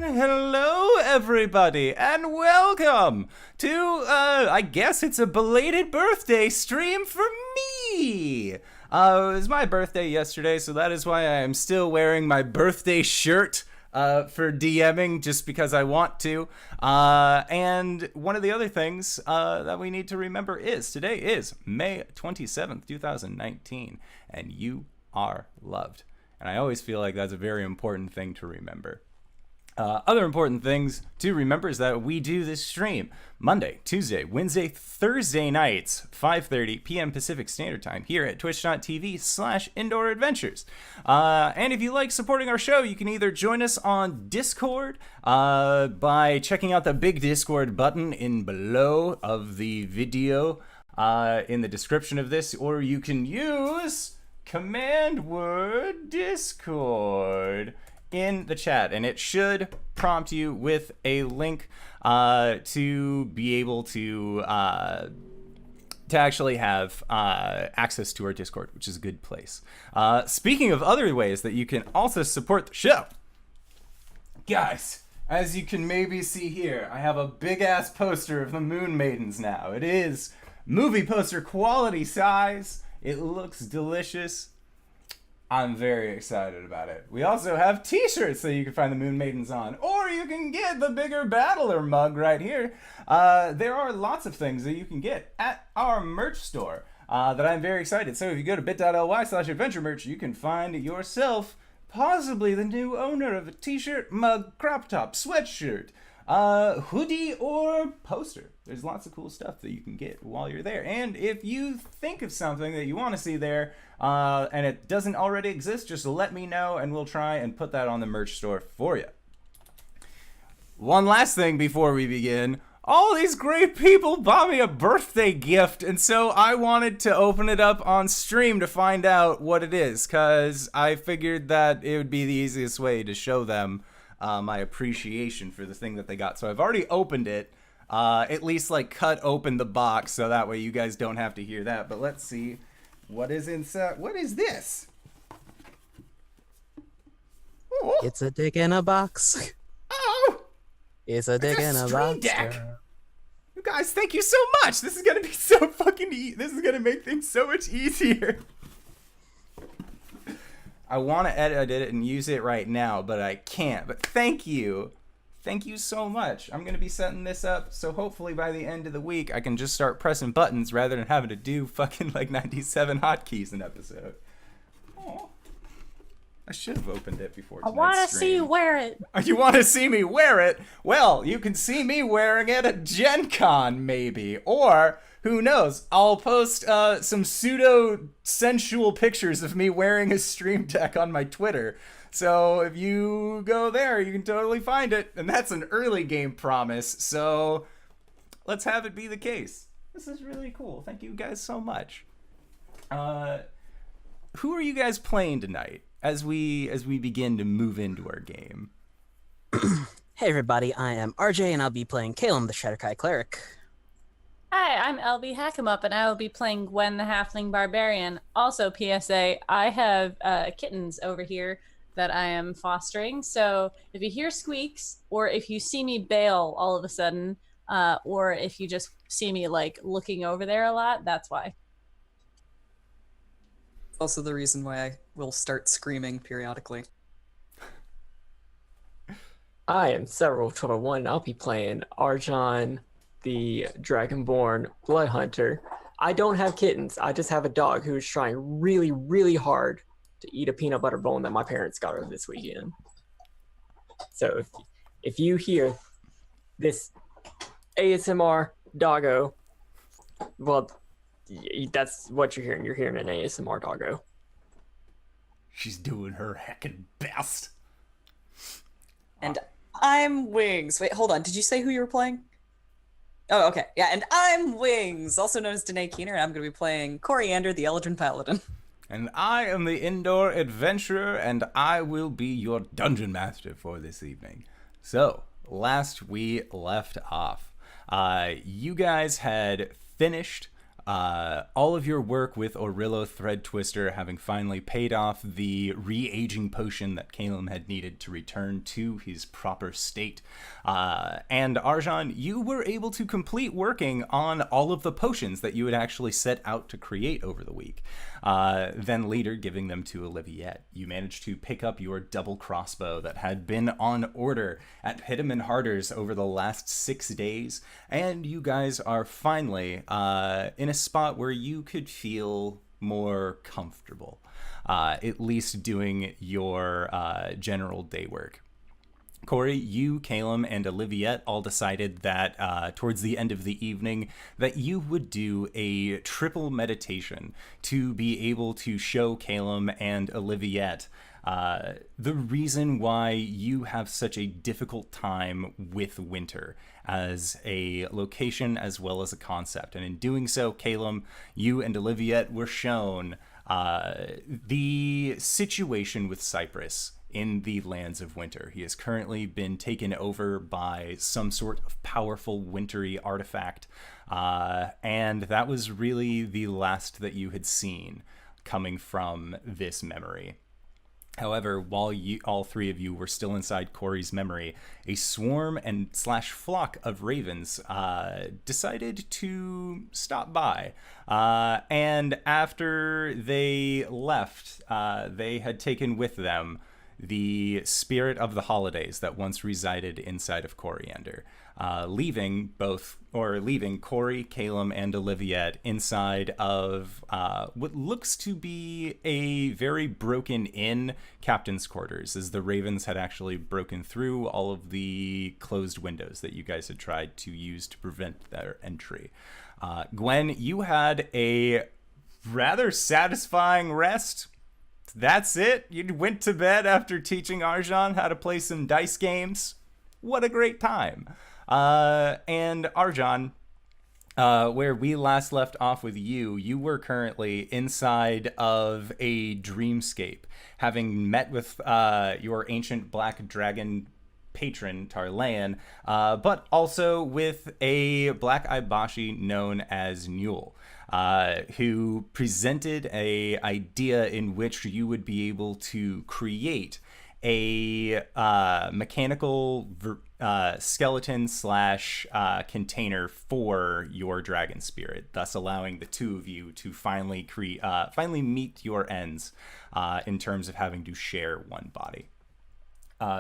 Hello, everybody, and welcome to, I guess it's a belated birthday stream for me. It was my birthday yesterday, so that is why I am still wearing my birthday shirt for DMing, just because I want to. And one of the other things that we need to remember is today is May 27th, 2019, and you are loved. And I always feel like that's a very important thing to remember. Other important things to remember is that we do this stream Monday, Tuesday, Wednesday, Thursday nights, 5:30 p.m. Pacific Standard Time here at twitch.tv/Indoor Adventures. And if you like supporting our show, you can either join us on Discord by checking out the big Discord button in below of the video in the description of this, or you can use command word Discord in the chat, and it should prompt you with a link to be able to actually have access to our Discord, which is a good place. Speaking of other ways that you can also support the show, guys, as you can maybe see here, I have a big ass poster of the Moon Maidens now. It is movie poster quality size. It looks delicious. I'm very excited about it. We also have t-shirts that you can find the Moon Maidens on, or you can get the bigger Battler mug right here. There are lots of things that you can get at our merch store that I'm very excited. So if you go to bit.ly/adventure merch, you can find yourself possibly the new owner of a t-shirt, mug, crop top, sweatshirt, hoodie, or poster. There's lots of cool stuff that you can get while you're there. And if you think of something that you want to see there, and it doesn't already exist, just let me know and we'll try and put that on the merch store for you. One last thing before we begin. All these great people bought me a birthday gift, and so I wanted to open it up on stream to find out what it is, because I figured that it would be the easiest way to show them my appreciation for the thing that they got. So I've already opened it. At least like cut open the box so that way you guys don't have to hear that. But let's see what is inside. What is this? Oh. It's a dick in a box. Oh! It's a dick in a box. Deck. You guys, thank you so much. This is gonna be so fucking this is gonna make things so much easier. I want to edit it and use it right now, but I can't. But thank you. Thank you so much. I'm going to be setting this up, so hopefully by the end of the week, I can just start pressing buttons rather than having to do fucking like 97 hotkeys an episode. Aww. I should have opened it before tonight's I want to see you wear it. You want to see me wear it? Well, you can see me wearing it at Gen Con, maybe. Or, who knows, I'll post some pseudo-sensual pictures of me wearing a stream deck on my Twitter. So if you go there, you can totally find it. And that's an early game promise. So let's have it be the case. This is really cool. Thank you guys so much. Who are you guys playing tonight as we begin to move into our game? Hey everybody, I am RJ and I'll be playing Caelum, the Shadowkai Cleric. Hi, I'm LBHackEmUp, and I will be playing Gwen, the Halfling Barbarian. Also, PSA, I have kittens over here that I am fostering, so if you hear squeaks, or if you see me bail all of a sudden, or if you just see me like looking over there a lot, that's why. Also the reason why I will start screaming periodically. I am S01. I'll be playing Arjon, the Dragonborn Blood Hunter. I don't have kittens. I just have a dog who is trying really, really hard to eat a peanut butter bone that my parents got her this weekend. So if you hear this ASMR doggo, well, that's what you're hearing. You're hearing an ASMR doggo. She's doing her heckin' best. And I'm Wings. Wait, hold on. Did you say who you were playing? Oh, okay. Yeah, and I'm Wings, also known as Danae Keener, and I'm going to be playing Coriander, the Eldrin Paladin. And I am the Indoor Adventurer, and I will be your Dungeon Master for this evening. So, last we left off, you guys had finished all of your work with Orillo Thread Twister having finally paid off the re-aging potion that Caelum had needed to return to his proper state. And Arjan, you were able to complete working on all of the potions that you had actually set out to create over the week. Then later giving them to Oliviette. You managed to pick up your double crossbow that had been on order at Hitteman Harder's over the last 6 days, and you guys are finally in a spot where you could feel more comfortable, at least doing your general day work. Cori, you, Caelum, and Oliviette all decided that towards the end of the evening that you would do a triple meditation to be able to show Caelum and Oliviette the reason why you have such a difficult time with winter as a location as well as a concept. And in doing so, Caelum, you and Oliviette were shown the situation with Cyprus in the lands of winter. He has currently been taken over by some sort of powerful wintry artifact, and that was really the last that you had seen coming from this memory. However, while all three of you were still inside Cori's memory, a swarm and slash flock of ravens decided to stop by. And after they left, they had taken with them the spirit of the holidays that once resided inside of Coriander, leaving Cori, Caelum, and Oliviette inside of what looks to be a very broken in captain's quarters, as the ravens had actually broken through all of the closed windows that you guys had tried to use to prevent their entry. Gwen, you had a rather satisfying rest. That's it? You went to bed after teaching Arjan how to play some dice games? What a great time. And Arjan, where we last left off with you, you were currently inside of a dreamscape, having met with your ancient black dragon patron, Tarlean, but also with a black Ibashi known as Newell. Who presented a idea in which you would be able to create a mechanical skeleton slash container for your dragon spirit, thus allowing the two of you to finally meet your ends in terms of having to share one body.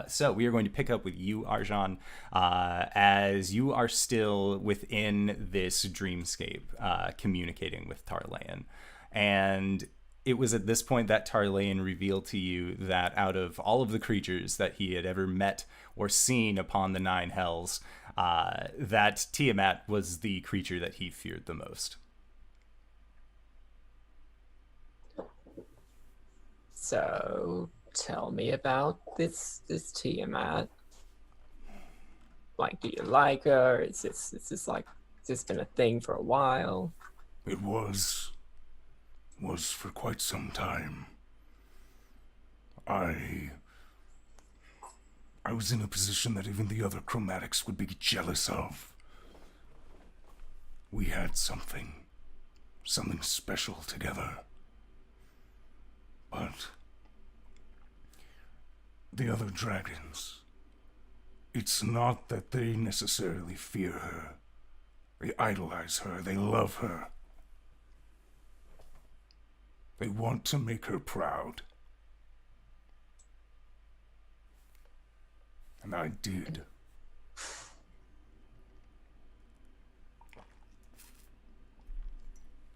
So we are going to pick up with you, Arjan, as you are still within this dreamscape, communicating with Tarlean. And it was at this point that Tarlean revealed to you that out of all of the creatures that he had ever met or seen upon the Nine Hells, that Tiamat was the creature that he feared the most. So tell me about this Tiamat. Like, do you like her? Is this been a thing for a while? It was for quite some time. I was in a position that even the other chromatics would be jealous of. We had something special together. But the other dragons, it's not that they necessarily fear her. They idolize her, they love her. They want to make her proud. And I did.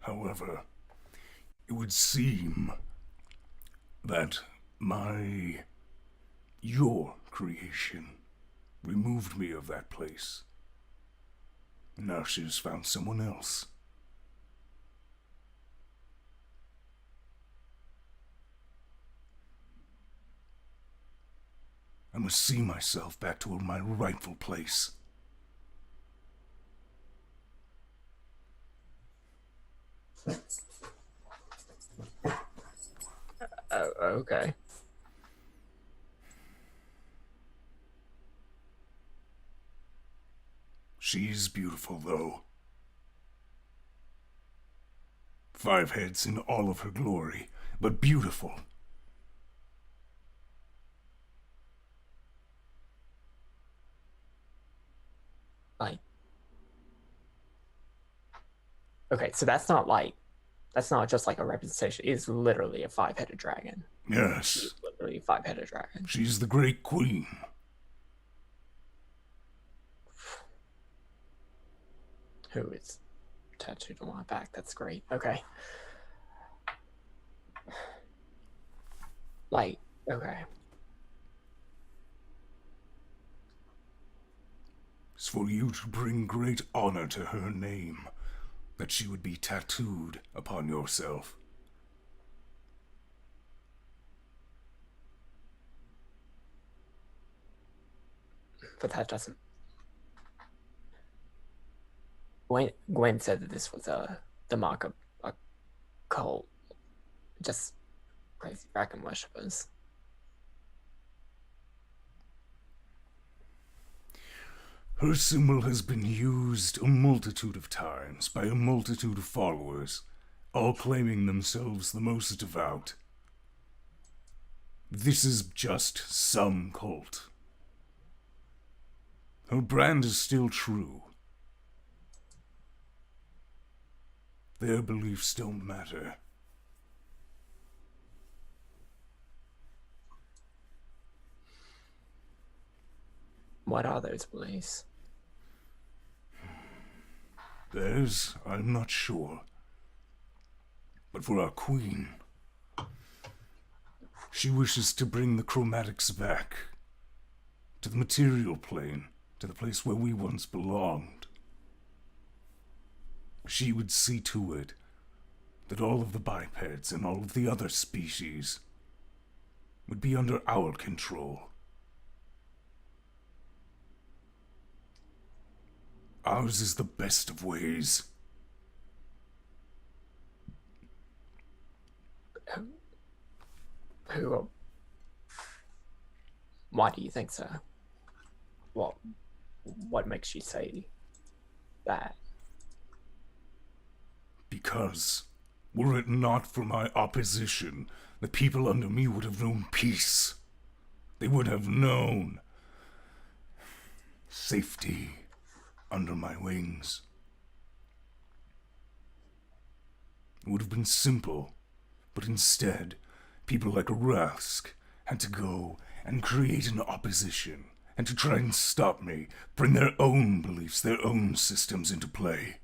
However, it would seem that your creation removed me of that place. Now she has found someone else. I must see myself back to my rightful place. Okay. She's beautiful, though. 5 heads in all of her glory, but beautiful. Like, okay, so that's not just like a representation. It's literally a 5-headed dragon. Yes. It's literally a 5-headed dragon. She's the great queen. Who is tattooed on my back? That's great. Okay. Like, okay. It's for you to bring great honor to her name, that she would be tattooed upon yourself. But that doesn't. Gwen said that this was the mark of a cult. Just crazy dragon worshippers. Her symbol has been used a multitude of times by a multitude of followers, all claiming themselves the most devout. This is just some cult. Her brand is still true. Their beliefs don't matter. What are those beliefs? Theirs, I'm not sure. But for our queen, she wishes to bring the chromatics back to the material plane, to the place where we once belonged. She would see to it that all of the bipeds and all of the other species would be under our control. Ours is the best of ways. Who? Why do you think so? What makes you say that? Because, were it not for my opposition, the people under me would have known peace. They would have known safety under my wings. It would have been simple, but instead, people like Rusk had to go and create an opposition, and to try and stop me, bring their own beliefs, their own systems into play.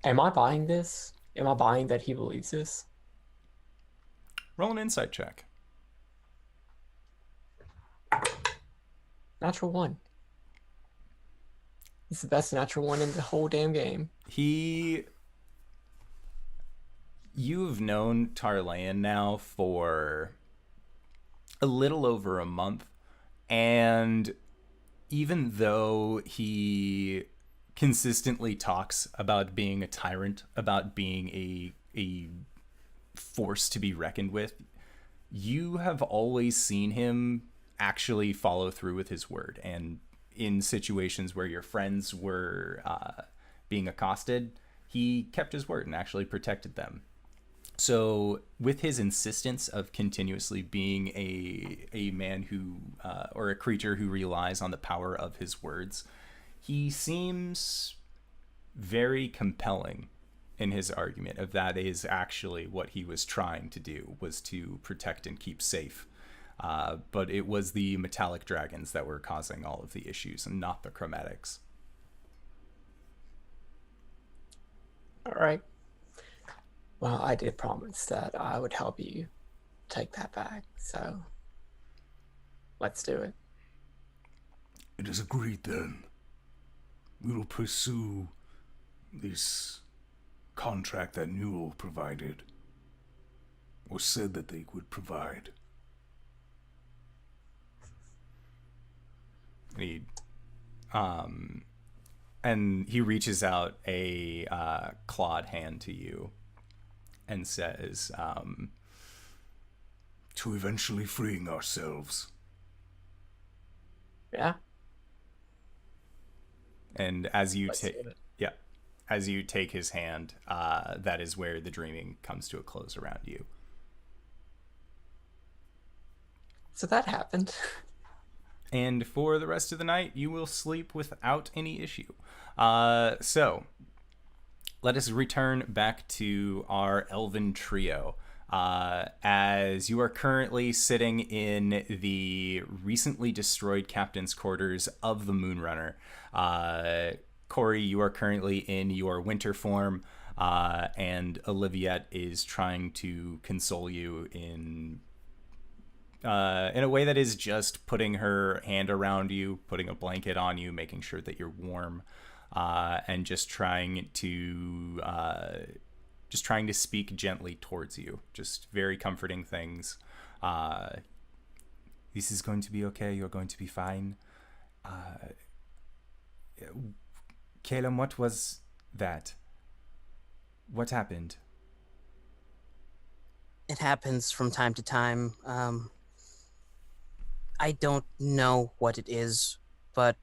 Am I buying this? Am I buying that he believes this? Roll an insight check. Natural 1. It's the best natural 1 in the whole damn game. You've known Tarlayan now for a little over a month, and even though he consistently talks about being a tyrant, about being a force to be reckoned with, you have always seen him actually follow through with his word. And in situations where your friends were being accosted, he kept his word and actually protected them. So with his insistence of continuously being a man who, or a creature who relies on the power of his words, he seems very compelling in his argument of that is actually what he was trying to do, was to protect and keep safe. But it was the metallic dragons that were causing all of the issues and not the chromatics. All right. Well, I did promise that I would help you take that back, so let's do it. It is agreed then. We will pursue this contract that Newell provided, or said that they would provide. And he reaches out a clawed hand to you and says, To eventually freeing ourselves. Yeah? And as you Let's take, do it. yeah, as you take his hand, that is where the dreaming comes to a close around you. So that happened. And for the rest of the night, you will sleep without any issue. So, let us return back to our elven trio. As you are currently sitting in the recently destroyed captain's quarters of the Moonrunner. Cori, you are currently in your winter form, and Oliviette is trying to console you in a way that is just putting her hand around you, putting a blanket on you, making sure that you're warm, and just trying to speak gently towards you. Just very comforting things. This is going to be okay. You're going to be fine. Caelum, what was that? What happened? It happens from time to time. I don't know what it is, but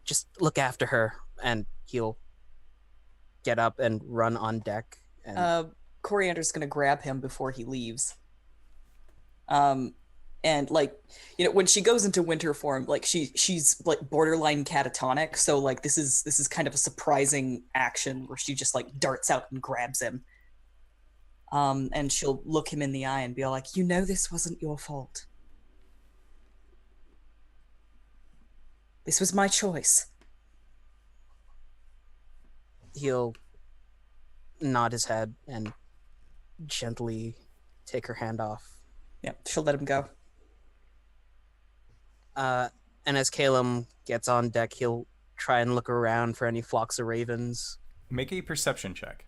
just look after her, and he'll get up and run on deck. And Coriander's gonna grab him before he leaves. And like, when she goes into winter form, like she's like borderline catatonic. So like this is kind of a surprising action where she just like darts out and grabs him. And she'll look him in the eye and be all like, this wasn't your fault. This was my choice. he'll nod his head and gently take her hand off. Yeah, she'll let him go. And as Caelum gets on deck, he'll try and look around for any flocks of ravens. Make a perception check.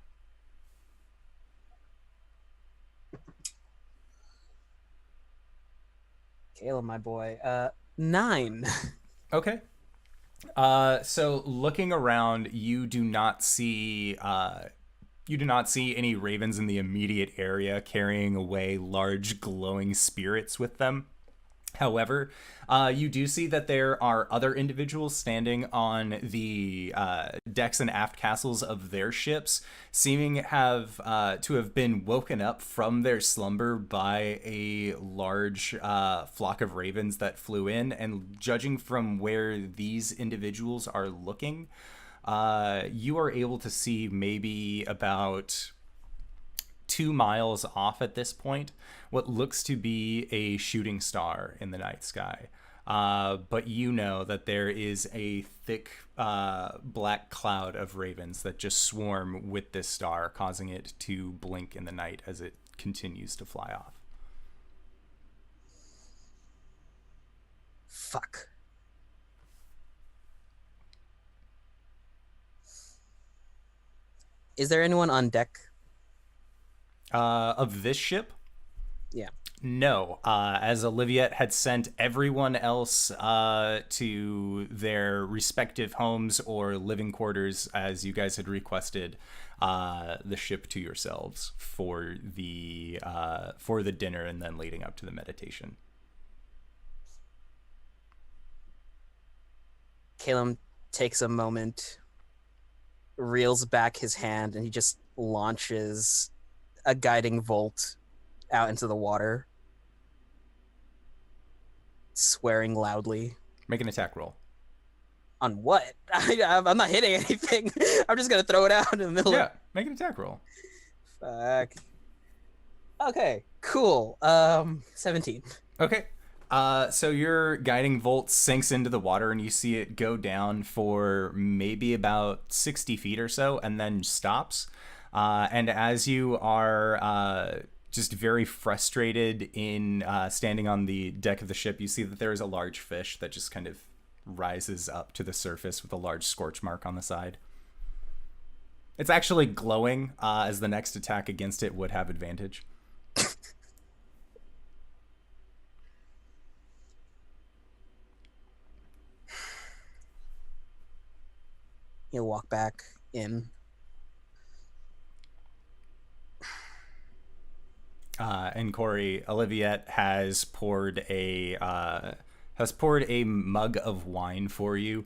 Caelum, my boy. 9. Okay. So looking around, you do not see any ravens in the immediate area carrying away large glowing spirits with them. However, you do see that there are other individuals standing on the decks and aft castles of their ships, seeming to have been woken up from their slumber by a large flock of ravens that flew in. And judging from where these individuals are looking, you are able to see maybe about 2 miles off at this point what looks to be a shooting star in the night sky. But you know that there is a thick black cloud of ravens that just swarm with this star, causing it to blink in the night as it continues to fly off. Fuck. Is there anyone on deck? Of this ship? Yeah. No, as Oliviette had sent everyone else to their respective homes or living quarters, as you guys had requested the ship to yourselves for the dinner and then leading up to the meditation. Caelum takes a moment, reels back his hand, and he just launches a guiding bolt out into the water, swearing loudly. Make an attack roll. On what? I'm not hitting anything. I'm just gonna throw it out in the middle. Yeah, make an attack roll. Fuck. Okay, cool. 17. Okay. So your guiding bolt sinks into the water and you see it go down for maybe about 60 feet or so and then stops. And as you are just very frustrated in standing on the deck of the ship, you see that there is a large fish that just kind of rises up to the surface with a large scorch mark on the side. It's actually glowing, as the next attack against it would have advantage. He'll walk back in. And Cori, Oliviette has poured has poured a mug of wine for you.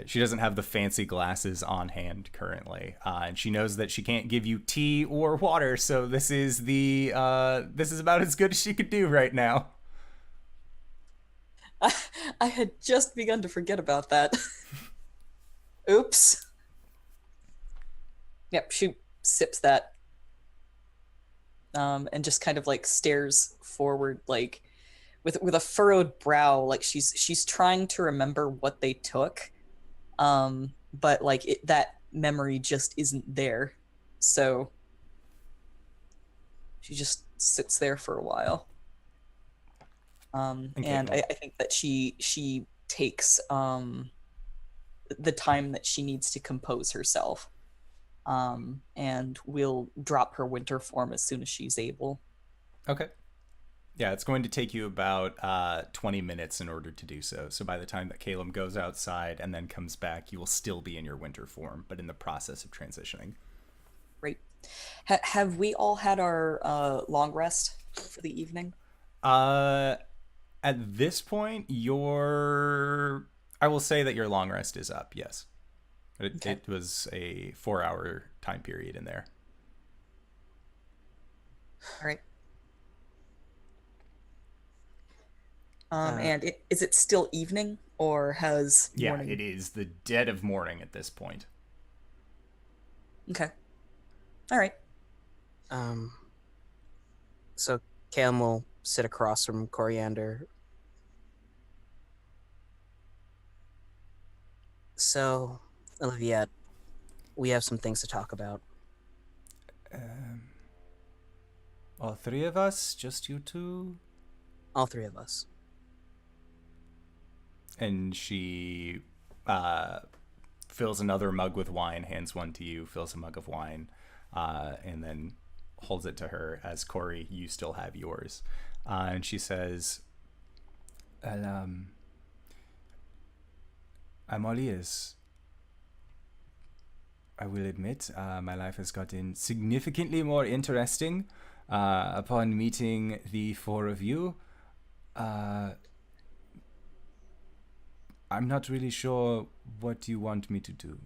She doesn't have the fancy glasses on hand currently, and she knows that she can't give you tea or water, so this is about as good as she could do right now. I had just begun to forget about that. Oops. Yep, she sips that. And just kind of like stares forward, like with a furrowed brow, like she's trying to remember what they took, but like that memory just isn't there, so she just sits there for a while. Okay, And well, I think that she takes the time that she needs to compose herself, and will drop her winter form as soon as she's able. okay. Yeah, it's going to take you about 20 minutes in order to do so. So by the time that Caelum goes outside and then comes back, you will still be in your winter form, but in the process of transitioning. Great. Have we all had our long rest for the evening? At this point, I will say that your long rest is up, yes. Okay. It was a 4-hour time period in there. All right. And is it still evening, or has Yeah, morning? it is the dead of morning at this point. Okay. All right. So Caelum will sit across from Coriander. So, Olivia, we have some things to talk about. All three of us? Just you two? All three of us. And she fills another mug with wine, hands one to you, fills a mug of wine, and then holds it to her. As Cori, you still have yours. And she says, well, I'm all ears. I will admit, my life has gotten significantly more interesting upon meeting the four of you. I'm not really sure what you want me to do.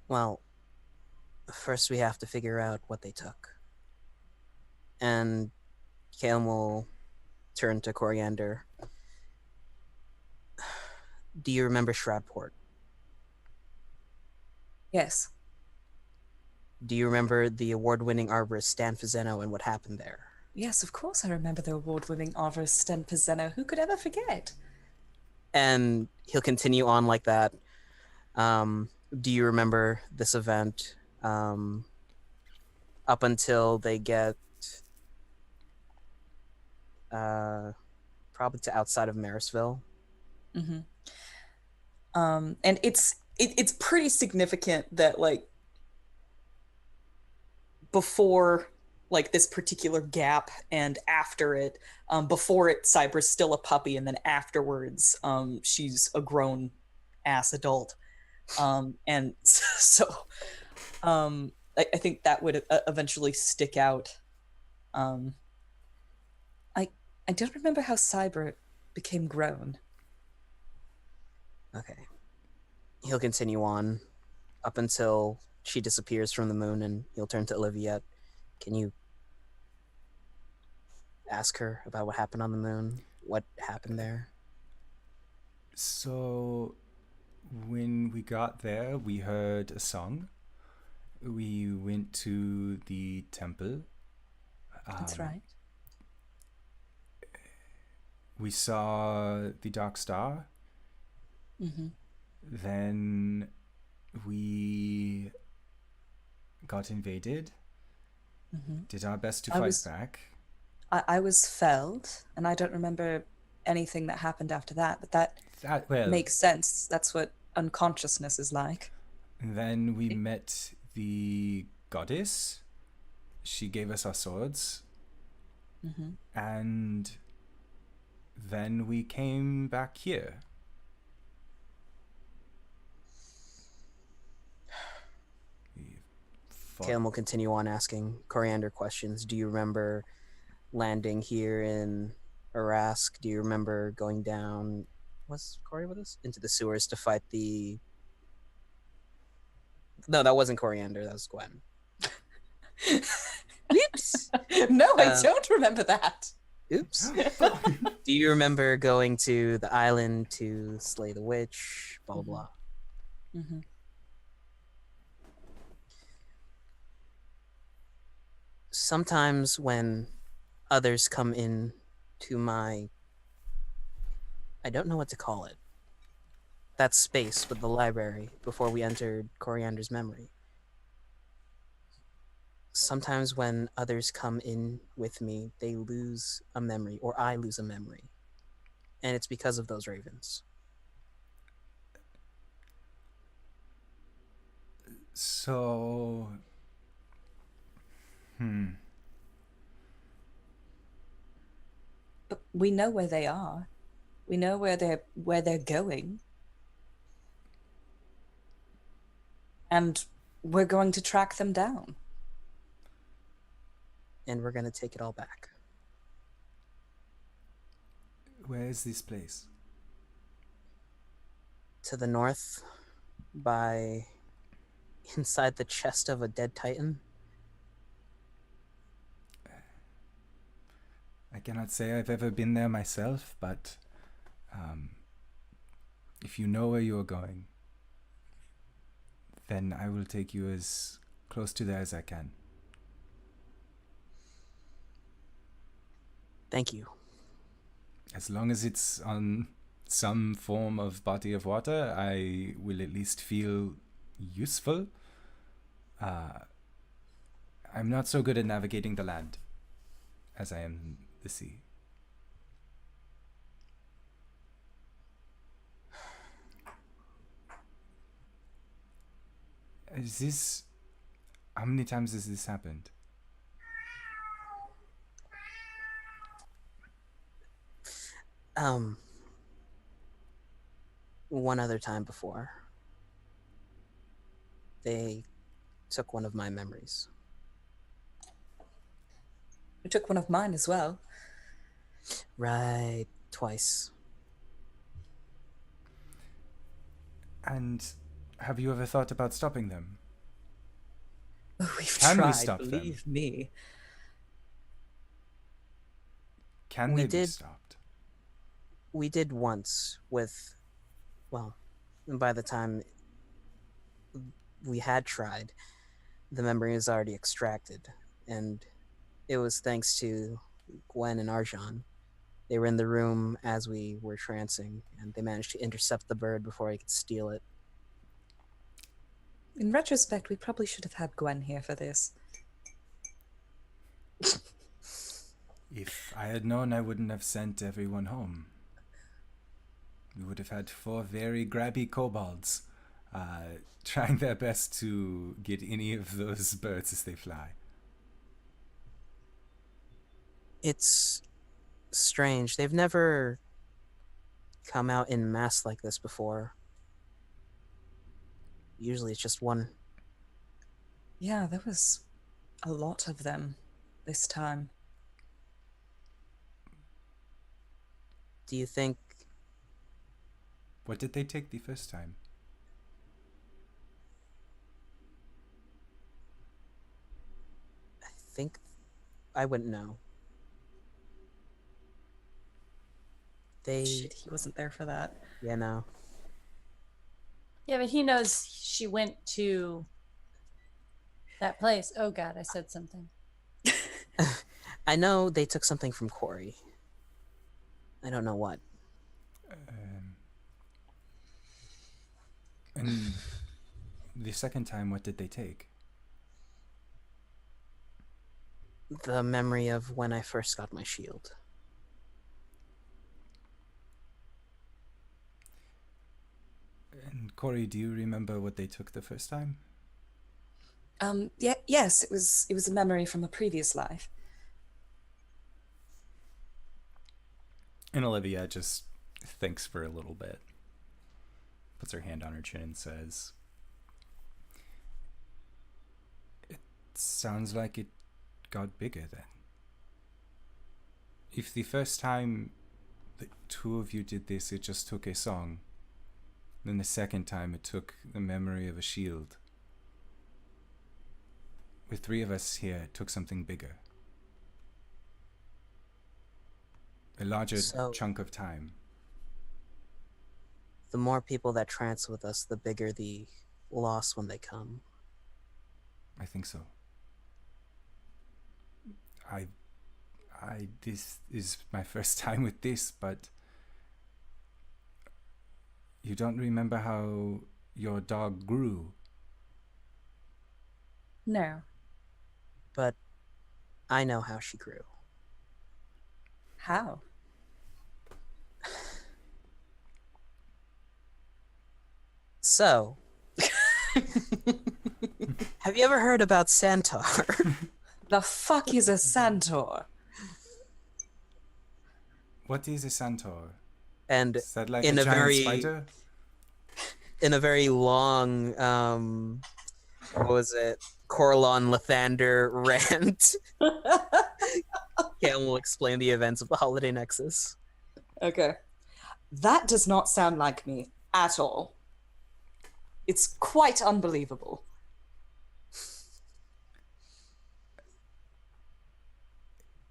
Well, first we have to figure out what they took. And Caelum will turn to Coriander. Do you remember Shroudport? Yes. Do you remember the award-winning arborist Stan Fazeno and what happened there? Yes, of course I remember the award-winning arborist Sten Pizzeno. Who could ever forget? And he'll continue on like that. Do you remember this event up until they get probably to outside of Marysville? Mm-hmm. And it's pretty significant that like before like this particular gap and after it, before it, Cyber's still a puppy, and then afterwards, she's a grown ass adult. And so, I think that would eventually stick out. I don't remember how Cyber became grown. Okay. He'll continue on up until she disappears from the moon, and he'll turn to Olivia. Can you ask her about what happened on the moon? What happened there? So, when we got there, we heard a song. We went to the temple. That's right. We saw the Dark Star. Mm-hmm. Then we got invaded. Mm-hmm. Did our best to fight back. I was felled, and I don't remember anything that happened after that, but that makes sense. That's what unconsciousness is like. And then we met the goddess. She gave us our swords. Mm-hmm. And then we came back here. Caelum will continue on asking Coriander questions. Do you remember landing here in Arask, do you remember going down? Was Cori with us? Into the sewers to fight the. No, that wasn't Coriander. That was Gwen. Oops. No, I don't remember that. Oops. Do you remember going to the island to slay the witch? Blah, blah, blah. Mm-hmm. Sometimes when others come in to my, I don't know what to call it, that space with the library before we entered Coriander's memory. Sometimes when others come in with me, they lose a memory, or I lose a memory. And it's because of those ravens. So... But we know where they are. We know where they're going. And we're going to track them down. And we're going to take it all back. Where is this place? To the north, by inside the chest of a dead titan. I cannot say I've ever been there myself, but if you know where you are going, then I will take you as close to there as I can. Thank you. As long as it's on some form of body of water, I will at least feel useful. I'm not so good at navigating the land as I am the sea. Is this... How many times has this happened? One other time before. They took one of my memories. We took one of mine as well. Right, twice. And have you ever thought about stopping them? We've Can we tried, stop them? believe me. Can We they be did. stopped? We did once with, well, by the time we had tried, the memory was already extracted, and it was thanks to Gwen and Arjan. They were in the room as we were trancing, and they managed to intercept the bird before I could steal it. In retrospect, we probably should have had Gwen here for this. If I had known, I wouldn't have sent everyone home. We would have had 4 very grabby kobolds trying their best to get any of those birds as they fly. It's strange. They've never come out in mass like this before. Usually it's just one. Yeah, there was a lot of them this time. Do you think... What did they take the first time? I think... I wouldn't know. Shit, he wasn't there for that. Yeah, no. Yeah, but he knows she went to that place. Oh God, I said something. I know they took something from Cori. I don't know what. And the second time, what did they take? The memory of when I first got my shield. And Cori, do you remember what they took the first time? Yes, it was a memory from a previous life. And Olivia just thinks for a little bit, puts her hand on her chin and says, "It sounds like it got bigger then." if the first time the two of you did this, it just took a song, then the second time it took the memory of a shield. With three of us here, it took something bigger. A larger So- chunk of time. The more people that trance with us, the bigger the loss when they come. I think so. This is my first time with this, but you don't remember how your dog grew. No. But I know how she grew. How? So, have you ever heard about Centaur? The fuck is a centaur? What is a centaur? And Is that like in a a giant very- spider? in a very long, what was it? Corlon Lathander rant. Caelum will explain the events of the Holiday Nexus. Okay. That does not sound like me at all. It's quite unbelievable.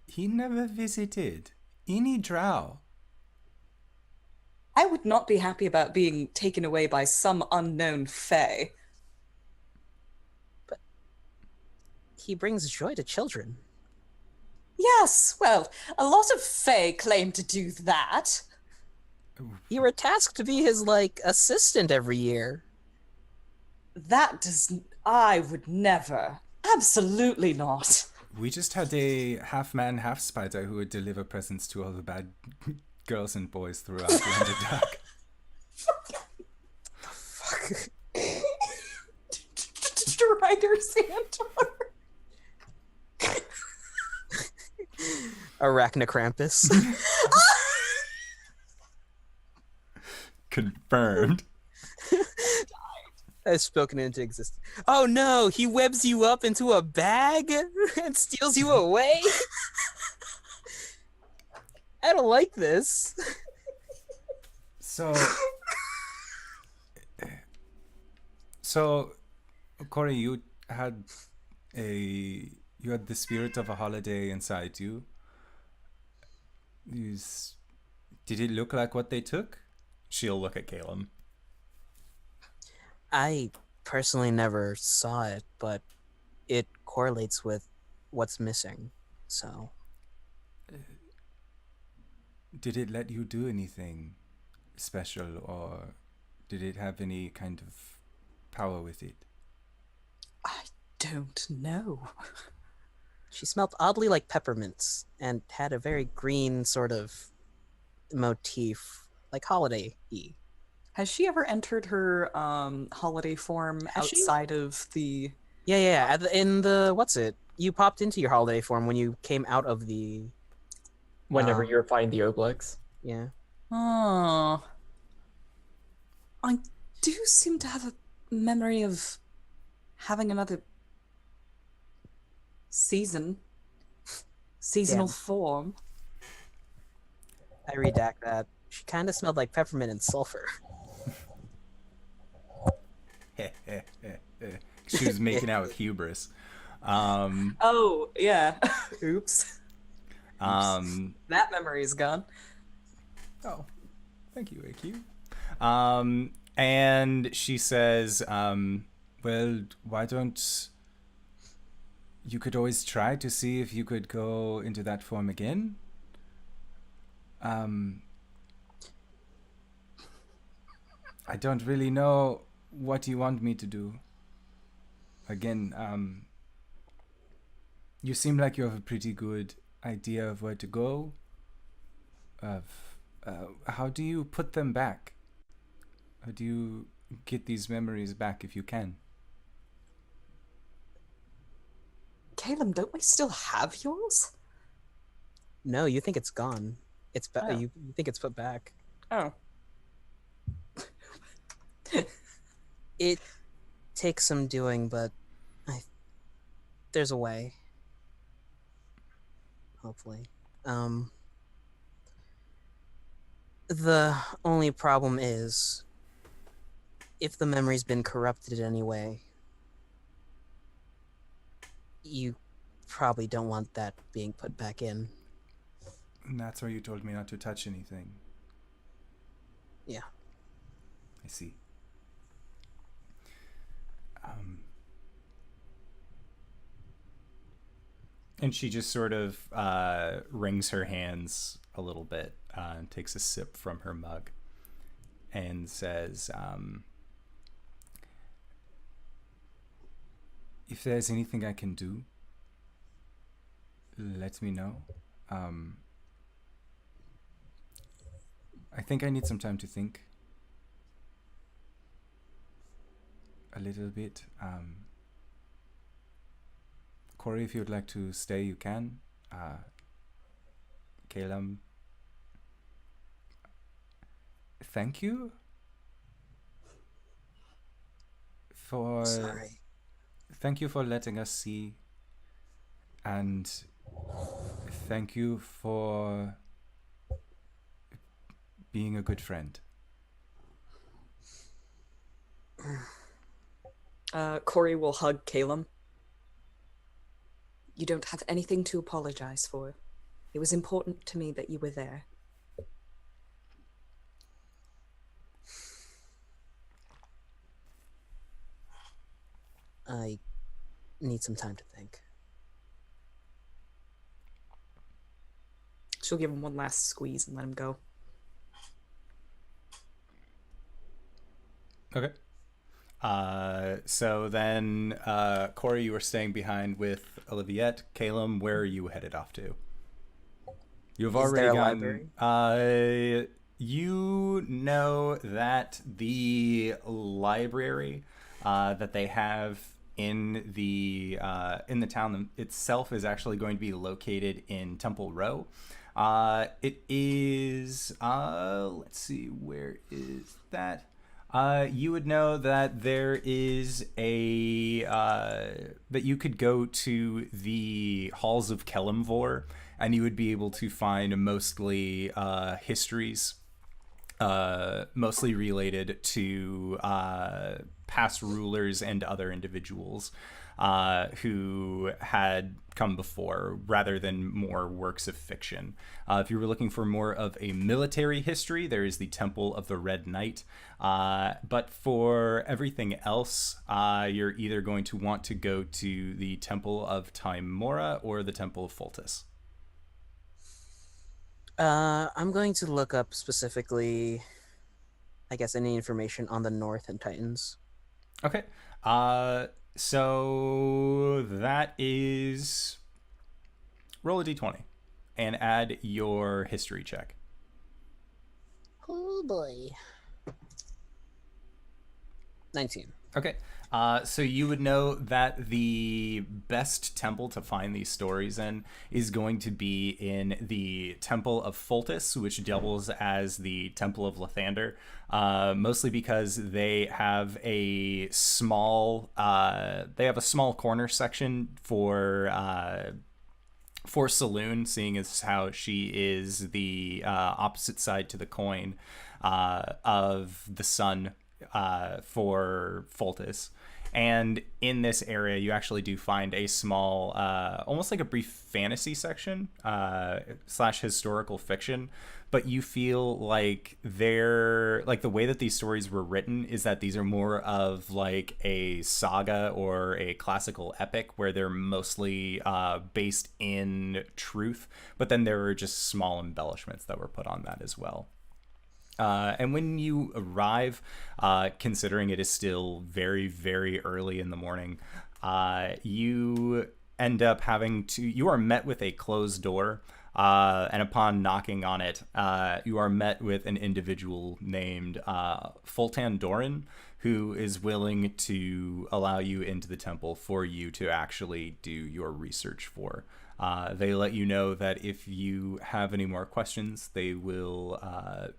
He never visited any drow. I would not be happy about being taken away by some unknown fae. He brings joy to children. Yes, well, a lot of fae claim to do that. You were tasked to be his, like, assistant every year. That does... I would never. Absolutely not. We just had a half-man, half-spider who would deliver presents to all the bad girls and boys throughout the Underdark. Strider Santor. Arachnokrampus. Confirmed. Has spoken into existence. Oh no, he webs you up into a bag and steals you away? I don't like this. So, Cori, you had the spirit of a holiday inside you. Did it look like what they took? She'll look at Caelum. I personally never saw it, but it correlates with what's missing. So, Did it let you do anything special, or did it have any kind of power with it? I don't know. she smelled oddly like peppermints and had a very green sort of motif, like holiday-y. Has she ever entered her holiday form Has she? outside of the... Yeah. In the what's it? You popped into your holiday form when you came out of the Whenever Um, you're fighting the Oblex. yeah. Oh. I do seem to have a memory of having another seasonal Damn. form. I redact that. She kind of smelled like peppermint and sulfur. She was making out with hubris. Oh, yeah. Oops. Um, That memory is gone. oh, thank you, AQ. And she says, well, why don't you could always try to see if you could go into that form again? I don't really know what you want me to do. Again, you seem like you have a pretty good idea of where to go. How do you put them back? How do you get these memories back if you can? Caelum, don't we still have yours? No, you think it's gone. It's Oh. you think it's put back. Oh. It takes some doing, but there's a way. Hopefully. The only problem is, if the memory's been corrupted anyway, you probably don't want that being put back in. And that's why you told me not to touch anything. Yeah. I see. And she just sort of wrings her hands a little bit and takes a sip from her mug and says, if there's anything I can do, let me know. I think I need some time to think a little bit. Cori, if you'd like to stay, you can. Caelum, thank you for Sorry. thank you for letting us see, and thank you for being a good friend. Cori will hug Caelum. You don't have anything to apologize for. It was important to me that you were there. I need some time to think. She'll give him one last squeeze and let him go. Okay. So then, Cori, you were staying behind with Oliviette. Caelum, where are you headed off to? You've Is already there a gotten. library? You know that the library that they have in the town itself is actually going to be located in Temple Row. It is. Let's see. Where is that? You would know that there is a that you could go to the halls of Caelum, and you would be able to find mostly histories, mostly related to past rulers and other individuals who had come before, rather than more works of fiction. If you were looking for more of a military history, there is the Temple of the Red Knight. But for everything else, you're either going to want to go to the Temple of Timora or the Temple of Foltis. I'm going to look up specifically, I guess, any information on the North and Titans. Okay. So that is, roll a d20 and add your history check. Oh boy. 19. Okay. So you would know that the best temple to find these stories in is going to be in the Temple of Foltis, which doubles as the Temple of Lathander, mostly because they have a small corner section for Saloon, seeing as how she is the opposite side to the coin of the sun for Foltis. And in this area, you actually do find a small, almost like a brief fantasy section / historical fiction. But you feel like they're like, the way that these stories were written is that these are more of like a saga or a classical epic, where they're mostly based in truth. But then there are just small embellishments that were put on that as well. And when you arrive, considering it is still very, very early in the morning, you end up you are met with a closed door. And upon knocking on it, you are met with an individual named Fultan Doran, who is willing to allow you into the temple for you to actually do your research for. They let you know that if you have any more questions, they will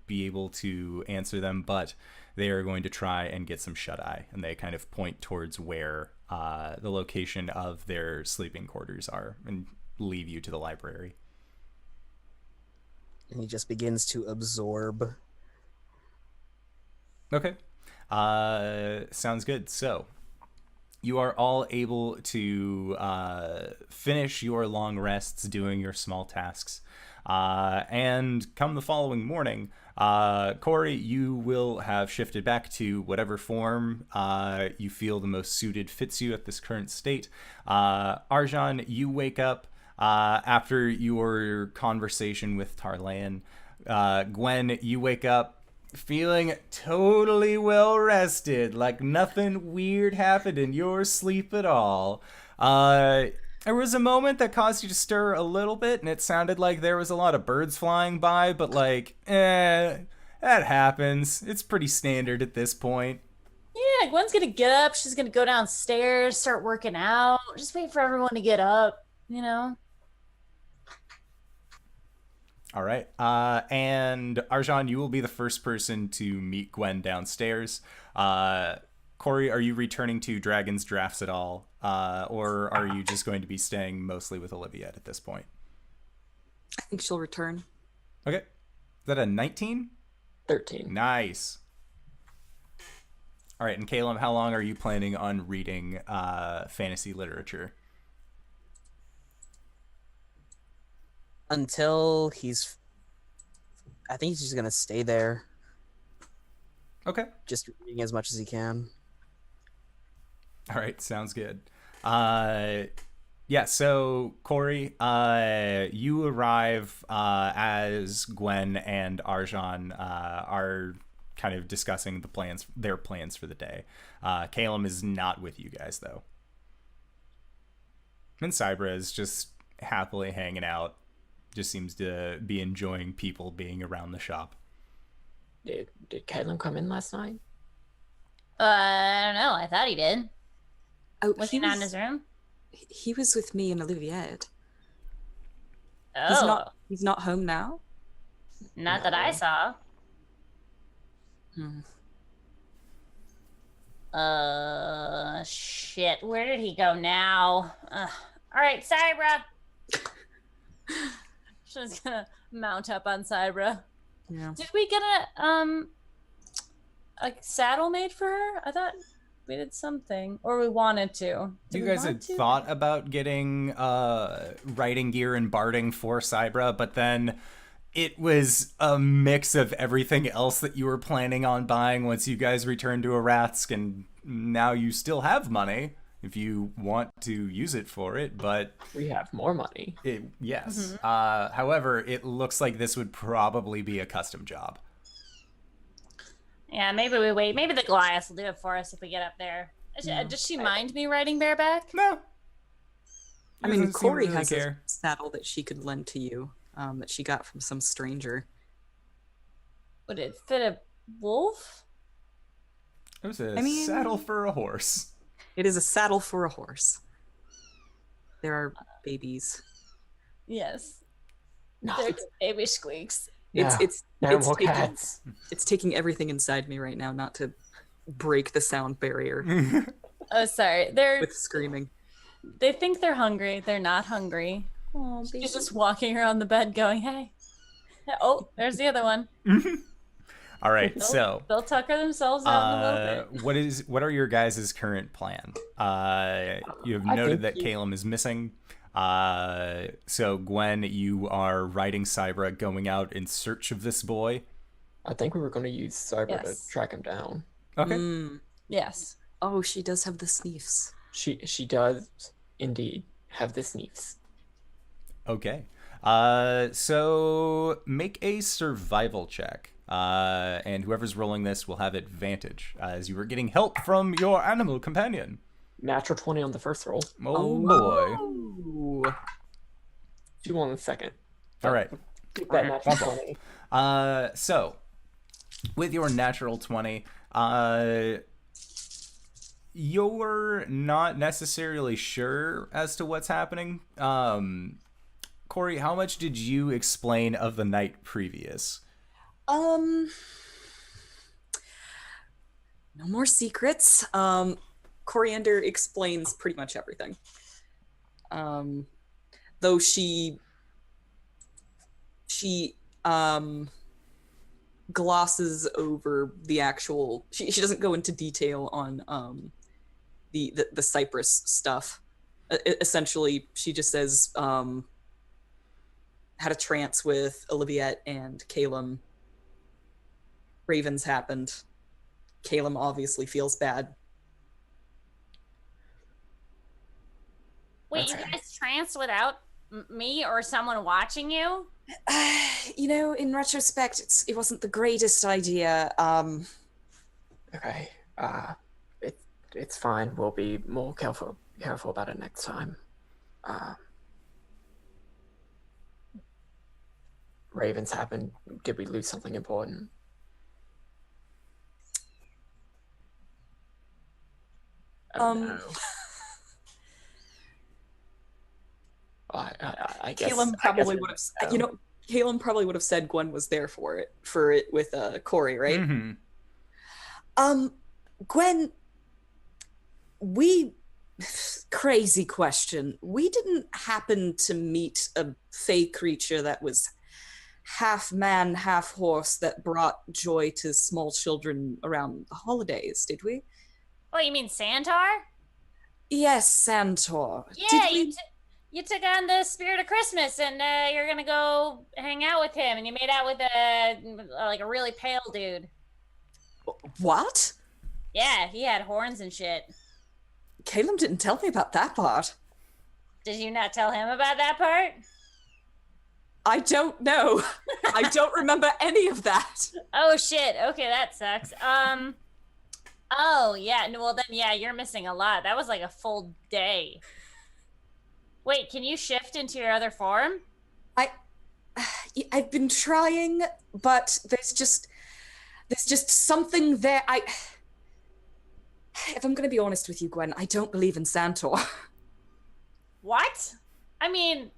be able to answer them, but they are going to try and get some shut-eye, and they kind of point towards where the location of their sleeping quarters are and leave you to the library. And he just begins to absorb. Okay. Sounds good. So, you are all able to finish your long rests doing your small tasks. And come the following morning, Cori, you will have shifted back to whatever form you feel the most suited fits you at this current state. Arjan, you wake up after your conversation with Tarlan. Gwen, you wake up feeling totally well rested, like nothing weird happened in your sleep at all. There was a moment that caused you to stir a little bit, and it sounded like there was a lot of birds flying by, but that happens. It's pretty standard at this point. Yeah, Gwen's gonna get up. She's gonna go downstairs, start working out. Just wait for everyone to get up, you know? All right. And Arjan, you will be the first person to meet Gwen downstairs. Cori, are you returning to Dragon's Drafts at all? Or are you just going to be staying mostly with Olivia at this point? I think she'll return. Okay. Is that a 19? 13. Nice. All right. And Caelum, how long are you planning on reading fantasy literature? Until he's... I think he's just gonna stay there. Okay. Just reading as much as he can. All right, sounds good. Yeah, so Cori, you arrive as Gwen and Arjan are kind of discussing their plans for the day. Caelum is not with you guys though. And Cybra is just happily hanging out. Just seems to be enjoying people being around the shop. Did Caelum come in last night? I don't know. I thought he did. Oh, Was he not in his room? He was with me and Olivier. Oh, He's not home now. not that I saw. Shit. Where did he go now? All right, Cybra. She's gonna mount up on Cybra. Yeah. Did we get a saddle made for her? I thought we did something, or we wanted to. Did You we guys want had to? thought about getting riding gear and barding for Cybra, but then it was a mix of everything else that you were planning on buying once you guys returned to Aratsk, and now you still have money if you want to use it for it, but We have more money. yes. However, it looks like this would probably be a custom job. Yeah, maybe we wait. Maybe the Goliath will do it for us if we get up there. Does she mind me riding bareback? No. I mean, Doesn't seem to Cori really has a care. saddle that she could lend to you, that she got from some stranger. Would it fit a wolf? It was a I mean- saddle for a horse. It is a saddle for a horse. There are babies. Yes. No, There's baby squeaks. It's no more taking, cats. it's taking everything inside me right now not to break the sound barrier Oh, sorry. with screaming. They think they're hungry. They're not hungry. Oh, She's just walking around the bed going, hey. Oh, there's the other one. All right, so They'll tucker themselves out in a little bit. what are your guys' current plan? You have noted that Caelum is missing. So Gwen, you are riding Cybra, going out in search of this boy. I think we were going to use Cyber Yes. to track him down. Okay. Yes. Oh, she does have the sneefs. She does indeed have the sneaks. Okay. So make a survival check. And whoever's rolling this will have advantage as you are getting help from your animal companion. Natural 20 on the first roll. Oh boy. Ooh. 2 on the second. All right. Keep that natural Bumble. 20. So with your natural 20, you're not necessarily sure as to what's happening. Cori, how much did you explain of the night previous? No more secrets. Coriander explains pretty much everything. Though she glosses over the actual. She doesn't go into detail on the Cypress stuff. Essentially, she just says had a trance with Oliviette and Caelum. Ravens happened. Caelum obviously feels bad. Wait, you guys tranced without me or someone watching you? You know, in retrospect, it wasn't the greatest idea. Okay. It's fine. We'll be more careful about it next time. Ravens happened. Did we lose something important? No. I guess Caelum probably would have. You know, Caelum probably would have said Gwen was there for it with Cori, right? Mm-hmm. Gwen, crazy question. We didn't happen to meet a fey creature that was half man, half horse that brought joy to small children around the holidays, did we? Oh, you mean Santar? Yes, Santor. Yeah, Did we? you took on the spirit of Christmas, and you're gonna go hang out with him, and you made out with a really pale dude. What? Yeah, he had horns and shit. Caelum didn't tell me about that part. Did you not tell him about that part? I don't know. I don't remember any of that. Oh shit. Okay, that sucks. Oh yeah. No, well then, yeah, you're missing a lot. That was like a full day. Wait, can you shift into your other form? I've been trying, but there's just something there. If I'm going to be honest with you, Gwen, I don't believe in Santor. What? I mean,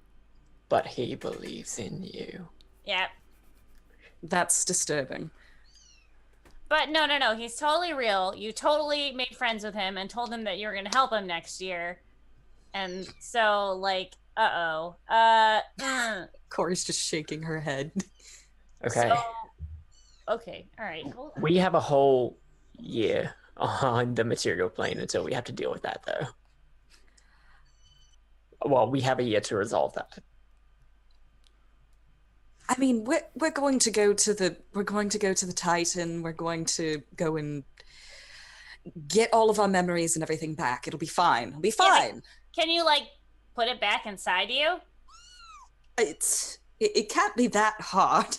But he believes in you. yeah. That's disturbing. But no. He's totally real. You totally made friends with him and told him that you were going to help him next year. And so, like, Cori's just shaking her head. Okay. Okay, all right. Hold on. We have a whole year on the material plane until we have to deal with that, though. Well, we have a year to resolve that. I mean, we're going to go to the Titan. We're going to go and get all of our memories and everything back. It'll be fine. It'll be fine. Can you, like, put it back inside you? It can't be that hard.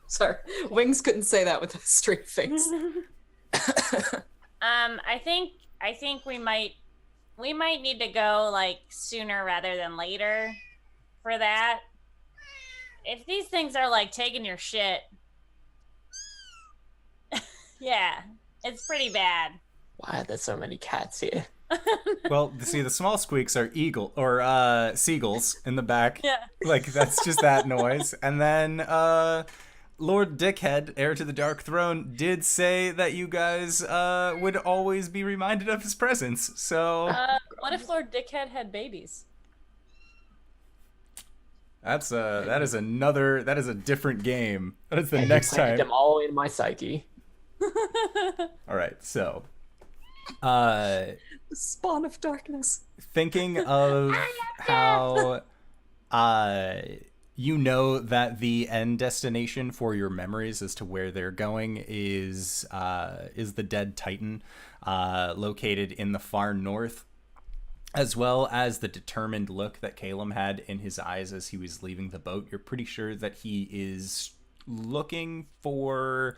Sorry, Wings couldn't say that with a straight face. I think we might need to go, like, sooner rather than later for that. If these things are, like, taking your shit, yeah, it's pretty bad. Why are there so many cats here? Well, see, the small squeaks are seagulls in the back. Yeah. Like, that's just that noise. And then Lord Dickhead, heir to the Dark Throne, did say that you guys would always be reminded of his presence. So What if Lord Dickhead had babies? that is a different game. That is the And next he planted time. them all in my psyche. All right, so The spawn of darkness. thinking of how you know that the end destination for your memories as to where they're going is the dead Titan located in the far north, as well as the determined look that Caelum had in his eyes as he was leaving the boat. You're pretty sure that he is looking for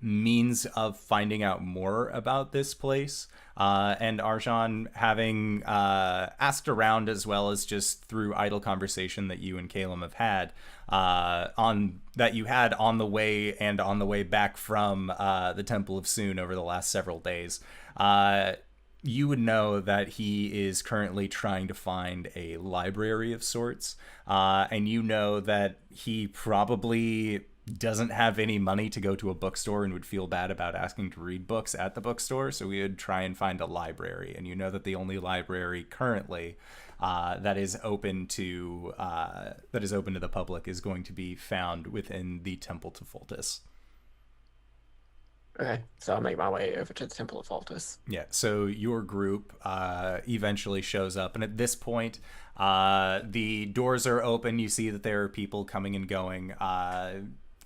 means of finding out more about this place. And Arjan, having asked around, as well as just through idle conversation that you and Caelum have had on the way and on the way back from the Temple of Soon over the last several days, you would know that he is currently trying to find a library of sorts, and you know that he probably doesn't have any money to go to a bookstore and would feel bad about asking to read books at the bookstore, so we would try and find a library. And you know that the only library currently that is open to the public is going to be found within the Temple to Foltus. Okay, so I'll make my way over to the Temple of Altus. Yeah, so your group eventually shows up, and at this point, the doors are open. You see that there are people coming and going.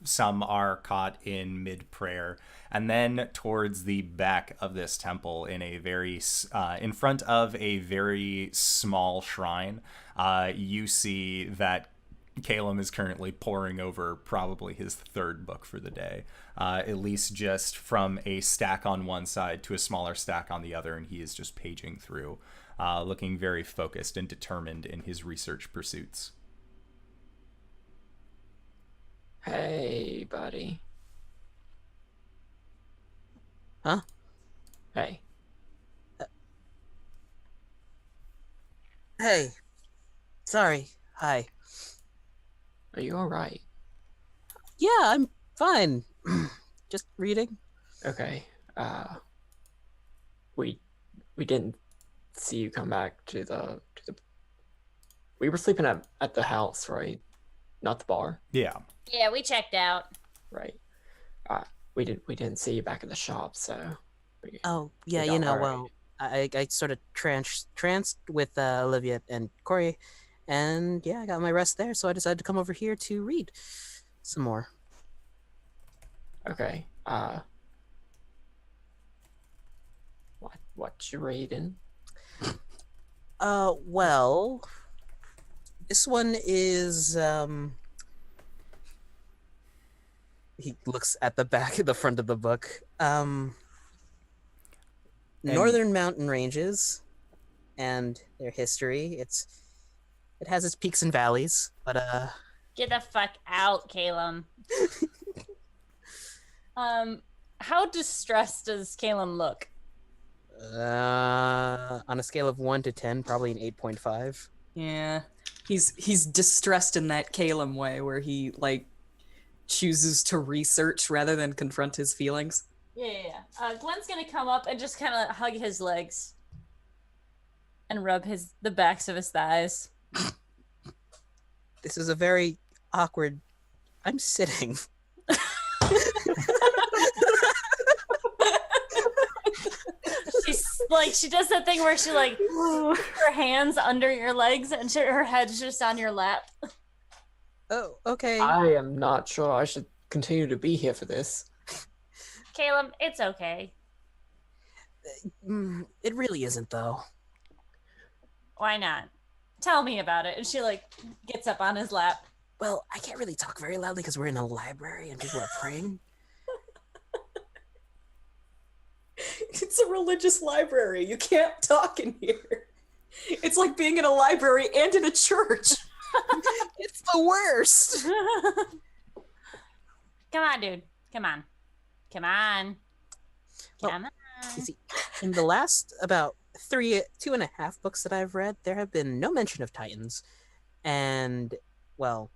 Some are caught in mid-prayer. And then towards the back of this temple, in front of a very small shrine, you see that Caelum is currently poring over probably his third book for the day, at least just from a stack on one side to a smaller stack on the other, and he is just paging through, looking very focused and determined in his research pursuits. Hey, buddy. Huh? Hey. Hey. Sorry. Hi. Are you alright? Yeah, I'm fine. Just reading. Okay. We didn't see you come back to the we were sleeping at the house, right? Not the bar. Yeah. Yeah, we checked out. Right. We didn't see you back at the shop, so Oh, yeah, got worried. well, I sort of tranced with Olivia and Cori, and yeah, I got my rest there, so I decided to come over here to read some more. Okay. What you reading? Well, this one is he looks at the back of the front of the book. Northern mountain ranges and their history. It has its peaks and valleys, but Get the fuck out, Caelum. How distressed does Caelum look? on a scale of 1 to 10, probably an 8.5. Yeah. He's distressed in that Caelum way where he like chooses to research rather than confront his feelings. Yeah. Gwen's gonna come up and just kind of hug his legs and rub the backs of his thighs. This is a very awkward. I'm sitting. She's like, she does that thing where she like her hands under your legs and her head's just on your lap. Oh, okay. I am not sure I should continue to be here for this. Caelum, it's okay. It really isn't, though. Why not? Tell me about it. And she like gets up on his lap. Well, I can't really talk very loudly because we're in a library and people are praying. It's a religious library. You can't talk in here. It's like being in a library and in a church. It's the worst. Come on, dude. Come on. Come on. Come on. You see, in the last about 2.5 books that I've read, there have been no mention of Titans. And, well,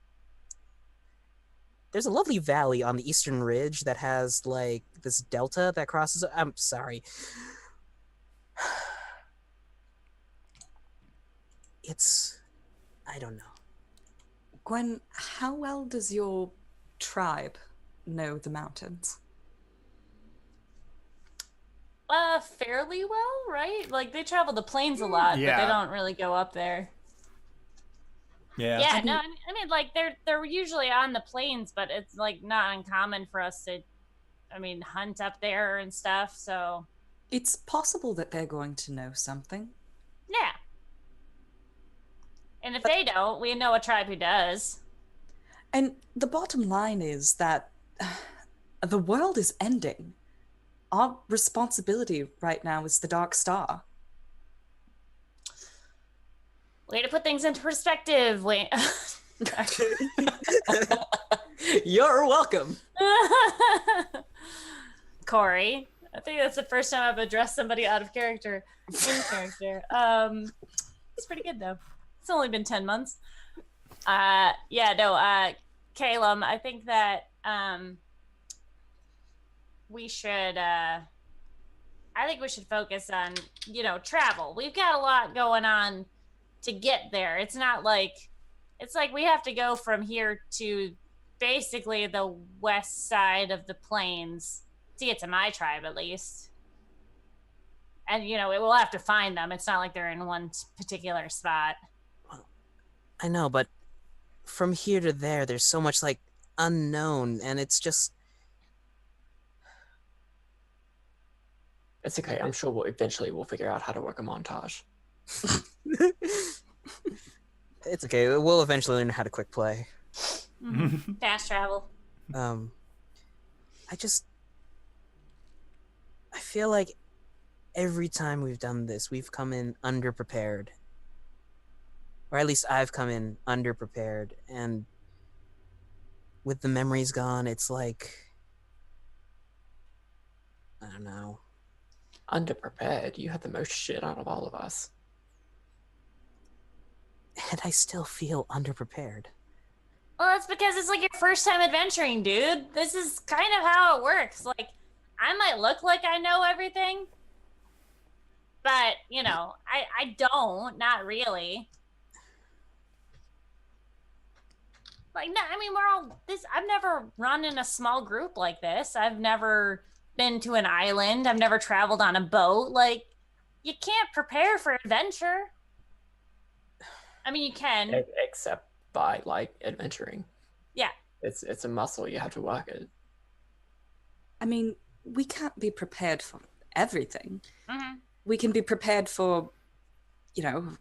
there's a lovely valley on the eastern ridge that has, like, this delta that crosses... I'm sorry. It's... I don't know. Gwen, how well does your tribe know the mountains? Fairly well, right? Like, they travel the plains a lot, but they don't really go up there. Yeah. Yeah, no, I mean, like, they're usually on the plains, but it's, like, not uncommon for us to, hunt up there and stuff, so... It's possible that they're going to know something. Yeah. And if they don't, we know a tribe who does. And the bottom line is that the world is ending. Our responsibility right now is the Dark Star. Way to put things into perspective. Wait. You're welcome. Cori. I think that's the first time I've addressed somebody out of character. In character. It's pretty good though. It's only been 10 months. Caelum, I think that we should I think we should focus on, travel. We've got a lot going on to get there. It's like we have to go from here to basically the west side of the plains to get to my tribe, at least. And, we'll have to find them. It's not like they're in one particular spot. I know, but from here to there, there's so much, unknown, and it's just... It's okay. I'm sure we'll figure out how to work a montage. It's okay. We'll eventually learn how to quick play. Mm-hmm. Fast travel. I feel like every time we've done this, we've come in underprepared. Or at least I've come in underprepared, and with the memories gone, it's like... I don't know. Underprepared? You had the most shit out of all of us. And I still feel underprepared. Well, that's because it's like your first time adventuring, dude. This is kind of how it works. Like, I might look like I know everything, but, I don't, not really. Like, no, I mean, I've never run in a small group like this. I've never been to an island. I've never traveled on a boat. Like, you can't prepare for adventure. I mean, you can. Except by, adventuring. Yeah. It's a muscle. You have to work it. I mean, we can't be prepared for everything. Mm-hmm. We can be prepared for,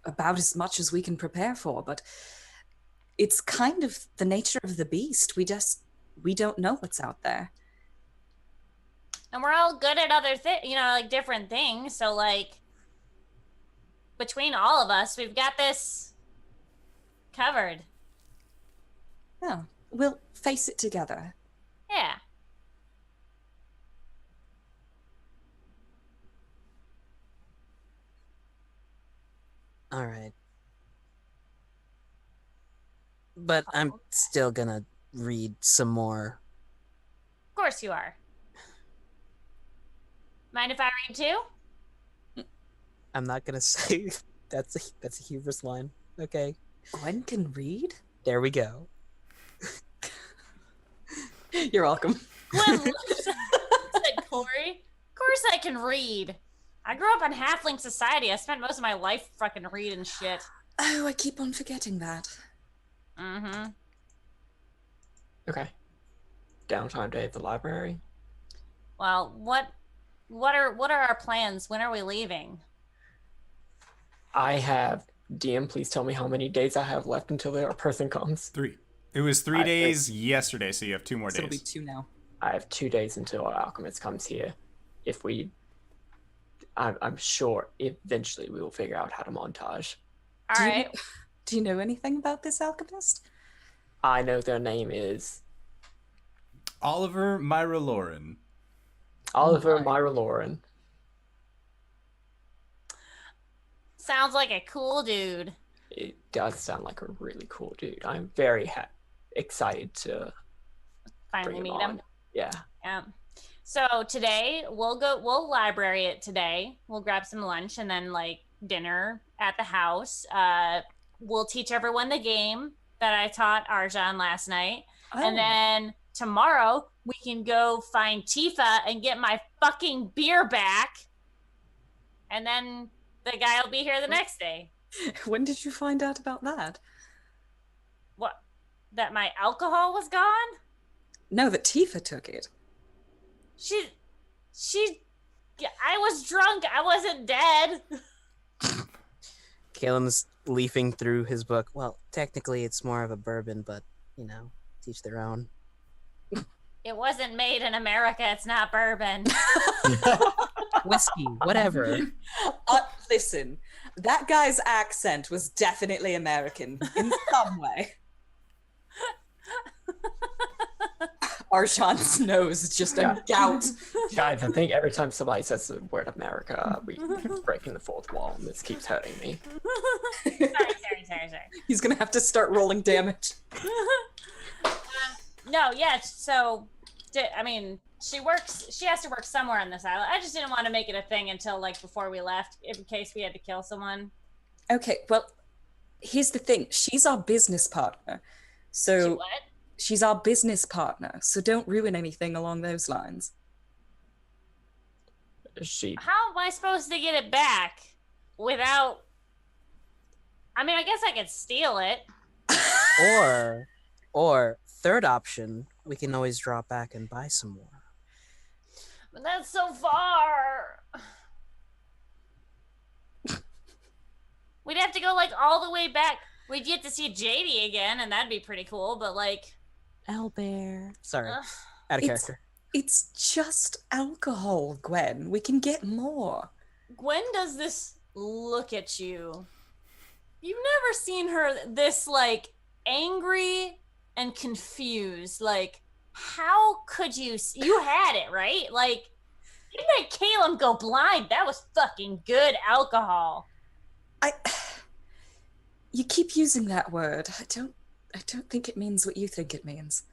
about as much as we can prepare for, but it's kind of the nature of the beast. We don't know what's out there. And we're all good at other things, different things. So, between all of us, we've got this covered. Yeah, we'll face it together. Yeah. All right. But I'm still gonna read some more. Of course you are. Mind if I read too? I'm not gonna say that's a hubris line. Okay. Gwen can read? There we go. You're welcome. Gwen said Cori. Of course I can read. I grew up in halfling society. I spent most of my life fucking reading shit. Oh, I keep on forgetting that. Mm-hmm. Okay. Downtime day at the library. Well, what are our plans? When are we leaving? I have... DM, please tell me how many days I have left until the person comes. 3. It was 3 days yesterday, so you have 2 more days. It'll be 2 now. I have 2 days until our alchemist comes here. I'm sure eventually we will figure out how to montage. All right. Do you know anything about this alchemist? I know their name is... Oliver Myra Lauren. Oliver Myra Lauren. Sounds like a cool dude. It does sound like a really cool dude. I'm very excited to Finally bring meet him on. him. Yeah. So today we'll library it today. We'll grab some lunch and then dinner at the house. We'll teach everyone the game that I taught Arjan last night. Oh. And then tomorrow we can go find Tifa and get my fucking beer back. And then the guy will be here the next day. When did you find out about that? What? That my alcohol was gone? No, that Tifa took it. I was drunk. I wasn't dead. Caelum's leafing through his book. Well, technically it's more of a bourbon, but, teach their own. It wasn't made in America. It's not bourbon. Whiskey, whatever. Listen, that guy's accent was definitely American in some way. Arjan's nose is just a gout. Guys, I think every time somebody says the word America, we breaking the fourth wall, and this keeps hurting me. Sorry. He's gonna have to start rolling damage. No, yeah. So, I mean, she has to work somewhere on this island. I just didn't want to make it a thing until like before we left, in case we had to kill someone. Okay, well, here's the thing. She's our business partner. So She what? she's our business partner. So don't ruin anything along those lines. She How am I supposed to get it back without? I mean, I guess I could steal it. Or third option, we can always drop back and buy some more. But that's so far. We'd have to go like all the way back. We'd get to see JD again, and that'd be pretty cool. But like, Owlbear. Sorry, ugh. out of It's- character. It's just alcohol, Gwen. We can get more. Gwen does this look at you. You've never seen her this like angry and confused. Like, how could you? You had it right. Like, you made Caelum go blind. That was fucking good alcohol. You keep using that word. I don't think it means what you think it means.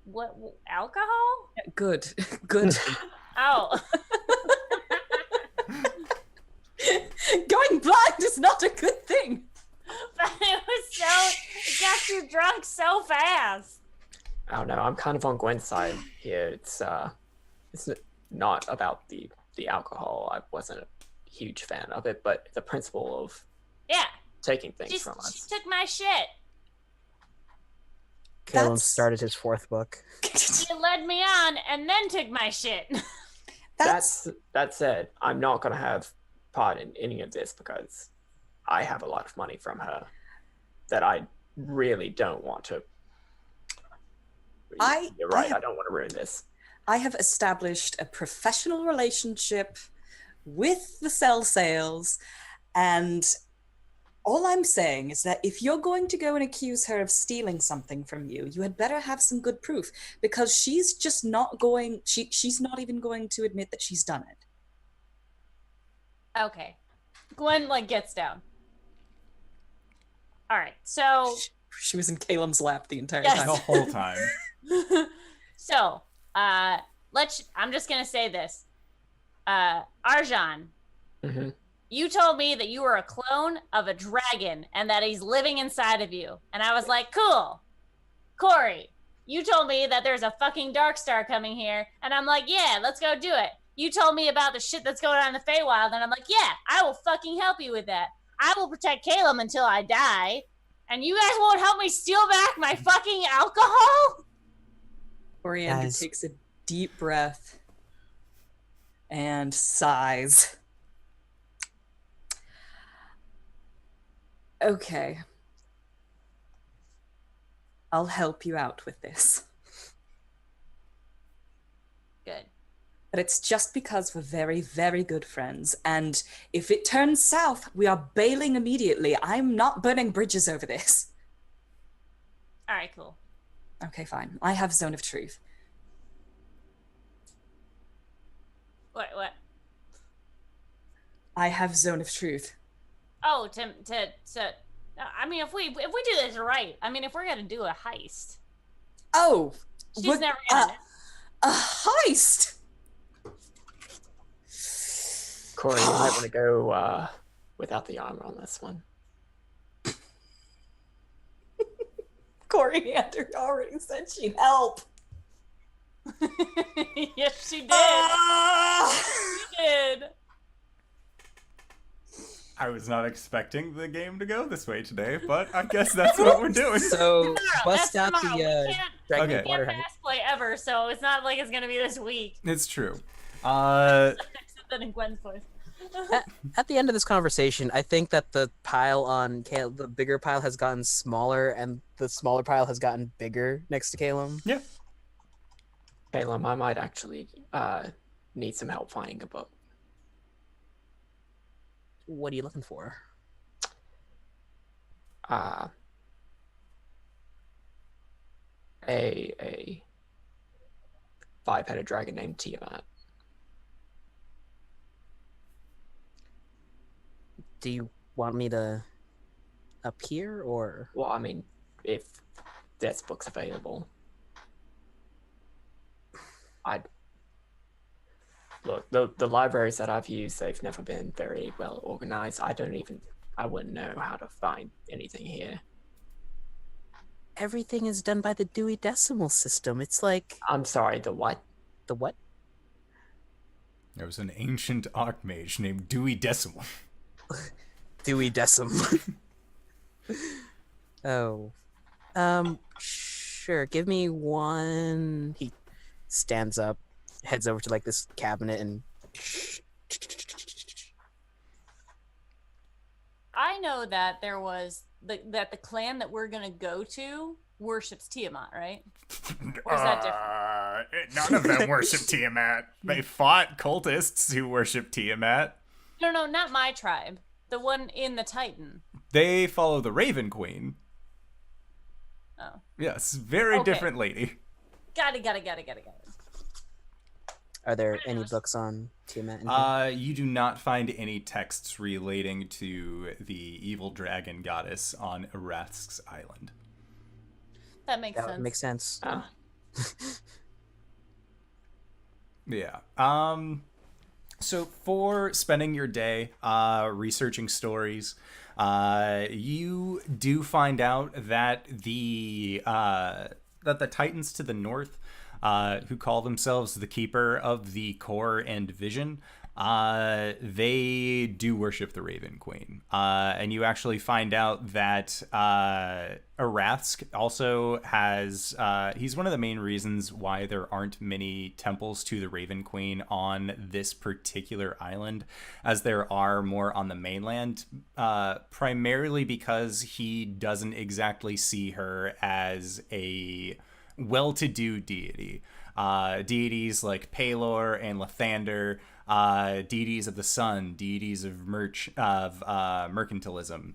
What alcohol? Good. Good. Oh, Going blind is not a good thing. but it got you drunk so fast. I don't know. I'm kind of on Gwen's side here. It's not about the alcohol. I wasn't a huge fan of it, but the principle of Yeah, taking things she from us. took my shit. Caelum That's- started his 4th book. She led me on and then took my shit. That said, I'm not gonna have part in any of this because I have a lot of money from her that I really don't want to. You're right. I don't want to ruin this. I have established a professional relationship with the cell sales, and all I'm saying is that if you're going to go and accuse her of stealing something from you, you had better have some good proof, because she's just not going, she's not even going to admit that she's done it. Okay. Gwen like gets down. All right. So She was in Caelum's lap the entire Yes. The time. whole time. so I'm just gonna say this. Arjan, Mm-hmm. you told me that you were a clone of a dragon and that he's living inside of you. And I was like, cool. Cori, you told me that there's a fucking dark star coming here. And I'm like, yeah, let's go do it. You told me about the shit that's going on in the Feywild. And I'm like, yeah, I will fucking help you with that. I will protect Caelum until I die. And you guys won't help me steal back my fucking alcohol? Coriander Guys. takes a deep breath and sighs. Okay. I'll help you out with this. Good. But it's just because we're very, very good friends. And if it turns south, we are bailing immediately. I'm not burning bridges over this. All right, cool. Okay, fine. I have Zone of Truth. What? I have Zone of Truth. Oh, to I mean, if we do this right, I mean, if we're gonna do a heist, Oh! she's what- never gonna. a heist! Cori, you might want to go without the armor on this one. Coriander already said she'd help. Yes, she did. Ah! She did. I was not expecting the game to go this way today, but I guess that's what we're doing. So bust That's out tomorrow. the We can't, dragon Okay. we water can't height. fast play ever, so it's not like it's gonna be this week. It's true. Except that in Gwen's voice. At the end of this conversation, I think that the pile on the bigger pile has gotten smaller, and the smaller pile has gotten bigger next to Caelum. Yeah. Caelum, I might actually need some help finding a book. What are you looking for? A 5-headed dragon named Tiamat. Do you want me to appear, or Well, I mean, if there's books available. Look, the libraries that I've used, they've never been very well organized. I wouldn't know how to find anything here. Everything is done by the Dewey Decimal System. It's like I'm sorry, the what? the what? There was an ancient archmage named Dewey Decimal. Dewey Decimal. Oh. Sure. Give me one. He stands up, heads over to like this cabinet, and I know that there was that the clan that we're gonna go to worships Tiamat, right? Or is that different? None of them worship Tiamat. They fought cultists who worship Tiamat. No, not my tribe. The one in the Titan. They follow the Raven Queen. Oh. Yes, very Okay. different lady. Got it. are there any books on Tiamat? in here? You do not find any texts relating to the evil dragon goddess on Erath's island. That makes That sense. would make sense. Yeah. So for spending your day researching stories, you do find out that the Titans to the north, who call themselves the Keeper of the Core and Vision, they do worship the Raven Queen. And you actually find out that Arathsk also has, he's one of the main reasons why there aren't many temples to the Raven Queen on this particular island, as there are more on the mainland, primarily because he doesn't exactly see her as a well-to-do deity. Deities like Pelor and Lathander, deities of the sun, deities of mercantilism,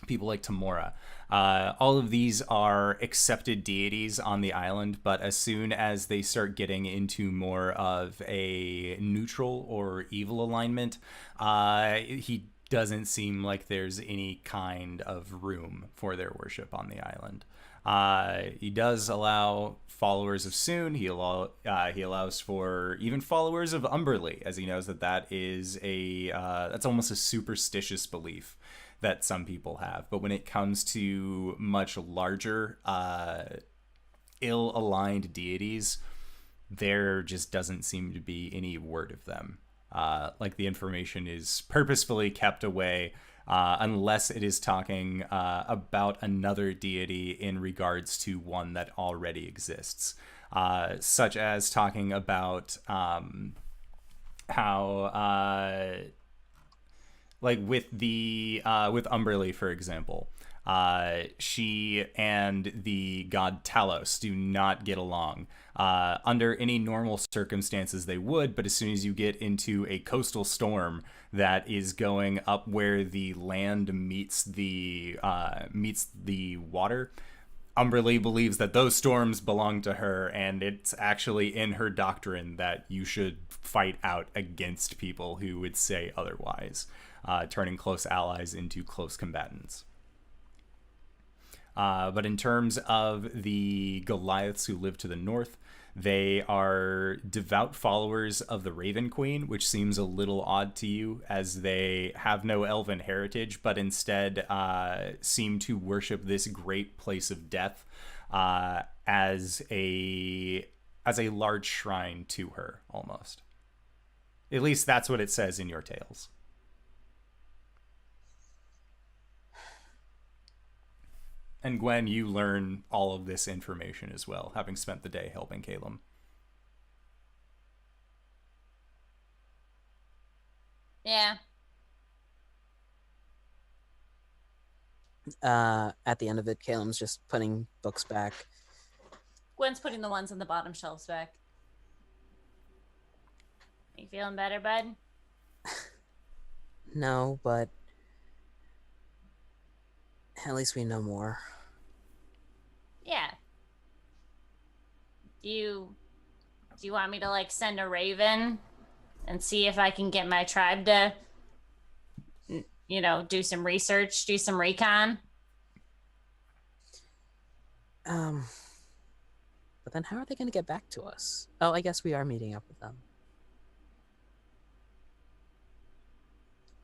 people like Tamora. All of these are accepted deities on the island, but as soon as they start getting into more of a neutral or evil alignment, he doesn't seem like there's any kind of room for their worship on the island. He does allow followers of Soon. He allows for even followers of Umberly, as he knows that is that's almost a superstitious belief that some people have. But when it comes to much larger, ill-aligned deities, there just doesn't seem to be any word of them. Like the information is purposefully kept away, unless it is talking about another deity in regards to one that already exists, such as talking about how, like with Umberly, for example, she and the god Talos do not get along. Under any normal circumstances they would, but as soon as you get into a coastal storm that is going up where the land meets the water, Umberly believes that those storms belong to her, and it's actually in her doctrine that you should fight out against people who would say otherwise, turning close allies into close combatants. But in terms of the Goliaths who live to the north, they are devout followers of the Raven Queen, which seems a little odd to you, as they have no elven heritage, but instead seem to worship this great place of death as a large shrine to her, almost. At least that's what it says in your tales. And Gwen, you learn all of this information as well, having spent the day helping Caelum. Yeah. At the end of it, Caelum's just putting books back. Gwen's putting the ones on the bottom shelves back. You feeling better, bud? No, but at least we know more. Yeah. Do you want me to like send a raven and see if I can get my tribe to, do some research, do some recon? But then how are they going to get back to us? Oh, I guess we are meeting up with them.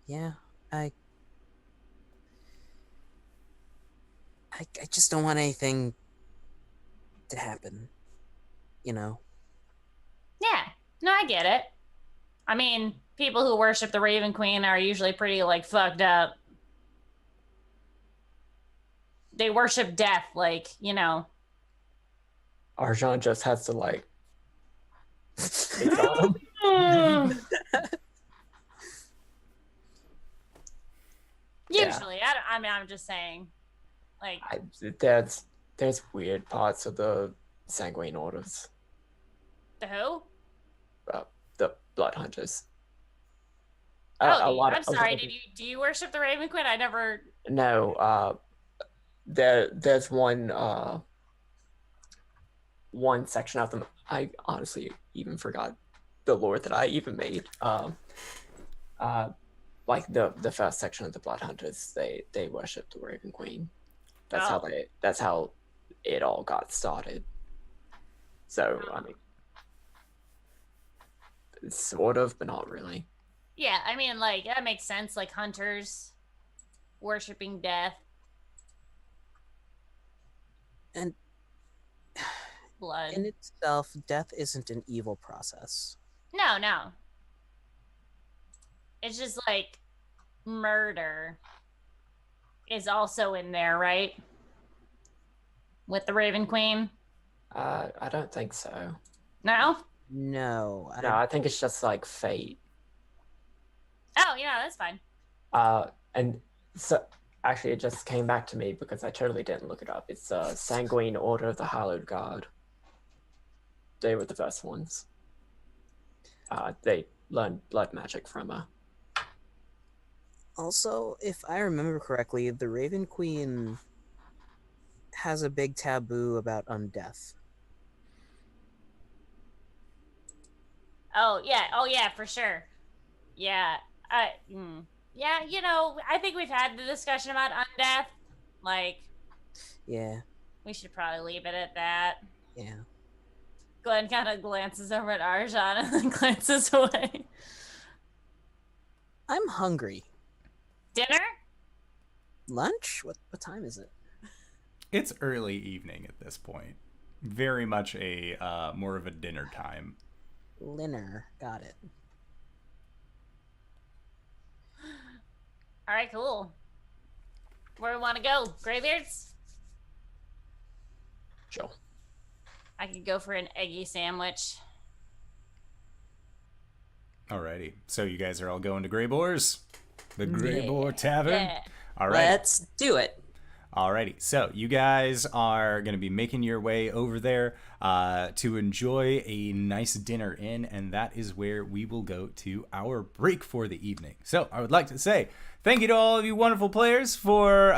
Yeah, I just don't want anything to happen, you know? Yeah, no, I get it. I mean, people who worship the Raven Queen are usually pretty, like, fucked up. They worship death, like, you know. Arjan just has to like take on him. Usually, I mean, I'm just saying, like, There's weird parts of the Sanguine Orders, the who? the Blood Hunters. I'm sorry. Do you worship the Raven Queen? I never. No. There's one section of them. I honestly even forgot the lore that I even made. Like the first section of the Blood Hunters, they worship the Raven Queen. That's how it all got started. So I mean, sort of, but not really. Yeah, I mean, like, that makes sense. Like, hunters worshiping death. And blood. in itself, death isn't an evil process. No. It's just like murder is also in there, right? With the Raven Queen? I don't think so. No? No. I think it's just like fate. Oh, yeah, that's fine. And so actually it just came back to me because I totally didn't look it up. It's Sanguine Order of the Hallowed Guard. They were the first ones. They learned blood magic from her. Also, if I remember correctly, the Raven Queen has a big taboo about undeath. Oh, yeah, for sure. Yeah. Yeah, you know, I think we've had the discussion about undeath. Like, Yeah. we should probably leave it at that. Yeah. Gwen kind of glances over at Arjan and then glances away. I'm hungry. Dinner? Lunch? What time is it? It's early evening at this point. Very much a more of a dinner time. Dinner. Got it. All right, cool. Where do we want to go? Graybeards? Sure. I could go for an eggy sandwich. Alrighty. So you guys are all going to Grey Boars? The Grey Boar Tavern? Yeah. All right. Let's do it. Alrighty, so you guys are going to be making your way over there to enjoy a nice dinner in, and that is where we will go to our break for the evening. So I would like to say thank you to all of you wonderful players for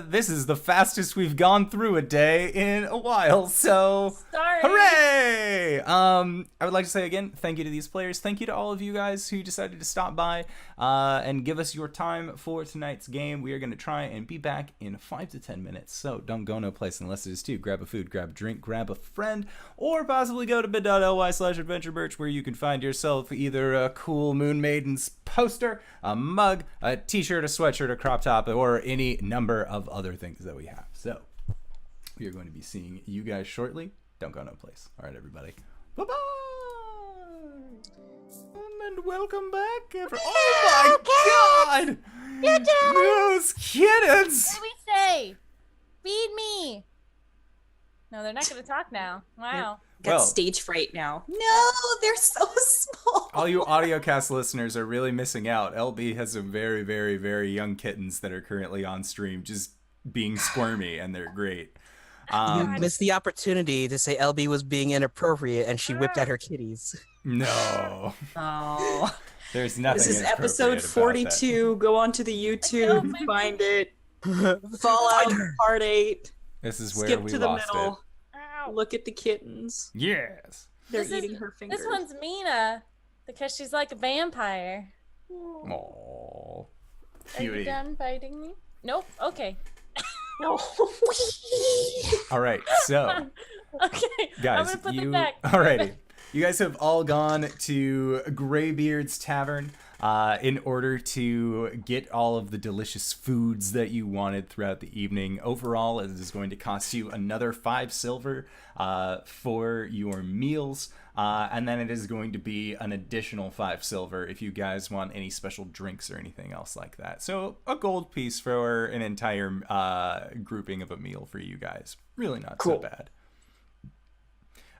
this is the fastest we've gone through a day in a while, so Sorry. hooray! I would like to say again, thank you to these players. Thank you to all of you guys who decided to stop by and give us your time for tonight's game. We are going to try and be back in 5 to 10 minutes, so don't go no place unless it is to grab a food, grab a drink, grab a friend, or possibly go to bit.ly/adventurebirch where you can find yourself either a cool Moon Maiden's poster, a mug, a t-shirt, a sweatshirt, a crop top, or any number of other things that we have. So we are going to be seeing you guys shortly. Don't go no place. All right, everybody. Bye-bye! And welcome back, everyone. Oh my God! You're dead! Those kittens! What do we say? Feed me! No, they're not going to talk now. Wow. Got Well- stage fright now. No, they're so small. All you audiocast listeners are really missing out. LB has some very, very, very young kittens that are currently on stream just being squirmy, and they're great. You missed the opportunity to say LB was being inappropriate and she whipped out her kitties. No. Oh, There's nothing this is inappropriate episode about 42. Go on to the YouTube, find it. Fallout Part 8. that. This is where Skip we to the lost middle. Ow. Look at the kittens. it. Yes. They're This is- eating her fingers. This one's Mina because she's like a vampire. Aww. Are you Cutie. done biting me? Nope. Okay. No. All right, so Okay, I'm guys, gonna put you it back. alrighty. You guys have all gone to Graybeard's Tavern in order to get all of the delicious foods that you wanted throughout the evening. Overall, it is going to cost you another 5 silver for your meals, and then it is going to be an additional 5 silver if you guys want any special drinks or anything else like that. So a gold piece for an entire grouping of a meal for you guys. Really not so Cool. bad.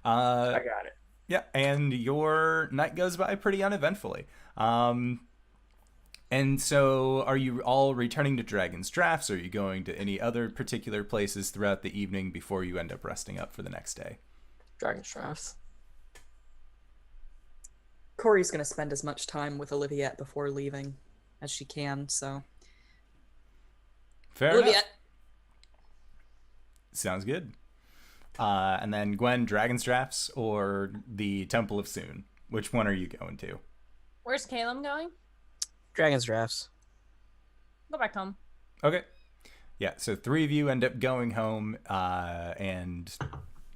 I got it. Yeah, and your night goes by pretty uneventfully. And so are you all returning to Dragon's Drafts, or are you going to any other particular places throughout the evening before you end up resting up for the next day? Dragon Drafts. Cori's going to spend as much time with Oliviette before leaving as she can, so. Fair enough. Oliviette. Sounds good. And then Gwen, Dragon's Drafts or the Temple of Soon? Which one are you going to? Where's Caelum going? Dragon's Drafts. Go back home. Okay. Yeah, so 3 of you end up going home and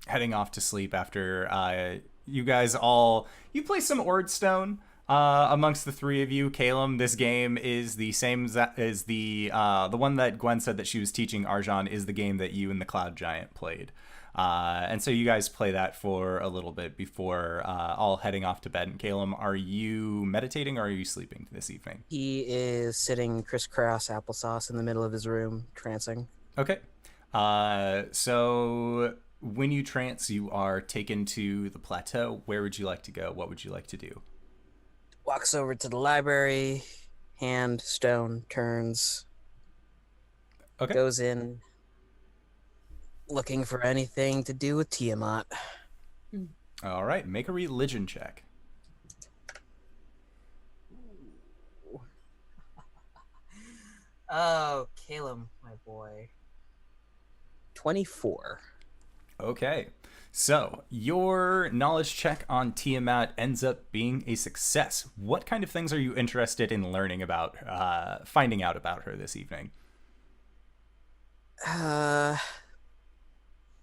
heading off to sleep after you guys all... You play some Ordstone amongst the 3 of you. Caelum, this game is the same as the one that Gwen said that she was teaching Arjan is the game that you and the Cloud Giant played. And so you guys play that for a little bit before all heading off to bed. And Caelum, are you meditating or are you sleeping this evening? He is sitting crisscross applesauce in the middle of his room, trancing. Okay. So when you trance, you are taken to the plateau. Where would you like to go? What would you like to do? Walks over to the library, hand, stone, turns, Okay. goes in, looking for anything to do with Tiamat. All right. Make a religion check. Oh, Caelum, my boy. 24. Okay. So your knowledge check on Tiamat ends up being a success. What kind of things are you interested in learning about, finding out about her this evening?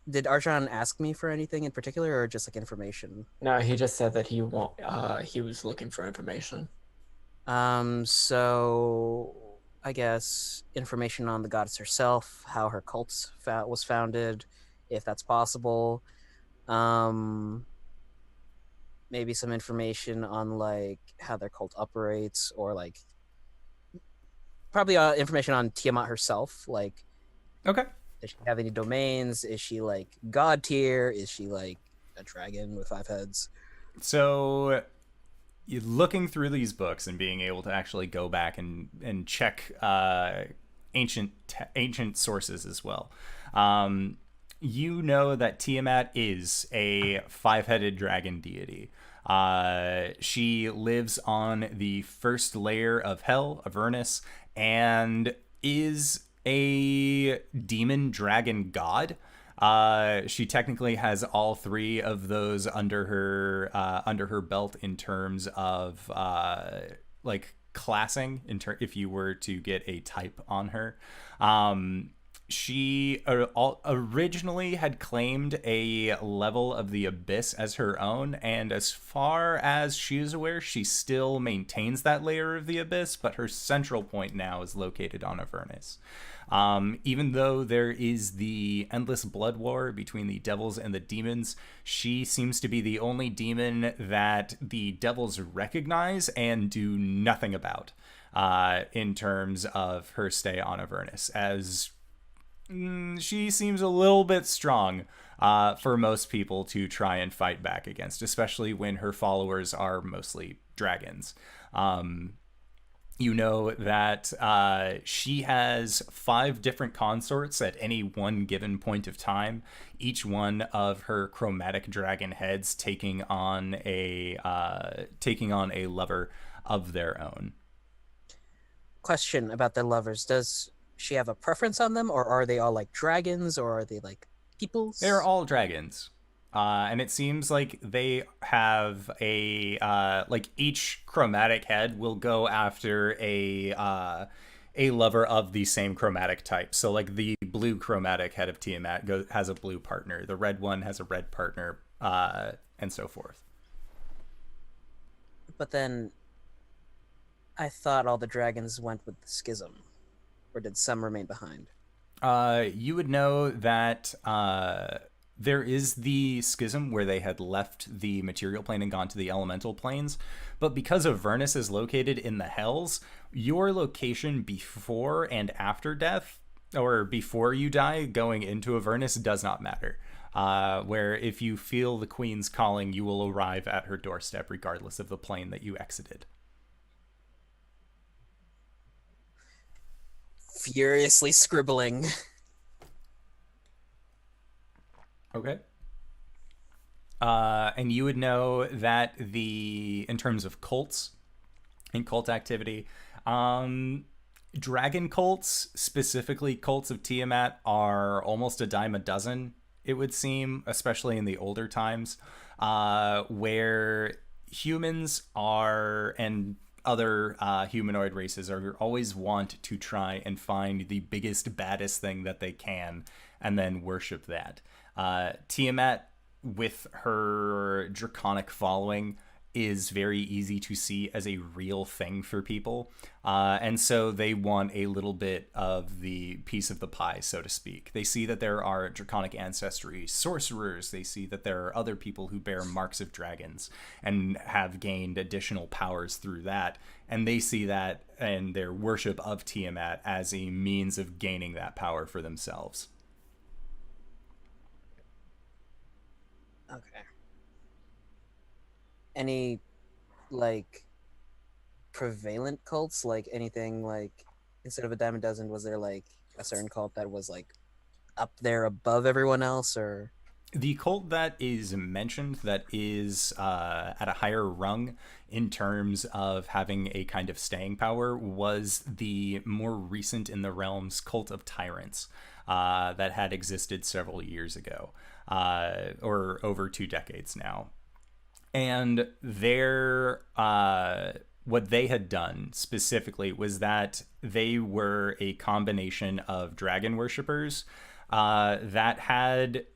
Did Arjan ask me for anything in particular, or just like information? No, he just said that he was looking for information. So I guess information on the goddess herself, how her cult was founded, if that's possible. Maybe some information on like how their cult operates, or like probably information on Tiamat herself. Like, Okay. does she have any domains? Is she like god tier? Is she like a dragon with 5 heads? So you're looking through these books and being able to actually go back and check ancient sources as well. You know that Tiamat is a 5-headed dragon deity. She lives on the first layer of hell, Avernus, and is a demon dragon god. She technically has all 3 of those under her belt in terms of like classing. If you were to get a type on her, she originally had claimed a level of the Abyss as her own, and as far as she is aware, she still maintains that layer of the Abyss, but her central point now is located on Avernus. Even though there is the endless blood war between the devils and the demons, she seems to be the only demon that the devils recognize and do nothing about in terms of her stay on Avernus, as she seems a little bit strong for most people to try and fight back against, especially when her followers are mostly dragons. You know that she has 5 different consorts at any one given point of time, each one of her chromatic dragon heads taking on a lover of their own. Question about the lovers. Does she have a preference on them, or are they all like dragons, or are they like peoples? They're all dragons. And it seems like they have a like each chromatic head will go after a a lover of the same chromatic type. So like the blue chromatic head of Tiamat has a blue partner, the red one has a red partner, and so forth. But then I thought all the dragons went with the schism, or did some remain behind? You would know that there is the schism where they had left the material plane and gone to the elemental planes, but because Avernus is located in the Hells, your location before and after death, or before you die going into Avernus, does not matter. Where if you feel the Queen's calling, you will arrive at her doorstep regardless of the plane that you exited. Furiously scribbling. Okay. And you would know that in terms of cults and cult activity, dragon cults, specifically cults of Tiamat, are almost a dime a dozen, it would seem, especially in the older times, where humans are, and other humanoid races are always want to try and find the biggest, baddest thing that they can and then worship that. Tiamat, with her draconic following, is very easy to see as a real thing for people. And so they want a little bit of the piece of the pie, so to speak. They see that there are draconic ancestry sorcerers. They see that there are other people who bear marks of dragons and have gained additional powers through that. And they see that and their worship of Tiamat as a means of gaining that power for themselves. Okay. Any, like, prevalent cults? Like, anything, like, instead of a dime a dozen, was there, like, a certain cult that was, like, up there above everyone else, or? The cult that is mentioned that is at a higher rung in terms of having a kind of staying power was the more recent in the realms cult of tyrants that had existed several years ago, or over 2 decades now. And what they had done specifically was that they were a combination of dragon worshippers that had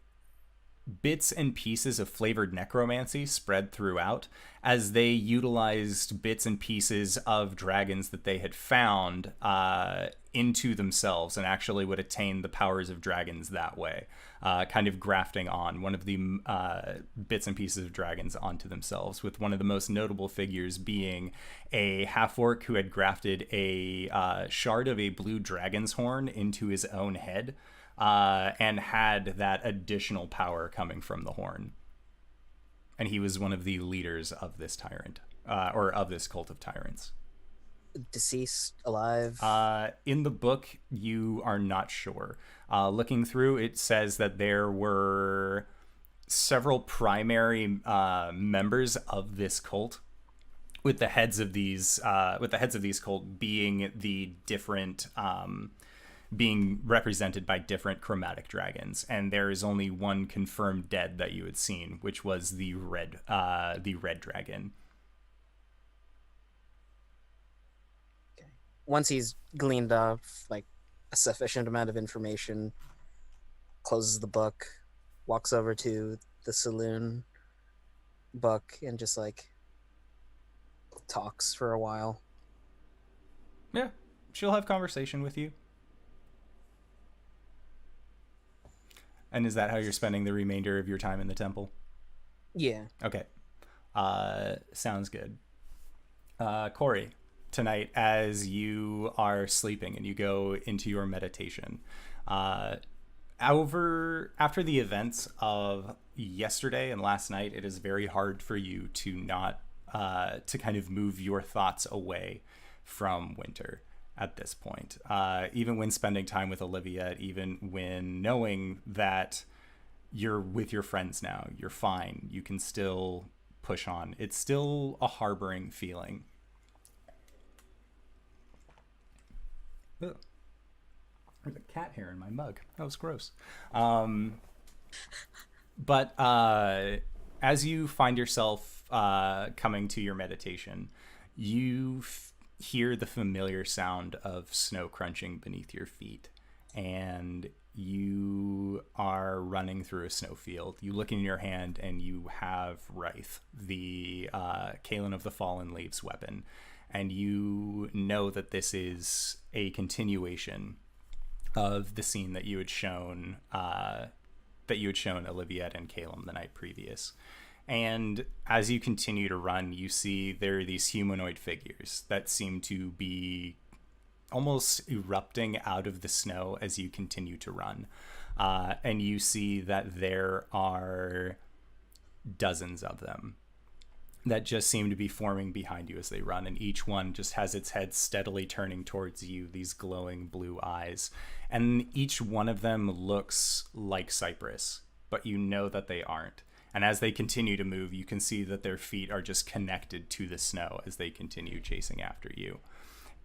bits and pieces of flavored necromancy spread throughout, as they utilized bits and pieces of dragons that they had found into themselves and actually would attain the powers of dragons that way, kind of grafting on one of the bits and pieces of dragons onto themselves, with one of the most notable figures being a half-orc who had grafted a shard of a blue dragon's horn into his own head, and had that additional power coming from the horn. And he was one of the leaders of this tyrant, or of this cult of tyrants. Deceased, alive? In the book, you are not sure. Looking through, it says that there were several primary members of this cult, with the heads of these cult being the different being represented by different chromatic dragons, and there is only one confirmed dead that you had seen, which was the red dragon. Okay. Once he's gleaned off like a sufficient amount of information, closes the book, walks over to the saloon book, and just like talks for a while. Yeah, she'll have conversation with you. And is that how you're spending the remainder of your time in the temple? Yeah. Okay. Sounds good. Cori, tonight as you are sleeping and you go into your meditation, after the events of yesterday and last night, it is very hard for you to not to kind of move your thoughts away from Winter at this point. Even when spending time with Olivia, even when knowing that you're with your friends now, you're fine, you can still push on. It's still a harboring feeling. Ugh. There's a cat hair in my mug. That was gross. But as you find yourself coming to your meditation, you hear the familiar sound of snow crunching beneath your feet, and you are running through a snowfield. You look in your hand and you have Wraith, the Caelum of the Fallen Leaves weapon, and you know that this is a continuation of the scene that you had shown Olivia and Caelum the night previous. And as you continue to run, you see there are these humanoid figures that seem to be almost erupting out of the snow as you continue to run. And you see that there are dozens of them that just seem to be forming behind you as they run. And each one just has its head steadily turning towards you, these glowing blue eyes. And each one of them looks like Cypress, but you know that they aren't. And as they continue to move, you can see that their feet are just connected to the snow as they continue chasing after you.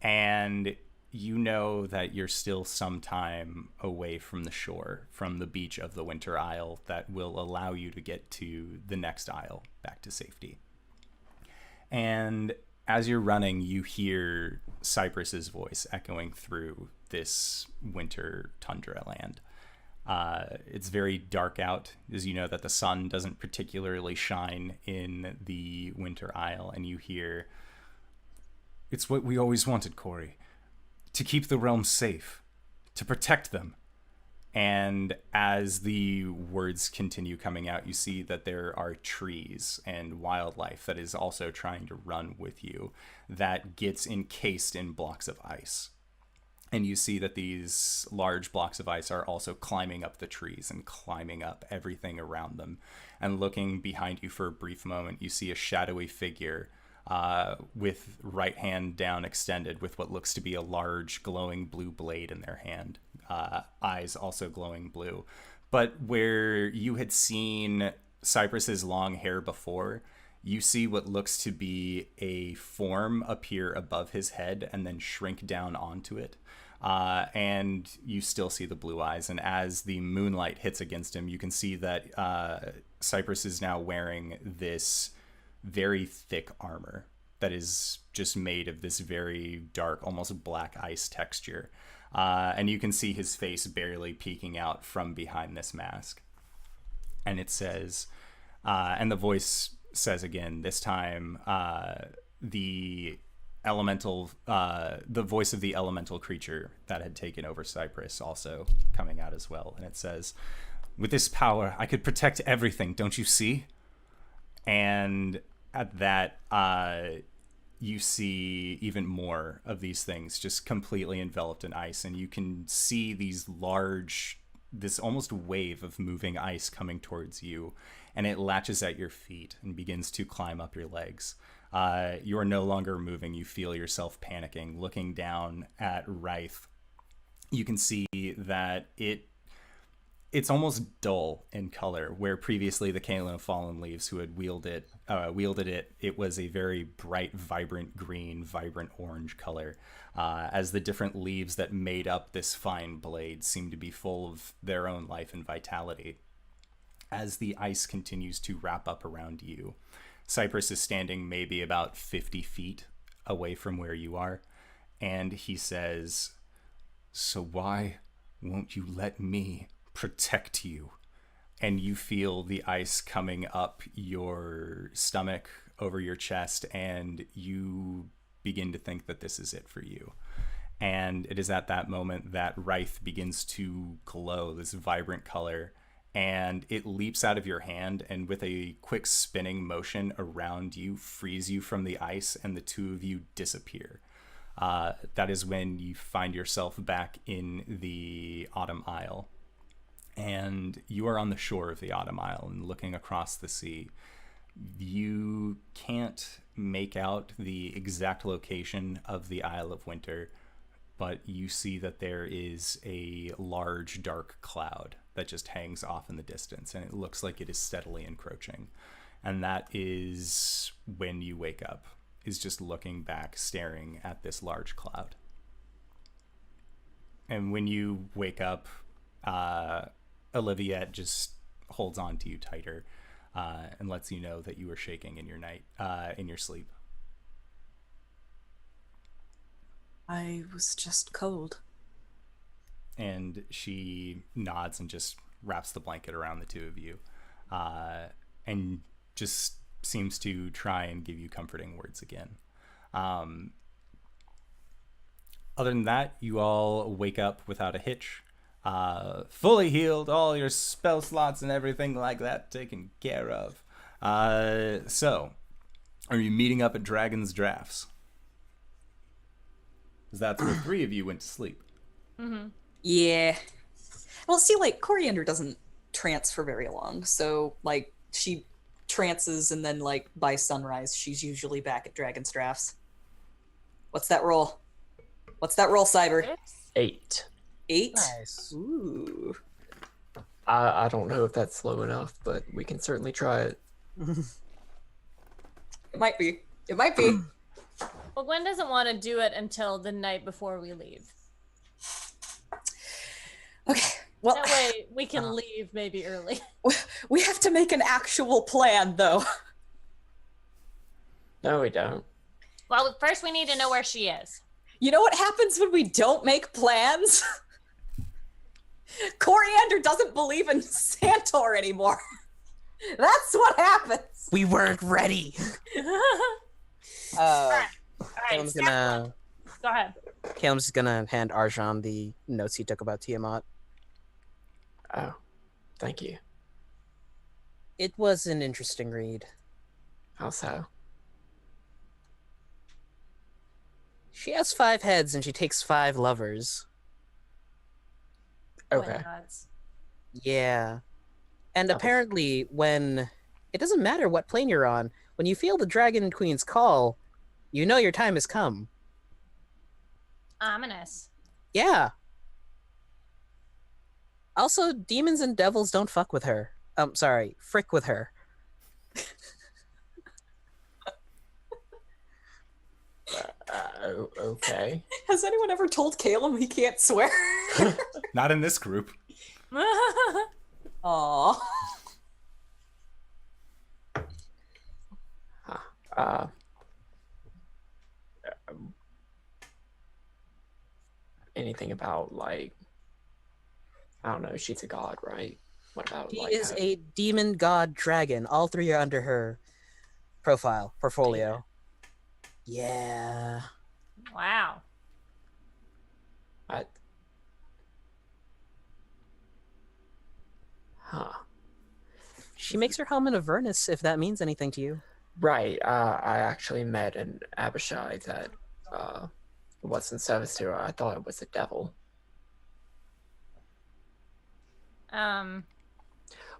And you know that you're still some time away from the shore, from the beach of the Winter Isle that will allow you to get to the next isle back to safety. And as you're running, you hear Cypress's voice echoing through this winter tundra land. It's very dark out, as you know that the sun doesn't particularly shine in the Winter Isle, and you hear, "It's what we always wanted, Cori. To keep the realm safe, to protect them." And as the words continue coming out, you see that there are trees and wildlife that is also trying to run with you that gets encased in blocks of ice. And you see that these large blocks of ice are also climbing up the trees and climbing up everything around them. And looking behind you for a brief moment, you see a shadowy figure with right hand down extended with what looks to be a large glowing blue blade in their hand. Eyes also glowing blue. But where you had seen Cypress's long hair before, you see what looks to be a form appear above his head and then shrink down onto it. And you still see the blue eyes. And as the moonlight hits against him, you can see that Cypress is now wearing this very thick armor that is just made of this very dark, almost black ice texture. And you can see his face barely peeking out from behind this mask. And it says, and the voice says again, this time, the voice of the elemental creature that had taken over Cypress also coming out as well. And it says, "With this power, I could protect everything, don't you see?" And at that, you see even more of these things just completely enveloped in ice. And you can see this almost wave of moving ice coming towards you. And it latches at your feet and begins to climb up your legs. You are no longer moving. You feel yourself panicking. Looking down at Wraith, you can see that it's almost dull in color, where previously the Caelum of Fallen Leaves who had wielded it was a very bright, vibrant green, vibrant orange color, as the different leaves that made up this fine blade seem to be full of their own life and vitality. As the ice continues to wrap up around you, Cypress is standing maybe about 50 feet away from where you are, and he says, "So why won't you let me protect you?" And you feel the ice coming up your stomach, over your chest, and you begin to think that this is it for you. And it is at that moment that Wraith begins to glow this vibrant color, and it leaps out of your hand, and with a quick spinning motion around you, frees you from the ice, and the two of you disappear. That is when you find yourself back in the Autumn Isle. And you are on the shore of the Autumn Isle and looking across the sea. You can't make out the exact location of the Isle of Winter, but you see that there is a large dark cloud that just hangs off in the distance, and it looks like it is steadily encroaching. And that is when you wake up, is just looking back, staring at this large cloud. And when you wake up, Olivia just holds on to you tighter and lets you know that you are shaking in your sleep. I was just cold. And she nods and just wraps the blanket around the two of you, and just seems to try and give you comforting words again. Other than that, you all wake up without a hitch, fully healed, all your spell slots and everything like that taken care of. So, are you meeting up at Dragon's Drafts? Because that's where 3 of you went to sleep. Mm-hmm. Yeah. Well, see, like, Coriander doesn't trance for very long, so, like, she trances and then, like, by sunrise, she's usually back at Dragon's Drafts. What's that roll? What's that roll, Cyber? 8. 8? Nice. Ooh. I don't know if that's slow enough, but we can certainly try it. It might be. It might be. Well, Gwen doesn't want to do it until the night before we leave. Okay. Well, That way we can leave maybe early. we have to make an actual plan, though. No, we don't. Well, first we need to know where she is. You know what happens when we don't make plans? Coriander doesn't believe in Santor anymore. That's what happens. We weren't ready. All right, Caelum's step gonna one. Go ahead. Caelum's just gonna hand Arjan the notes he took about Tiamat. Oh, thank you. It was an interesting read. How so? She has 5 heads and she takes 5 lovers. Gwen Okay. nods. Yeah. And Oh. apparently when it doesn't matter what plane you're on, when you feel the Dragon Queen's call, you know your time has come. Ominous. Yeah. Also, demons and devils don't fuck with her. Sorry, frick with her. Okay. Has anyone ever told Caelum he can't swear? Not in this group. Aww. Uh, anything about, like, I don't know, she's a god, right? What about, She like, is her- a demon god dragon. All 3 are under her portfolio. Yeah. Wow. I... Huh. She makes her home in Avernus, if that means anything to you. Right, I actually met an Abishai that was in service to her. I thought it was a devil.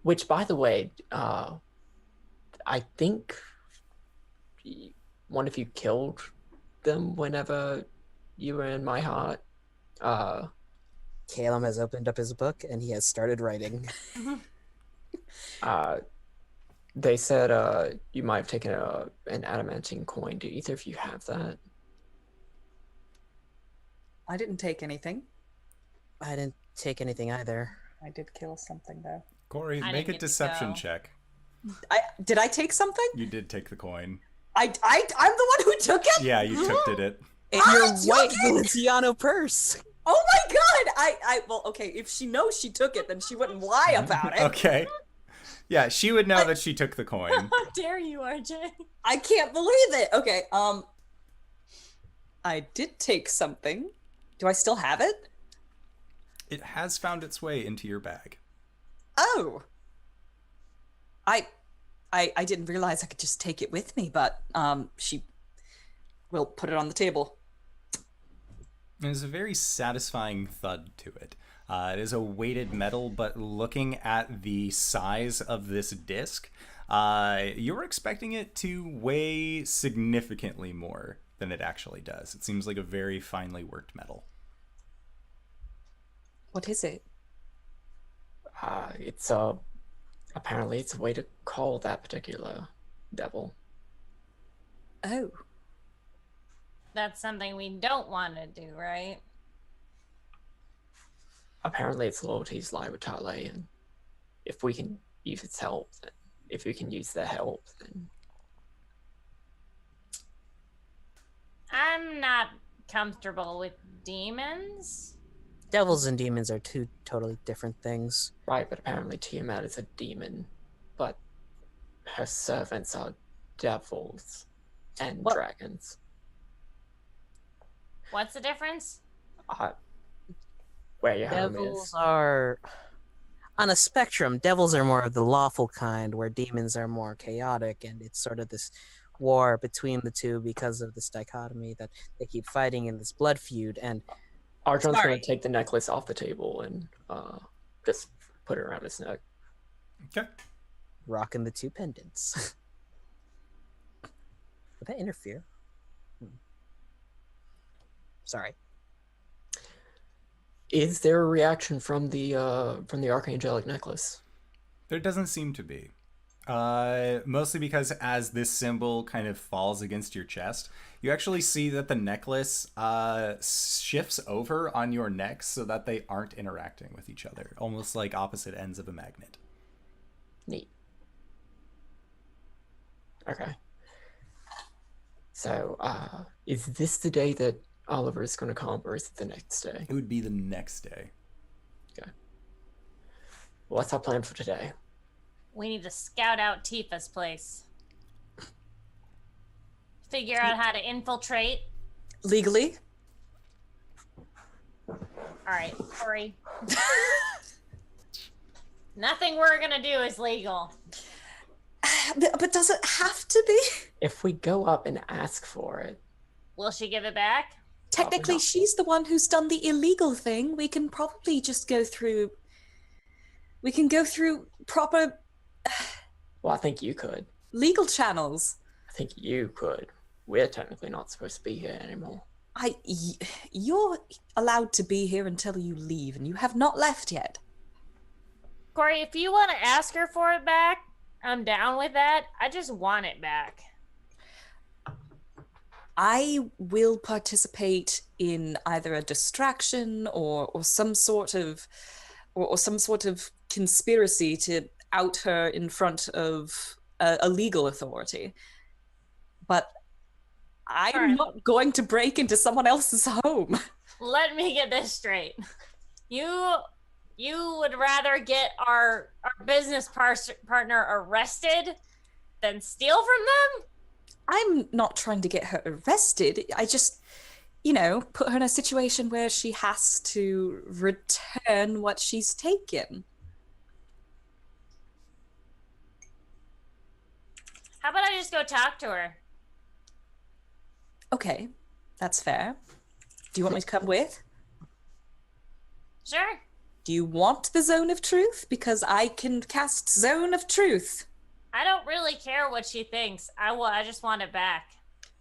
Which, by the way, I think one of you killed them whenever you were in my heart. Caelum has opened up his book and he has started writing. They said you might have taken an adamantine coin. Do either of you have that? I didn't take anything. I didn't take anything either. I did kill something, though. Corey, I make a didn't get to deception go. take. Did I take something? You did take the coin. I'm the one who took it? Yeah, you took it. In I your took white it! Valenciano purse. Oh my god! Well, okay, if she knows she took it, then she wouldn't lie about it. Okay. Yeah, she would know that she took the coin. How dare you, RJ? I can't believe it. Okay, I did take something. Do I still have it? It has found its way into your bag. Oh. I didn't realize I could just take it with me, but she will put it on the table. There's a very satisfying thud to it. It is a weighted metal, but looking at the size of this disc, you're expecting it to weigh significantly more than it actually does. It seems like a very finely worked metal. What is it? It's apparently it's a way to call that particular devil. Oh. That's something we don't want to do, right? Apparently its loyalties lie with Tale, and if we can use its help, then, if we can use their help, then I'm not comfortable with demons. Devils and demons are two totally different things. Right, but apparently Tiamat is a demon, but her servants are devils and What? dragons. What's the difference? Where your home Devils is. are on a spectrum. Devils are more of the lawful kind, where demons are more chaotic, and it's sort of this war between the two because of this dichotomy that they keep fighting in this blood feud. And Arjon's Sorry. going to take the necklace off the table and just put it around his neck. Okay. rocking the two pendants. Would that interfere? Sorry. Is there a reaction from the archangelic necklace? There doesn't seem to be. Mostly because as this symbol kind of falls against your chest, you actually see that the necklace shifts over on your neck so that they aren't interacting with each other, almost like opposite ends of a magnet. Neat. Okay. So, is this the day that Oliver is going to come, or is it the next day? It would be the next day. Okay. What's our plan for today? We need to scout out Tifa's place. Figure out how to infiltrate. Legally? All right, Cori. Nothing we're gonna do is legal. But does it have to be? If we go up and ask for it, Will she give it back? Technically, not. she's the one who's done the illegal thing. We can probably just go through... We can go through proper well, I think you could. legal channels. I think you could. We're technically not supposed to be here anymore. You're allowed to be here until you leave, and you have not left yet. Cori, if you want to ask her for it back, I'm down with that. I just want it back. I will participate in either a distraction or some sort of conspiracy to out her in front of a legal authority. But I'm Alright. not going to break into someone else's home. Let me get this straight. You would rather get our business partner arrested than steal from them? I'm not trying to get her arrested. I just, put her in a situation where she has to return what she's taken. How about I just go talk to her? Okay, that's fair. Do you want me to come with? Sure. Do you want the Zone of Truth? Because I can cast Zone of Truth. I don't really care what she thinks. I just want it back.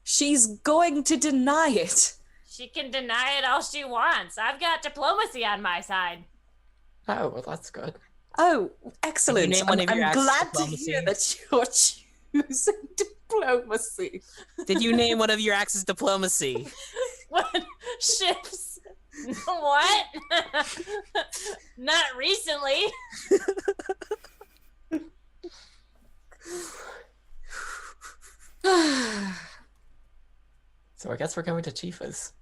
She's going to deny it. She can deny it all she wants. I've got diplomacy on my side. Oh, well, that's good. Oh, excellent. name one of your I'm acts of glad to diplomacy? hear that you're choosing diplomacy. Did you name one of your acts as diplomacy? What? Ships? What? Not recently. So I guess we're going to Tifa's.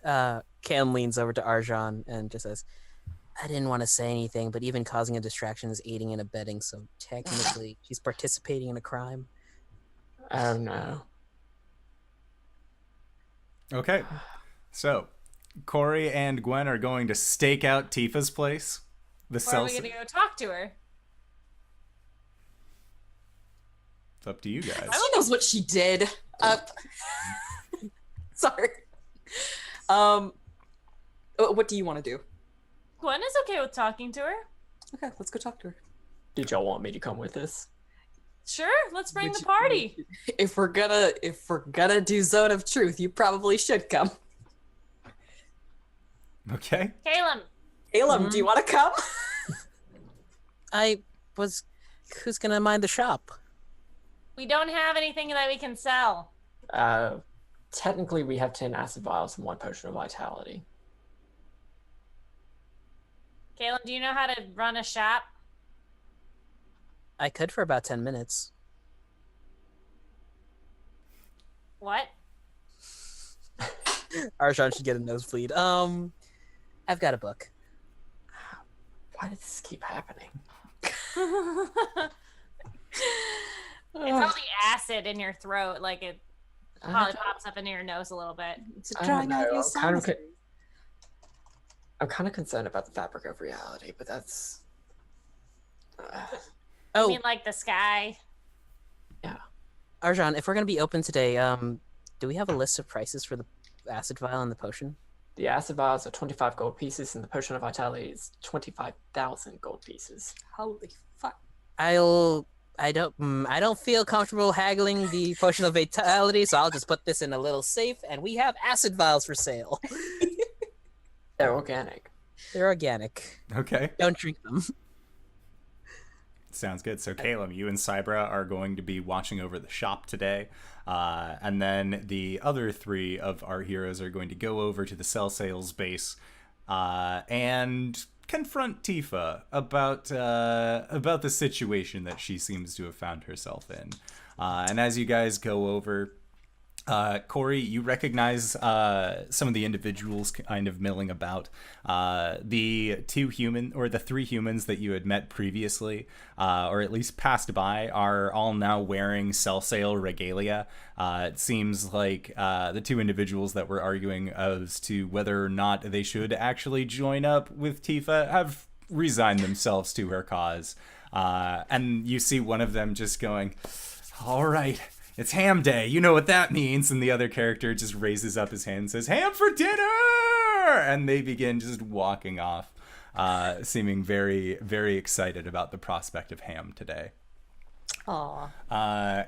Caelum leans over to Arjan and just says, I didn't want to say anything, but even causing a distraction is aiding and abetting, so technically she's participating in a crime. Oh no. Okay. So, Cori and Gwen are going to stake out Tifa's place. The Or are cell. we gonna go talk to her? It's up to you guys. She knows what she did. Sorry. What do you want to do? Gwen is okay with talking to her. Okay, let's go talk to her. Did y'all want me to come with this? Sure, let's bring Would the you- party. If we're gonna do Zone of Truth, you probably should come. Okay. Caelum, Caelum, do you want to come? Who's gonna mind the shop? we don't have anything that we can sell. Technically, we have 10 acid vials and 1 potion of vitality. Caelum, do you know how to run a shop? I could for about 10 minutes. What? Arjan should get a nosebleed. I've got a book. Why does this keep happening? It's all the acid in your throat, like it probably pops up into your nose a little bit. It's I drying don't out know. your sinuses. I'm kind of concerned about the fabric of reality, but that's. I Oh, mean, like the sky. Arjan, if we're gonna be open today, do we have a list of prices for the acid vial and the potion? The acid vials are 25 gold pieces, and the potion of vitality is 25,000 gold pieces. Holy fuck. I don't feel comfortable haggling the potion of vitality, so I'll just put this in a little safe, and we have acid vials for sale. They're organic. They're organic. Okay. Don't drink them. Sounds good. So, Caelum, you and Cybra are going to be watching over the shop today. And then the other three of our heroes are going to go over to the cell sales base and confront Tifa about the situation that she seems to have found herself in. And as you guys go over, Cori, you recognize some of the individuals kind of milling about. The three humans that you had met previously, or at least passed by, are all now wearing cell sale regalia. It seems like the two individuals that were arguing as to whether or not they should actually join up with Tifa have resigned themselves to her cause. And you see one of them just going, "All right, it's ham day. You know what that means." And the other character just raises up his hand and says, "Ham for dinner!" And they begin just walking off, seeming very, very excited about the prospect of ham today. Aw.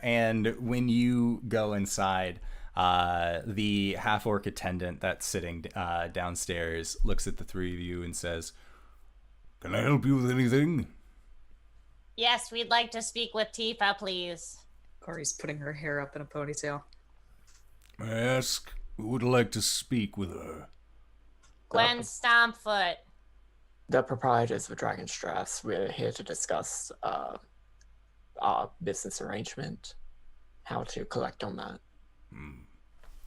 And when you go inside, the half-orc attendant that's sitting downstairs looks at the three of you and says, Can I help you with anything? Yes, we'd like to speak with Tifa, please. Cori's putting her hair up in a ponytail. May I ask who would like to speak with her? Gwen Stompfoot. The proprietors of Dragon's Draughts. We're here to discuss our business arrangement, how to collect on that.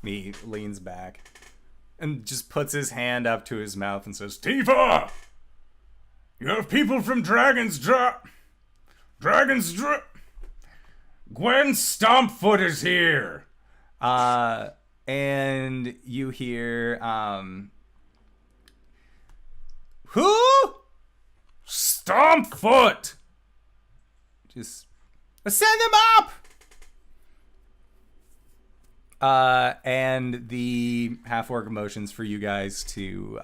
He leans back and just puts his hand up to his mouth and says, "Tifa! You have people from Gwen Stompfoot is here!" And you hear, "Who? Stompfoot! Just send him up!" And the half-orc motions for you guys to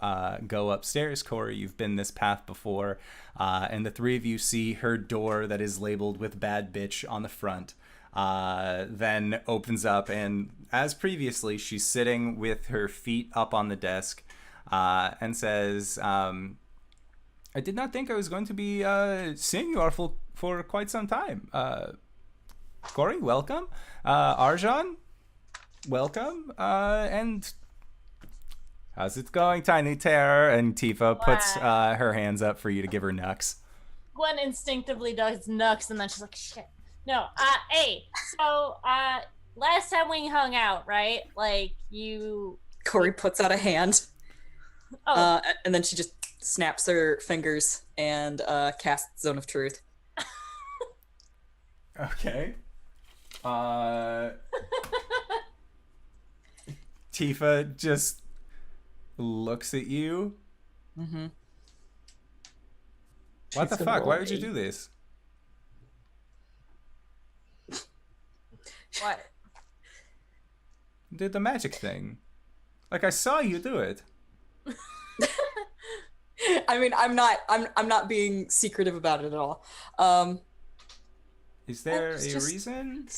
go upstairs. Cori, you've been this path before, and the three of you see her door that is labeled with "Bad Bitch" on the front. Then opens up, and as previously, she's sitting with her feet up on the desk, and says, "I did not think I was going to be seeing you all for quite some time. Cori, welcome. Arjan, welcome. And how's it going, Tiny Terror?" And Tifa puts her hands up for you to give her nucks. Gwen instinctively does nucks, and then she's like, "Shit." No, hey, so, last time we hung out, right? Like, you... Cori puts out a hand. Oh. And then she just snaps her fingers and casts Zone of Truth. Okay. Tifa just looks at you. Mm-hmm. What the fuck? Why would you do this? What? Did the magic thing. Like, I saw you do it. I mean, I'm not being secretive about it at all. Is there It's a just- reason?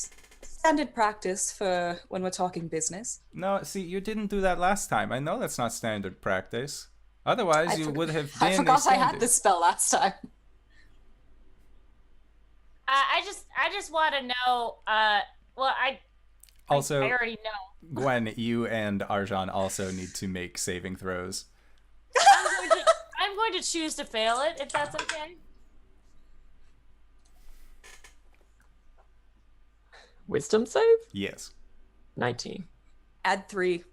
Standard practice for when we're talking business. No, see, you didn't do that last time. I know that's not standard practice. Otherwise, you would have been I forgot I had standard. this spell last time. I just want to know, Also, I already know. Gwen, you and Arjan also need to make saving throws. I'm going to choose to fail it, if that's okay. Wisdom save? Yes. 19. Add 3.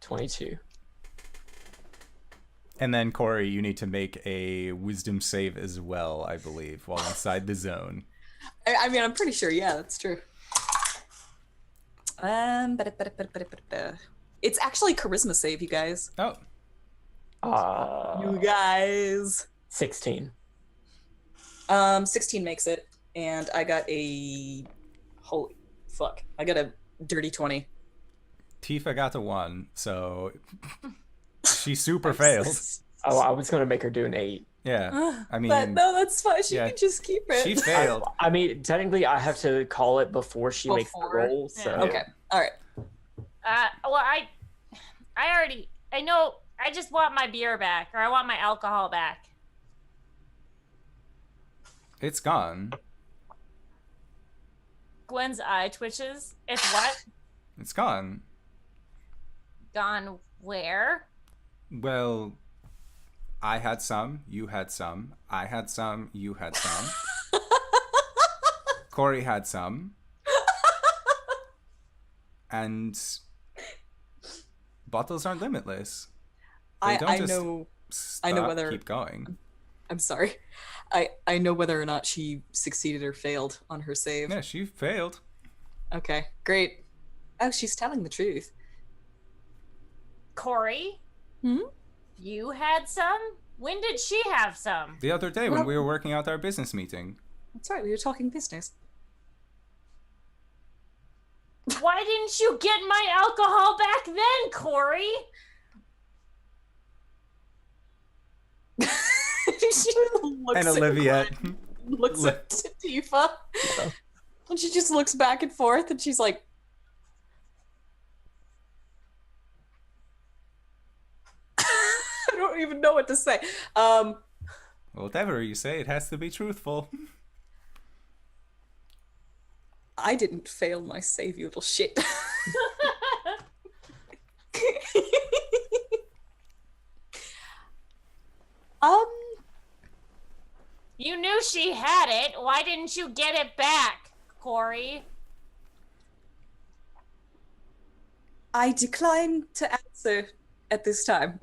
22. And then, Cori, you need to make a wisdom save as well, I believe, while inside the zone. I mean, I'm pretty sure. Yeah, that's true. It's actually charisma save, you guys. Oh. You guys. 16. 16 makes it, and I got a holy fuck. I got a dirty 20. Tifa got a 1, so she super failed. Oh, I was going to make her do an 8. Yeah, I mean... But no, that's fine. She yeah, can just keep it. She failed. I mean, technically, I have to call it before she makes the roll. So. Okay, all right. Well, I know. I just want my beer back, or I want my alcohol back. It's gone. Gwen's eye twitches. It's what? It's gone. Gone where? Well, I had some, you had some, I had some, you had some. Cori had some. And bottles aren't limitless. They don't I just know stop, whether keep going. I'm sorry. I know whether or not she succeeded or failed on her save. Yeah, she failed. Okay, great. Oh, she's telling the truth. Cori? Hmm? You had some? When did she have some? The other day when we were working out our business meeting. That's right, we were talking business. Why didn't you get my alcohol back then, Cori? She looks And Olivia. looks at Tifa. And she just looks back and forth and she's like, I don't even know what to say. Whatever you say, it has to be truthful. I didn't fail my save, you little shit. You knew she had it. Why didn't you get it back, Cori? I decline to answer at this time.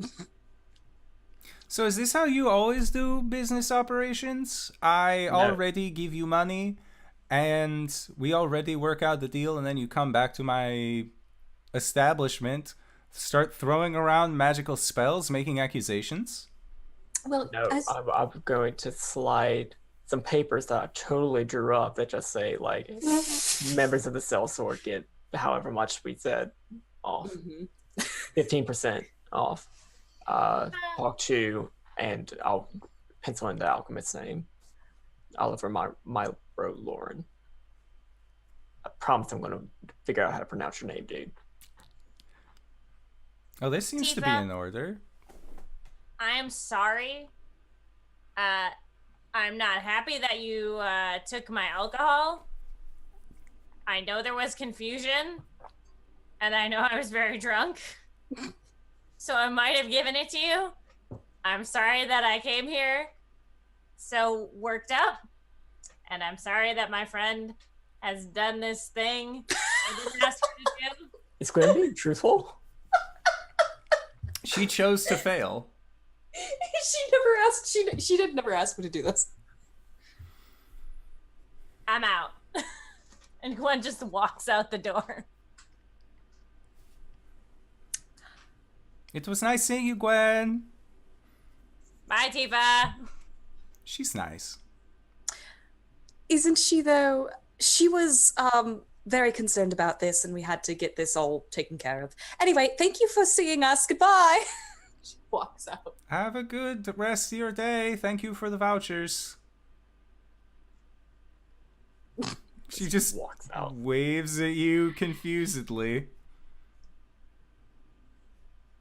So is this how you always do business operations? I already give you money, and we already work out the deal, and then you come back to my establishment, start throwing around magical spells, making accusations? Well, No, I'm going to slide some papers that I totally drew up that just say, like, members of the sellsword get however much we said off. 15% off. Talk to, and I'll pencil in the alchemist's name. Oliver Milo Lauren. I promise I'm going to figure out how to pronounce your name, dude. Oh, this seems to be Tifa? in order. I'm sorry. I'm not happy that you took my alcohol. I know there was confusion, and I know I was very drunk. So I might have given it to you. I'm sorry that I came here so worked up. And I'm sorry that my friend has done this thing I didn't ask her to do. Is Gwen being truthful? She chose to fail. she never asked. She did never ask me to do this. I'm out. And Gwen just walks out the door. It was nice seeing you, Gwen. Bye, Tifa. She's nice. Isn't she though? She was very concerned about this, and we had to get this all taken care of. Anyway, thank you for seeing us. Goodbye. She walks out. Have a good rest of your day. Thank you for the vouchers. She just walks out. waves at you confusedly.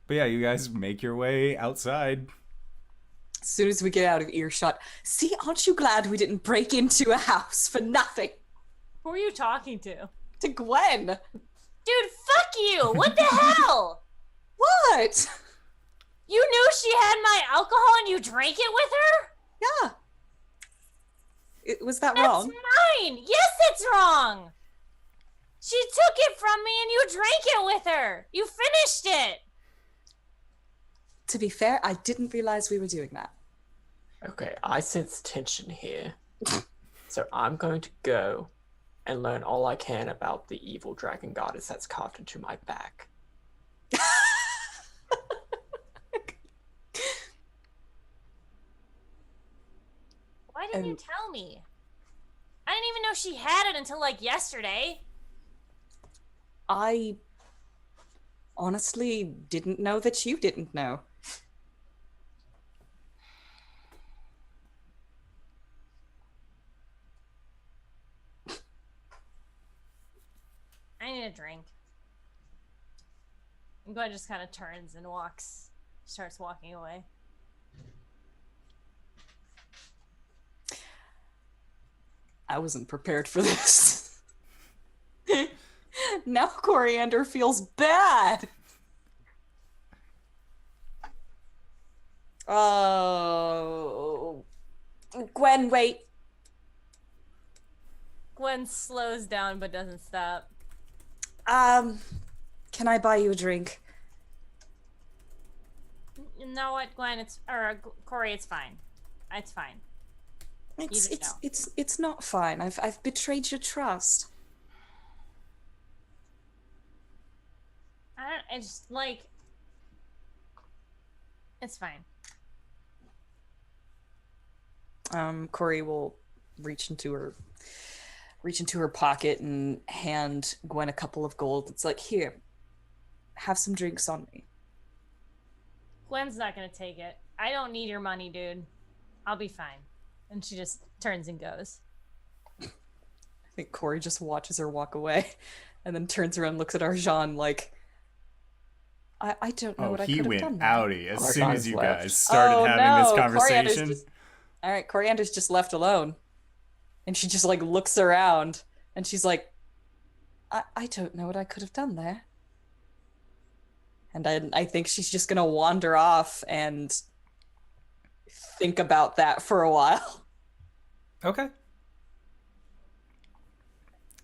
But yeah, you guys make your way outside. As soon as we get out of earshot, see, aren't you glad we didn't break into a house for nothing? Who are you talking to? To Gwen. Dude, fuck you! What the hell? What? You knew she had my alcohol and you drank it with her? Yeah. Was that That's wrong? mine! Yes, it's wrong! She took it from me and you drank it with her! You finished it! To be fair, I didn't realize we were doing that. Okay, I sense tension here. So I'm going to go and learn all I can about the evil dragon goddess that's carved into my back. Why didn't you tell me? I didn't even know she had it until like yesterday. I honestly didn't know that you didn't know. I need a drink. And Gwen just kind of turns and starts walking away. I wasn't prepared for this. Now Coriander feels bad. Oh. Gwen, wait. Gwen slows down but doesn't stop. Can I buy you a drink? You know what, Gwen? Cori, it's fine. It's fine. It's not fine. I've betrayed your trust. It's fine. Cori will reach into her pocket and hand Gwen a couple of gold. It's like, here, have some drinks on me. Gwen's not gonna take it. I don't need your money, dude. I'll be fine. And she just turns and goes. I think Cori just watches her walk away and then turns around and looks at Arjan like, I don't know what I could have done. He went now. outie as soon as you left. guys started having this conversation. All right, Coriander's just left alone. And she just like looks around and she's like, I don't know what I could have done there. And I think she's just gonna wander off and think about that for a while. Okay.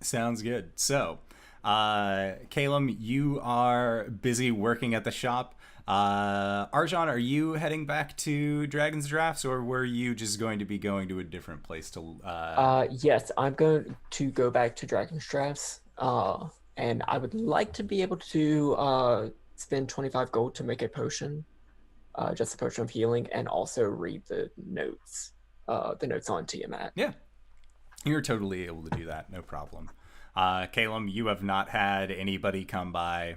Sounds good. So, Caelum, you are busy working at the shop. Arjan, are you heading back to Dragon's Drafts, or were you just going to be going to a different place to... Yes, I'm going to go back to Dragon's Drafts, and I would like to be able to spend 25 gold to make a potion, just a potion of healing, and also read the notes on Tiamat. Yeah, you're totally able to do that, no problem. Caelum, you have not had anybody come by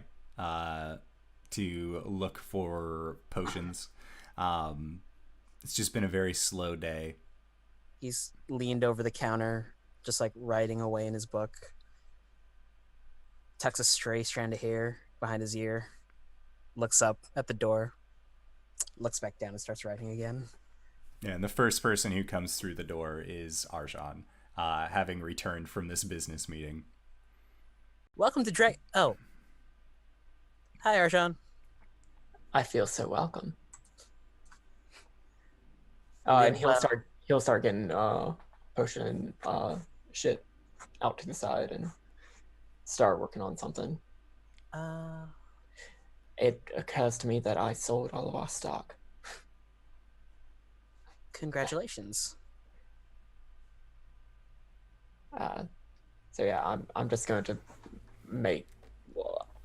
to look for potions. It's just been a very slow day. He's leaned over the counter, just like writing away in his book. Tucks a stray strand of hair behind his ear, looks up at the door, looks back down and starts writing again. Yeah, and the first person who comes through the door is Arjan, having returned from this business meeting. Welcome to Oh. Hi, Arjan. I feel so welcome. And he'll start getting potion shit out to the side and start working on something. It occurs to me that I sold all of our stock. Congratulations. So yeah, I'm just going to make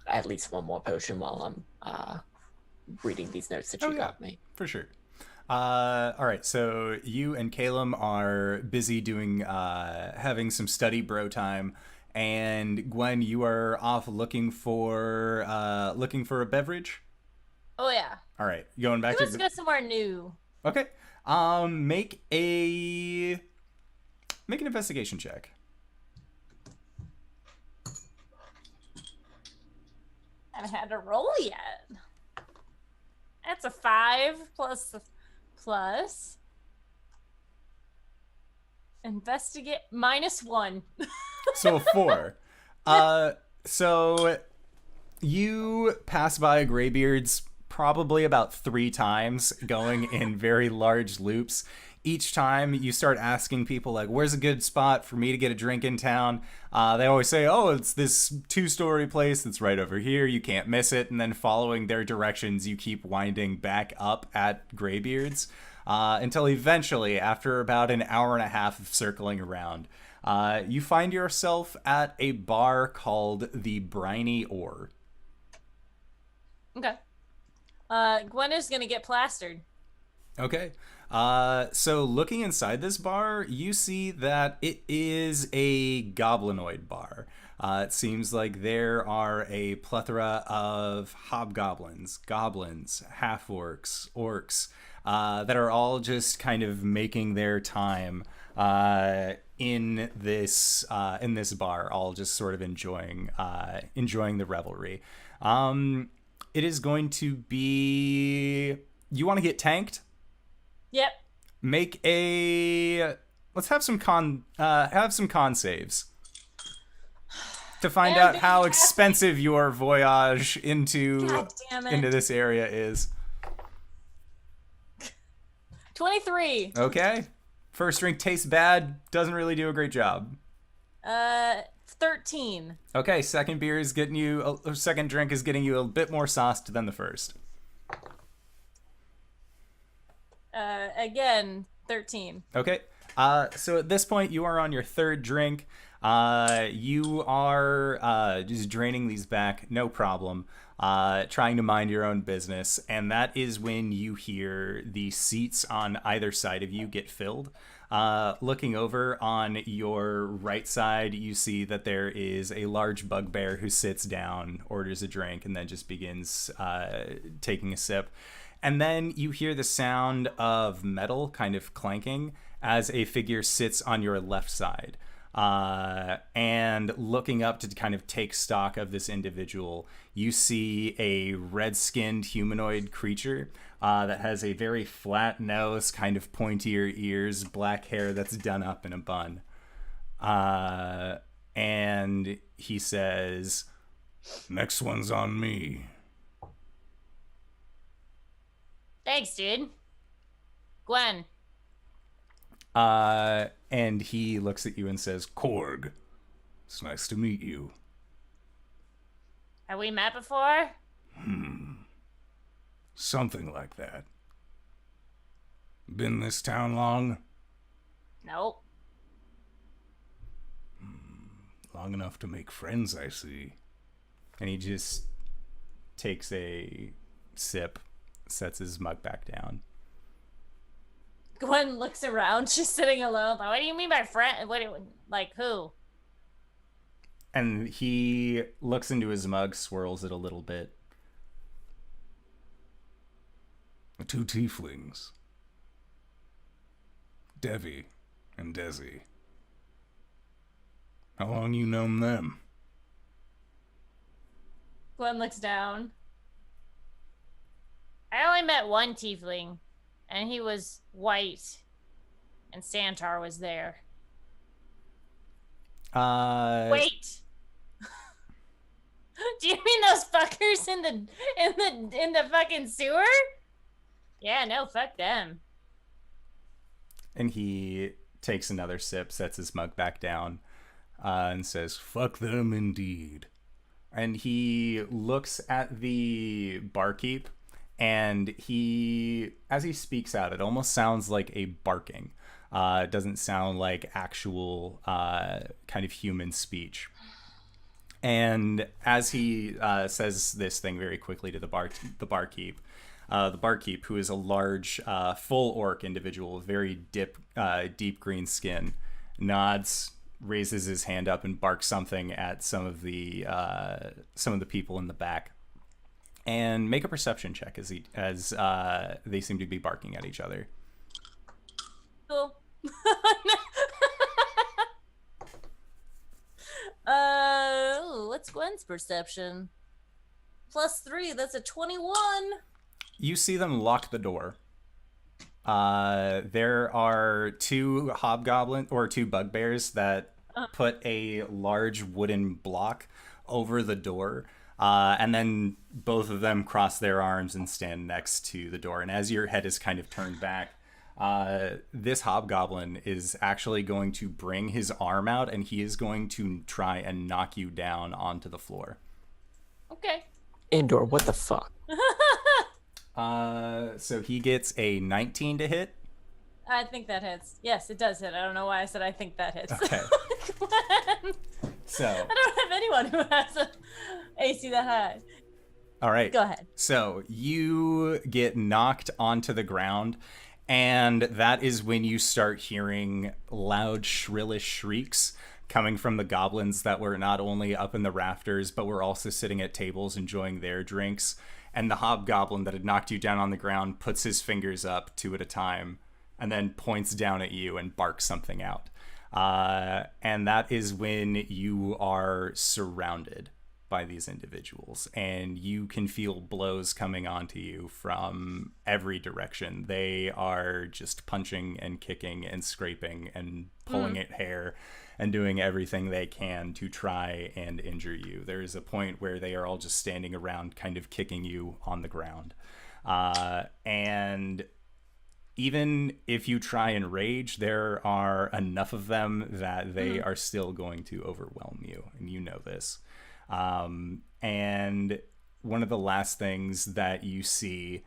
at least one more potion while I'm reading these notes that you got me. For sure. All right, so you and Caelum are busy doing having some study bro time, and Gwen, you are off looking for a beverage. Oh yeah. All right, going back Let's go somewhere new. Okay. Make an investigation check. I haven't had to roll yet. That's a 5 plus investigate -1. So a 4. So you pass by Graybeard's probably about 3 times, going in very large loops. Each time you start asking people, like, where's a good spot for me to get a drink in town? They always say, oh, it's this 2-story place that's right over here. You can't miss it. And then following their directions, you keep winding back up at Greybeard's until eventually, after about an hour and a half of circling around, you find yourself at a bar called the Briny Ore. Okay. Gwen is going to get plastered. Okay. So looking inside this bar, you see that it is a goblinoid bar. It seems like there are a plethora of hobgoblins, goblins, half-orcs, orcs, that are all just kind of making their time in this bar, all just sort of enjoying the revelry. It is going to be... You want to get tanked? Yep. Make a... Let's have some con saves to find out how expensive your voyage into this area is. 23. Okay. First drink tastes bad, doesn't really do a great job. 13. Okay, second drink is getting you a bit more sauced than the first. Again, 13. Okay. So at this point, you are on your third drink. You are just draining these back, no problem. Trying to mind your own business. And that is when you hear the seats on either side of you get filled. Looking over on your right side, you see that there is a large bugbear who sits down, orders a drink, and then just begins taking a sip. And then you hear the sound of metal kind of clanking as a figure sits on your left side. And looking up to kind of take stock of this individual, you see a red-skinned humanoid creature that has a very flat nose, kind of pointier ears, black hair that's done up in a bun. And he says, Next one's on me. Thanks, dude. Gwen. And he looks at you and says, Korg, it's nice to meet you. Have we met before? Something like that. Been this town long? Nope. Long enough to make friends, I see. and he just takes a sip, sets his mug back down. Gwen looks around. She's sitting alone. Like, what do you mean by friend? Like who? And he looks into his mug, swirls it a little bit. The two tieflings. Devi and Desi. How long you known them? Gwen looks down. I only met one tiefling, and he was white, and Santar was there. Wait. Do you mean those fuckers in the fucking sewer? Yeah, no, fuck them. And he takes another sip, sets his mug back down, and says, Fuck them indeed. and he looks at the barkeep, and as he speaks out, it almost sounds like a barking. It doesn't sound like actual kind of human speech. And as he says this thing very quickly to the barkeep, who is a large, full orc individual with very deep green skin, nods, raises his hand up, and barks something at some of the people in the back. And make a perception check as they seem to be barking at each other. Cool. What's Gwen's perception? +3, that's a 21. You see them lock the door. There are two bugbears that put a large wooden block over the door. And then both of them cross their arms and stand next to the door. And as your head is kind of turned back, this hobgoblin is actually going to bring his arm out, and he is going to try and knock you down onto the floor. Okay. Indoor, what the fuck? So he gets a 19 to hit. I think that hits. Yes, it does hit. I don't know why I said I think that hits. Okay. So I don't have anyone who has a AC that high. all right. Go ahead. So you get knocked onto the ground, and that is when you start hearing loud, shrillish shrieks coming from the goblins that were not only up in the rafters, but were also sitting at tables enjoying their drinks. And the hobgoblin that had knocked you down on the ground puts his fingers up 2 at a time and then points down at you and barks something out. And that is when you are surrounded by these individuals, and you can feel blows coming onto you from every direction. They are just punching and kicking and scraping and pulling at hair and doing everything they can to try and injure you. There is a point where they are all just standing around kind of kicking you on the ground. And even if you try and rage, there are enough of them that they are still going to overwhelm you, and you know this. And one of the last things that you see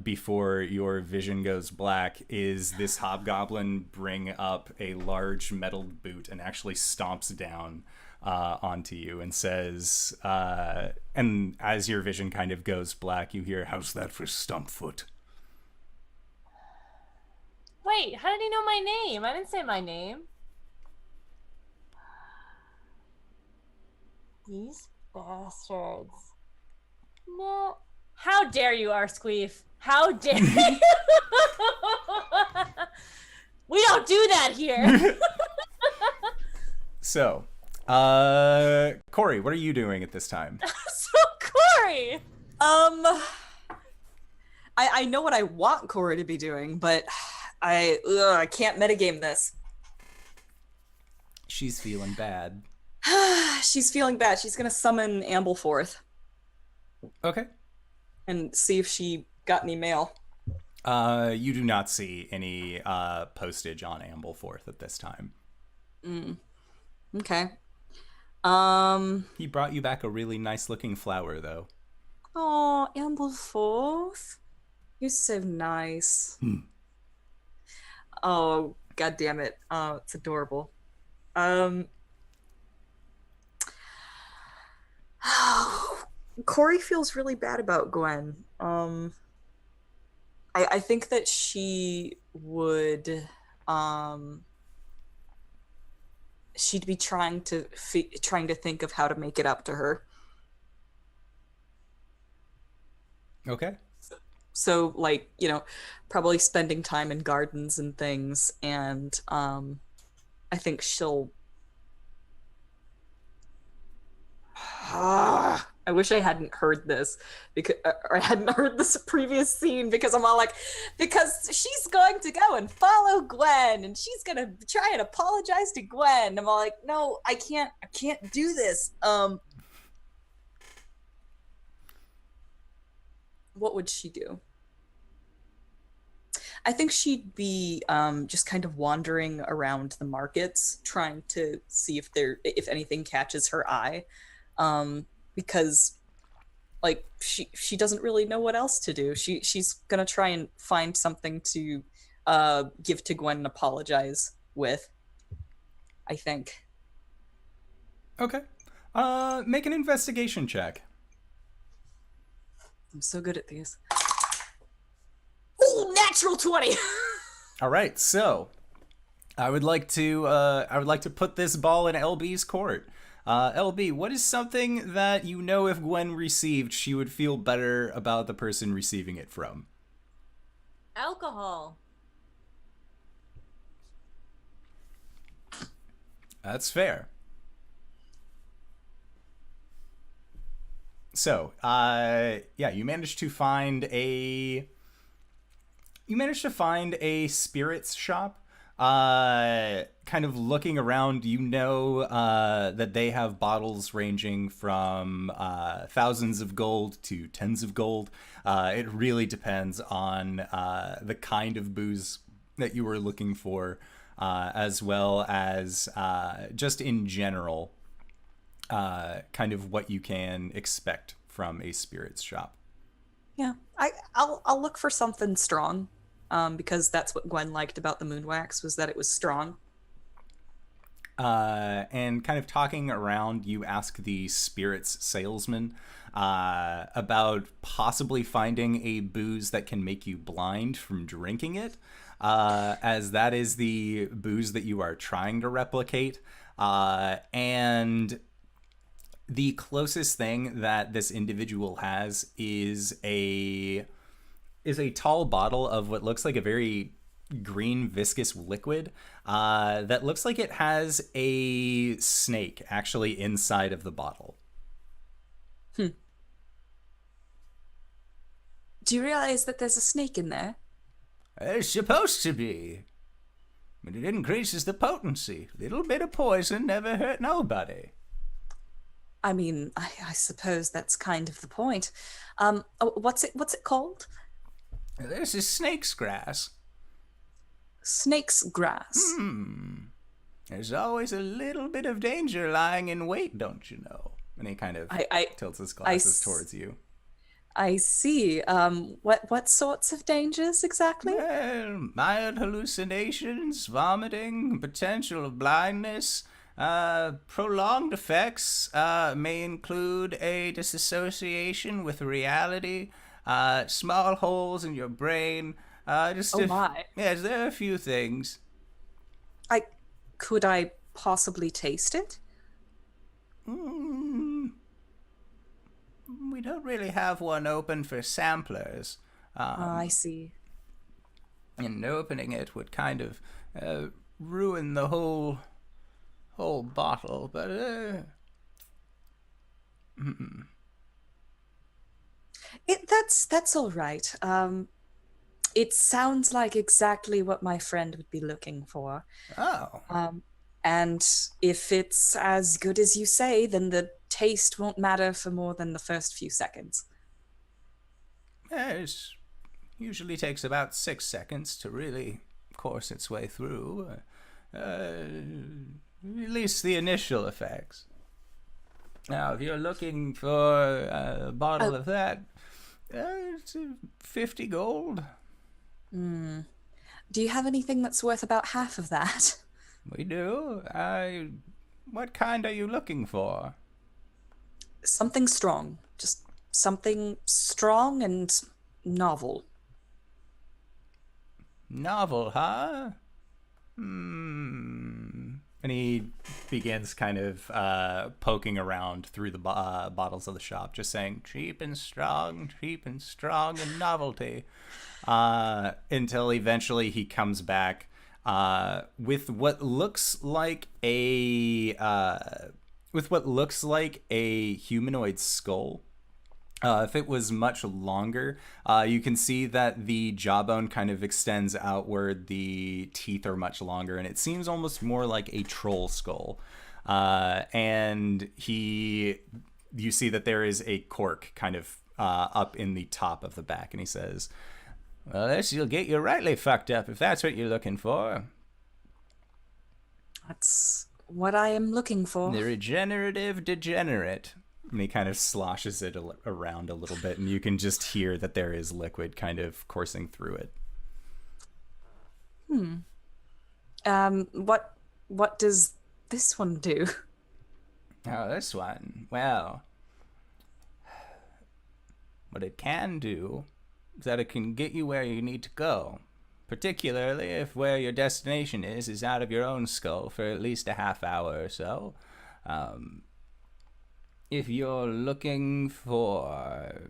before your vision goes black is this hobgoblin bring up a large metal boot and actually stomps down onto you and says, and as your vision kind of goes black, you hear, How's that for Stumpfoot? Wait, how did he know my name? I didn't say my name. These bastards. No. How dare you, Arsqueef? How dare you? We don't do that here. So, Cori, what are you doing at this time? So, Cori! I know what I want Cori to be doing, but I can't metagame this. She's feeling bad. She's feeling bad. She's gonna summon Ambleforth Okay. and see if she got any mail. You do not see any postage on Ambleforth at this time. Okay. He brought you back a really nice looking flower, though. Oh, Ambleforth, you're so nice. Oh, god damn it. Oh, it's adorable. Cori feels really bad about Gwen. I think that she would she'd be trying to think of how to make it up to her. Okay. So, like, you know, probably spending time in gardens and things, and I think she'll I wish I hadn't heard this because, or I hadn't heard this previous scene, because I'm all like, because she's going to go and follow Gwen, and she's gonna try and apologize to Gwen. I'm all like, no, I can't do this. What would she do? I think she'd be just kind of wandering around the markets, trying to see if anything catches her eye. Because, like, she doesn't really know what else to do. She's gonna try and find something to give to Gwen and apologize with, I think. Okay. Make an investigation check. I'm so good at these. Oh, natural 20. All right. So, I would like to put this ball in LB's court. LB, what is something that you know if Gwen received, she would feel better about the person receiving it from? Alcohol. That's fair. So, yeah, you managed to find a spirits shop kind of looking around, you know that they have bottles ranging from thousands of gold to tens of gold. It really depends on the kind of booze that you were looking for, as well as just in general, kind of what you can expect from a spirits shop. Yeah, I'll look for something strong, because that's what Gwen liked about the moon wax, was that it was strong. And kind of talking around, you ask the spirits salesman about possibly finding a booze that can make you blind from drinking it, as that is the booze that you are trying to replicate. And the closest thing that this individual has is a tall bottle of what looks like a very green viscous liquid that looks like it has a snake actually inside of the bottle. Do you realize that there's a snake in there? It's supposed to be. But it increases the potency. Little bit of poison never hurt nobody. I mean, I suppose that's kind of the point. What's it called? This is snake's grass. Snake's grass. There's always a little bit of danger lying in wait, don't you know? And he kind of I tilts his glasses towards you. I see. What sorts of dangers exactly? Well, mild hallucinations, vomiting, potential of blindness. Prolonged effects may include a disassociation with reality, small holes in your brain. My. Yes, there are a few things. Could I possibly taste it? We don't really have one open for samplers. I see. And opening it would kind of ruin the whole bottle, but That's all right. It sounds like exactly what my friend would be looking for. oh, And if it's as good as you say, then the taste won't matter for more than the first few seconds. it usually takes about 6 seconds to really course its way through. At least the initial effects. Now, if you're looking for a bottle of that, it's 50 gold. Do you have anything that's worth about half of that? We do. What kind are you looking for? Something strong. Just something strong and novel. Novel, huh? And he begins kind of poking around through the bottles of the shop, just saying, cheap and strong, and novelty. Until eventually he comes back with what looks like a humanoid skull. If it was much longer, you can see that the jawbone kind of extends outward, the teeth are much longer, and it seems almost more like a troll skull. And you see that there is a cork kind of up in the top of the back, and he says, well, this'll get you rightly fucked up if that's what you're looking for. That's what I am looking for. The regenerative degenerate. and he kind of sloshes it around a little bit, and you can just hear that there is liquid kind of coursing through it. What does this one do? Oh, this one. Well, what it can do is that it can get you where you need to go, particularly if where your destination is out of your own skull for at least a half hour or so. If you're looking for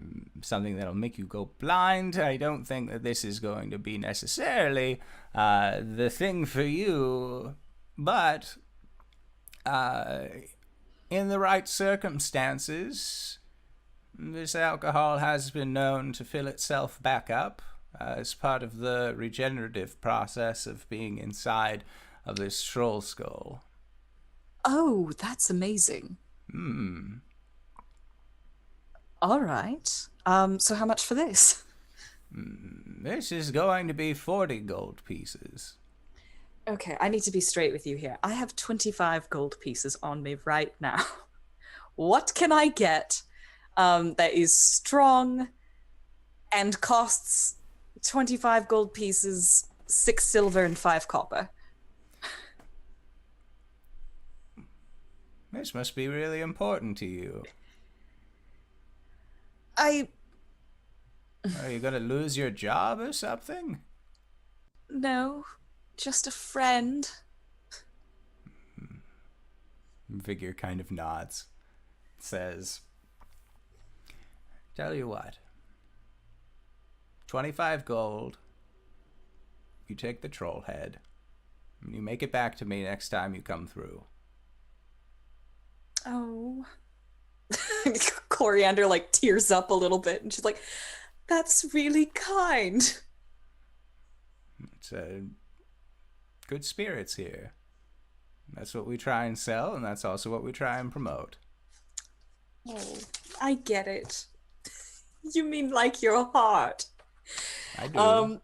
something that'll make you go blind, I don't think that this is going to be necessarily the thing for you, but in the right circumstances, this alcohol has been known to fill itself back up as part of the regenerative process of being inside of this troll skull. Oh, that's amazing. All right. So how much for this? This is going to be 40 gold pieces. Okay, I need to be straight with you here. I have 25 gold pieces on me right now. What can I get that is strong and costs 25 gold pieces, 6 silver, and 5 copper? This must be really important to you. Are you gonna lose your job or something? No, just a friend. Figure kind of nods. Says, tell you what. 25 gold. You take the troll head. And you make it back to me next time you come through. Oh. Coriander like tears up a little bit and she's like, that's really kind. It's good spirits here. That's what we try and sell, and that's also what we try and promote. Oh, I get it. You mean like your heart. I do.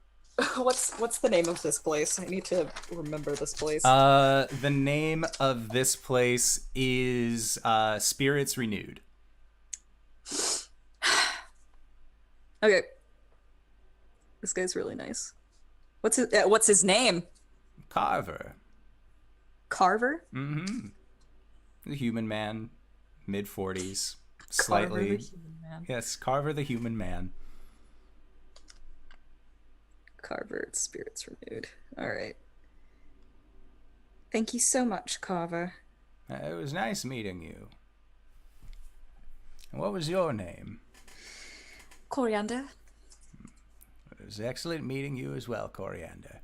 What's the name of this place? I need to remember this place. The name of this place is Spirits Renewed. Okay. This guy's really nice. What's his name? Carver. Carver? Mm-hmm. The human man, mid-40s, Carver slightly. the human man. Yes, Carver the human man. Carver, Spirits Renewed. All right. Thank you so much, Carver. It was nice meeting you. And what was your name? Coriander. It was excellent meeting you as well, Coriander.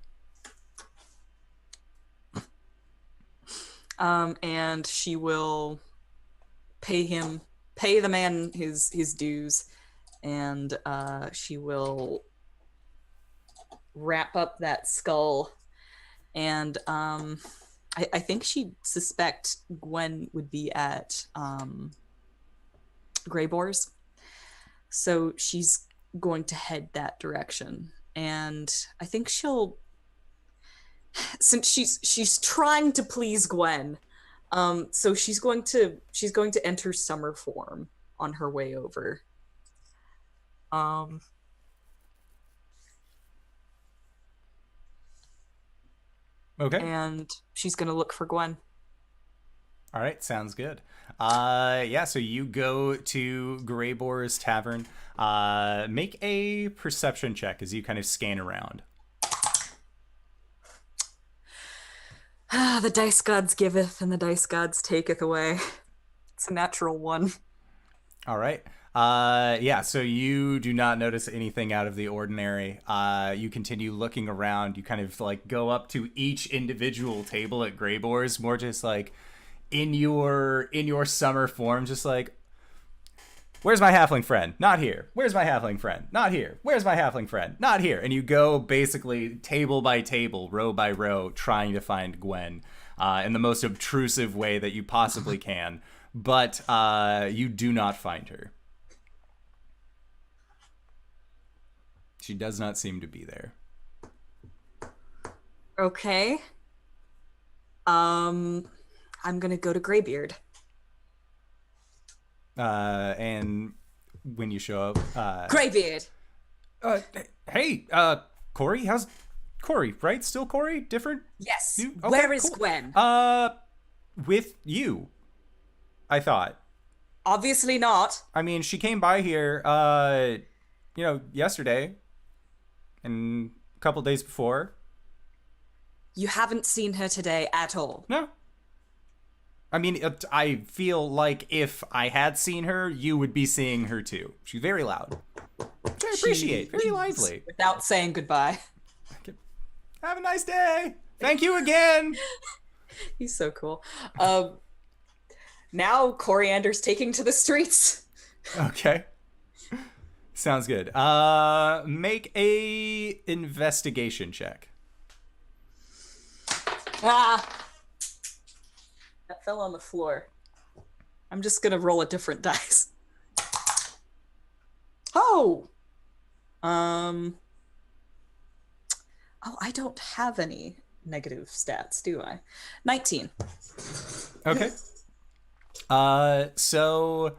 And she will pay the man his dues, and she will wrap up that skull. And I think she'd suspect Gwen would be at Grey Boars, so she's going to head that direction. And I think she'll, since she's trying to please Gwen, so she's going to enter summer form on her way over. Okay. And she's gonna look for Gwen. All right, sounds good. Yeah, so you go to Greyboar's Tavern. Make a perception check as you kind of scan around. The dice gods giveth and the dice gods taketh away. It's a natural 1. All right. Yeah, so you do not notice anything out of the ordinary. You continue looking around. You kind of like go up to each individual table at Greyboar's, more just like in your summer form, just like, where's my halfling friend? Not here. Where's my halfling friend? Not here. Where's my halfling friend? Not here. And you go basically table by table, row by row, trying to find Gwen in the most obtrusive way that you possibly can. But you do not find her. She does not seem to be there. Okay. I'm gonna go to Greybeard. And when you show up, Greybeard! hey, Cori, how's Cori, right? Still Cori? Different? Yes. You? Okay, Where is cool. Gwen? With you, I thought. Obviously not. I mean, she came by here, yesterday and a couple days before. You haven't seen her today at all. No. I mean, I feel like if I had seen her, you would be seeing her too. She's very loud. Which I appreciate. Very lively. Without saying goodbye. Have a nice day. Thank you again. He's so cool. Now Coriander's taking to the streets. Okay. Sounds good. Make a investigation check. Ah! That fell on the floor. I'm just gonna roll a different dice. Oh! Oh, I don't have any negative stats, do I? 19. Okay. So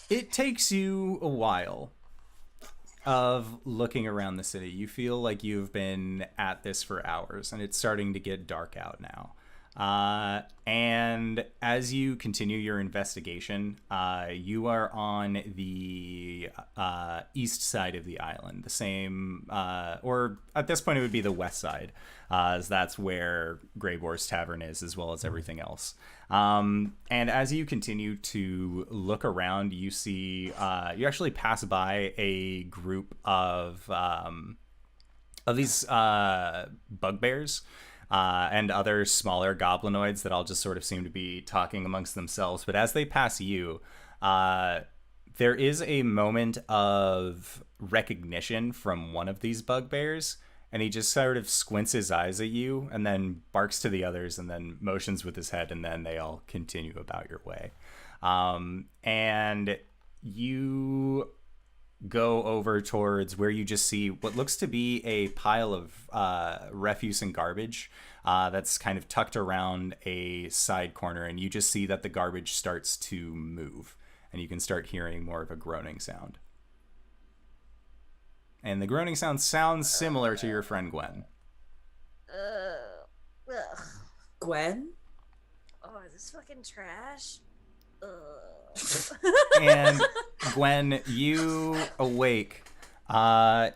it takes you a while of looking around the city. You feel like you've been at this for hours, and it's starting to get dark out now. And as you continue your investigation, you are on the east side of the island, the same, or at this point it would be the west side, as that's where Greyboar's Tavern is, as well as everything else. And as you continue to look around, you see, you actually pass by a group of these bugbears. And other smaller goblinoids that all just sort of seem to be talking amongst themselves. But as they pass you, there is a moment of recognition from one of these bugbears, and he just sort of squints his eyes at you and then barks to the others and then motions with his head, and then they all continue about your way. And you go over towards where you just see what looks to be a pile of refuse and garbage that's kind of tucked around a side corner, and you just see that the garbage starts to move, and you can start hearing more of a groaning sound. And the groaning sound sounds similar to your friend Gwen. Gwen? Oh, is this fucking trash? And Gwen, you awake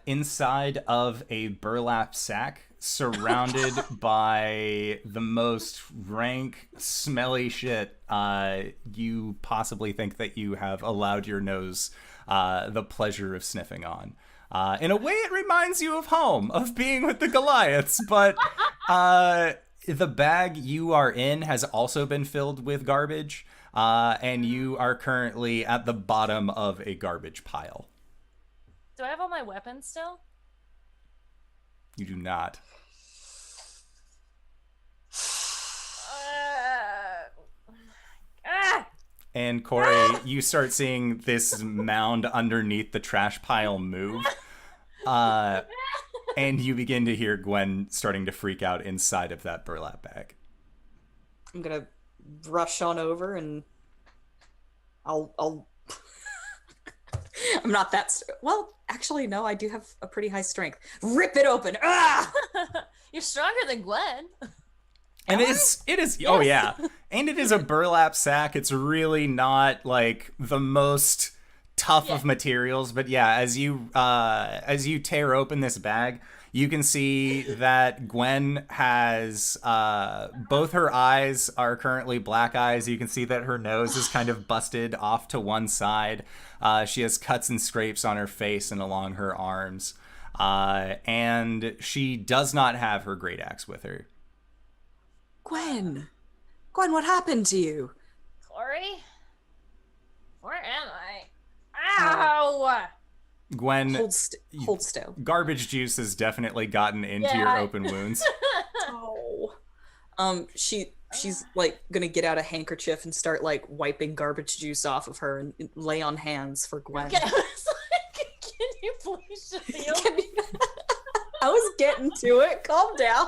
inside of a burlap sack, surrounded by the most rank, smelly shit you possibly think that you have allowed your nose the pleasure of sniffing on. In a way, it reminds you of home, of being with the Goliaths, but the bag you are in has also been filled with garbage. And you are currently at the bottom of a garbage pile. Do I have all my weapons still? You do not. And Cori, you start seeing this mound underneath the trash pile move. And you begin to hear Gwen starting to freak out inside of that burlap bag. I'm gonna rush on over and I'll I'm not that well, actually no, I do have a pretty high strength. Rip it open. Ah! You're stronger than Gwen. And it is yes. Oh yeah. And it is a burlap sack. It's really not like the most tough of materials, but yeah, as you tear open this bag, you can see that Gwen has both her eyes are currently black eyes. You can see that her nose is kind of busted off to one side. She has cuts and scrapes on her face and along her arms. And she does not have her great axe with her. Gwen, what happened to you? Cori? Where am I? Ow! Gwen, Hold still. Garbage juice has definitely gotten into your open wounds. Oh. She's like gonna get out a handkerchief and start like wiping garbage juice off of her and lay on hands for Gwen. Okay, I was like, can you please just heal me? I was getting to it. Calm down.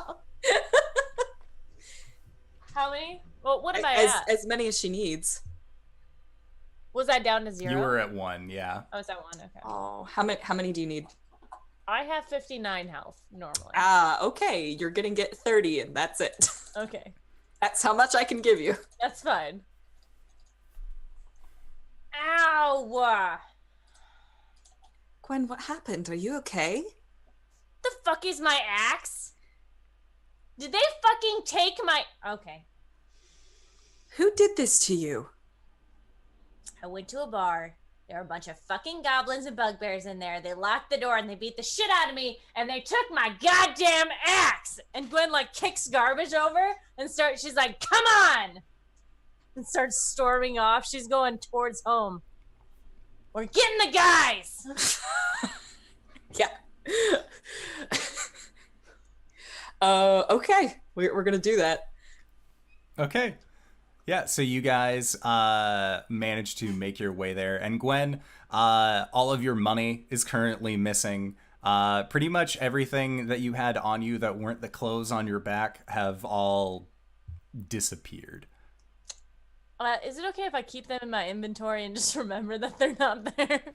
How many? Well, what am I at? As many as she needs. Was I down to 0? You were at 1, yeah. I was at 1, okay. Oh, how many do you need? I have 59 health normally. Okay. You're gonna get 30 and that's it. Okay. That's how much I can give you. That's fine. Ow! Gwen, what happened? Are you okay? The fuck is my axe? Did they fucking take my... Okay. Who did this to you? I went to a bar. There were a bunch of fucking goblins and bugbears in there. They locked the door and they beat the shit out of me and they took my goddamn axe. And Gwen like kicks garbage over and she's like, come on! And starts storming off. She's going towards home. We're getting the guys. Yeah. Okay. We're gonna do that. Okay. Yeah, so you guys managed to make your way there. And Gwen, all of your money is currently missing. Pretty much everything that you had on you that weren't the clothes on your back have all disappeared. Is it okay if I keep them in my inventory and just remember that they're not there?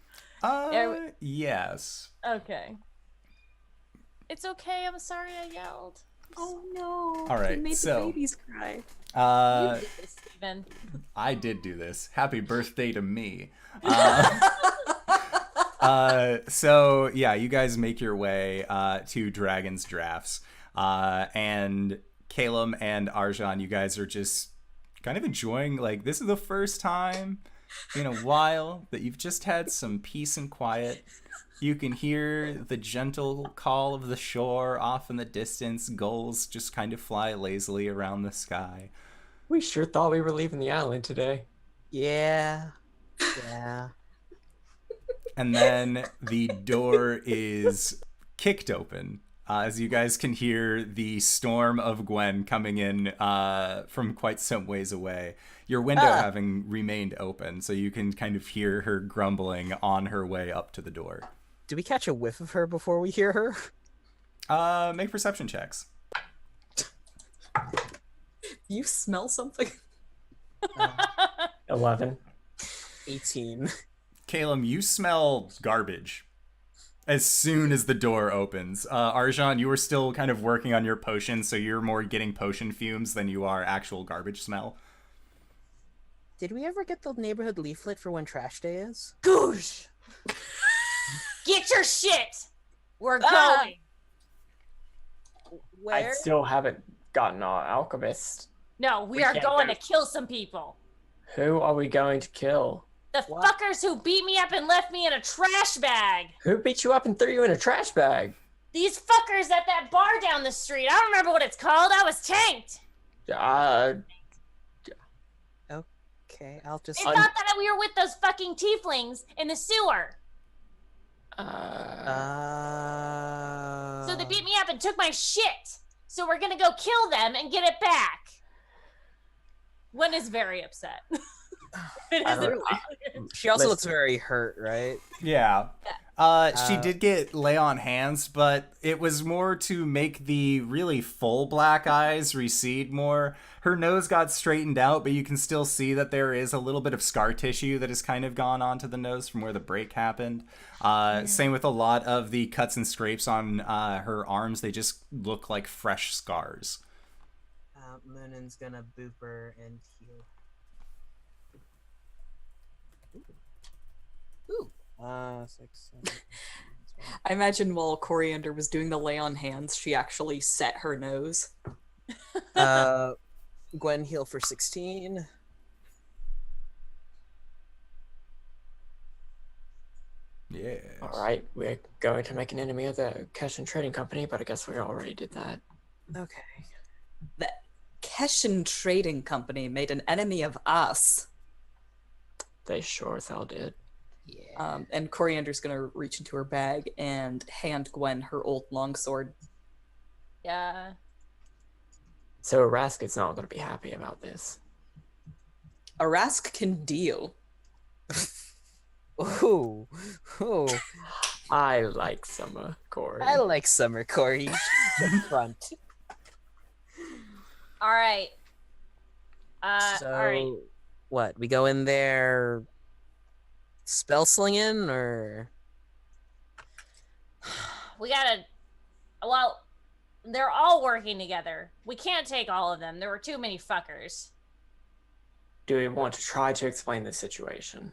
Yes. Okay. It's okay. I'm sorry I yelled. Oh no. All right, You made so- the babies cry. You did this, Steven. I did do this. Happy birthday to me. So yeah, you guys make your way to Dragon's Drafts, and Caelum and Arjan, you guys are just kind of enjoying, like, this is the first time in a while that you've just had some peace and quiet. You can hear the gentle call of the shore off in the distance. Gulls just kind of fly lazily around the sky. We sure thought we were leaving the island today. Yeah. Yeah. And then the door is kicked open, as you guys can hear the storm of Gwen coming in from quite some ways away. Your window having remained open, so you can kind of hear her grumbling on her way up to the door. Do we catch a whiff of her before we hear her? Make perception checks. You smell something? 11. 18. Caelum, you smell garbage as soon as the door opens. Arjan, you were still kind of working on your potion, so you're more getting potion fumes than you are actual garbage smell. Did we ever get the neighborhood leaflet for when trash day is? Goosh! Get your shit! We're going! Where? I still haven't gotten our alchemist. No, we We are can't going go. to kill some people. Who are we going to kill? The What? fuckers who beat me up and left me in a trash bag. Who beat you up and threw you in a trash bag? These fuckers at that bar down the street. I don't remember what it's called. I was tanked. Okay, I'll just. They thought that we were with those fucking tieflings in the sewer. So they beat me up and took my shit. So we're gonna go kill them and get it back. Gwen is very upset. It I isn't don't- She also Listen. looks very hurt, right? Yeah. She did get lay on hands, but it was more to make the really full black eyes recede more. Her nose got straightened out, but you can still see that there is a little bit of scar tissue that has kind of gone onto the nose from where the break happened. Same with a lot of the cuts and scrapes on her arms. They just look like fresh scars. Moonen's gonna boop her and heal. Ooh. 6, 7. I imagine while Coriander was doing the lay on hands, she actually set her nose. Gwen heal for 16. Yeah. All right, we're going to make an enemy of the Keshin Trading Company, but I guess we already did that. Okay. The Keshin Trading Company made an enemy of us. They sure as hell did. Yeah. And Coriander's gonna reach into her bag and hand Gwen her old longsword. Yeah. So Rask is not going to be happy about this. Arask can deal. Ooh. Ooh. I like summer, Cori. I like summer, Cori. The front. All right. So, all right. what? We go in there spell slinging, or We gotta. Well, they're all working together. We can't take all of them. There were too many fuckers. Do we want to try to explain the situation?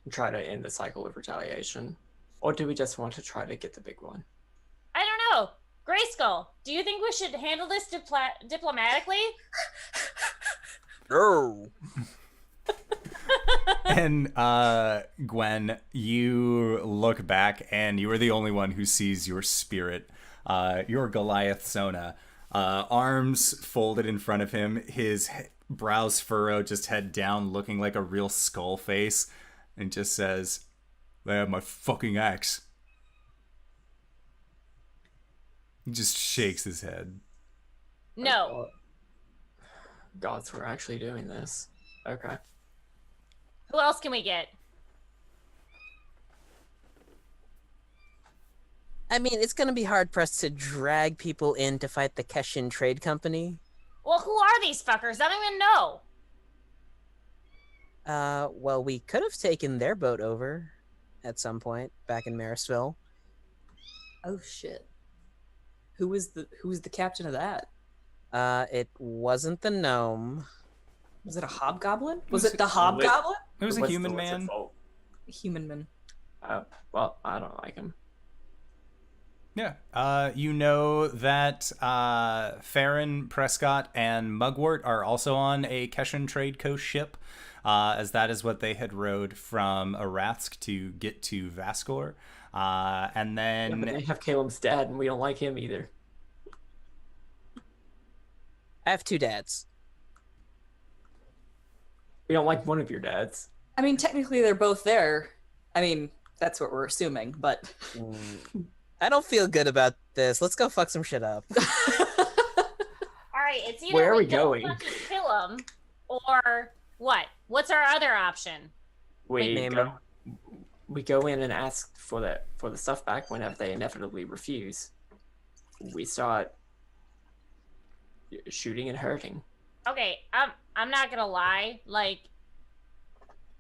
And try to end the cycle of retaliation? Or do we just want to try to get the big one? I don't know. Grayskull, do you think we should handle this diplomatically? no? And Gwen, you look back and you are the only one who sees your spirit, your Goliath Sona, arms folded in front of him, his brows furrowed, just head down, looking like a real skull face. and just says, "They have my fucking axe." He just shakes his head. No. Gods were actually doing this. Okay. Who else can we get? I mean, it's gonna be hard pressed to drag people in to fight the Keshin Trade Company. Well, who are these fuckers? I don't even know. Well, we could have taken their boat over at some point back in Marysville. Oh shit. Who was the captain of that? It wasn't the gnome. Was it a hobgoblin? Was it the hobgoblin? It was a What's human what's man. his fault? Human man. Well, I don't like him. Yeah. You know that Farron, Prescott, and Mugwort are also on a Keshin Trade Co ship, as that is what they had rowed from Arathsk to get to Vascor. And Yeah, but then they have Caelum's dad, and we don't like him either. I have 2 dads. We don't like one of your dads. I mean, technically they're both there. I mean, that's what we're assuming, but I don't feel good about this. Let's go fuck some shit up. All right, it's either Where are we go going? fucking kill them, or what? What's our other option? We Name go in and ask for the stuff back whenever they inevitably refuse. We start shooting and hurting. Okay, I'm not gonna lie. Like,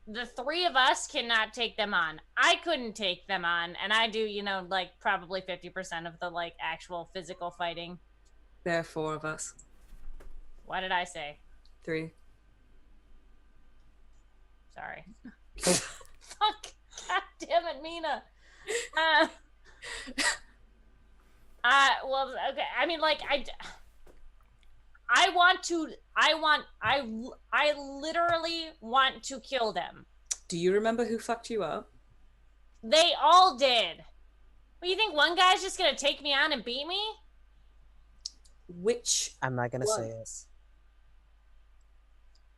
the 3 of us cannot take them on. I couldn't take them on, and I do, you know, like probably 50% of the like actual physical fighting. there are 4 of us. What did I say? 3. Sorry. Fuck. God damn it, Mina. Well, okay. I mean, like, I literally want to kill them. Do you remember who fucked you up? They all did. Well, you think one guy's just gonna take me on and beat me? Which I'm not gonna say it. ones?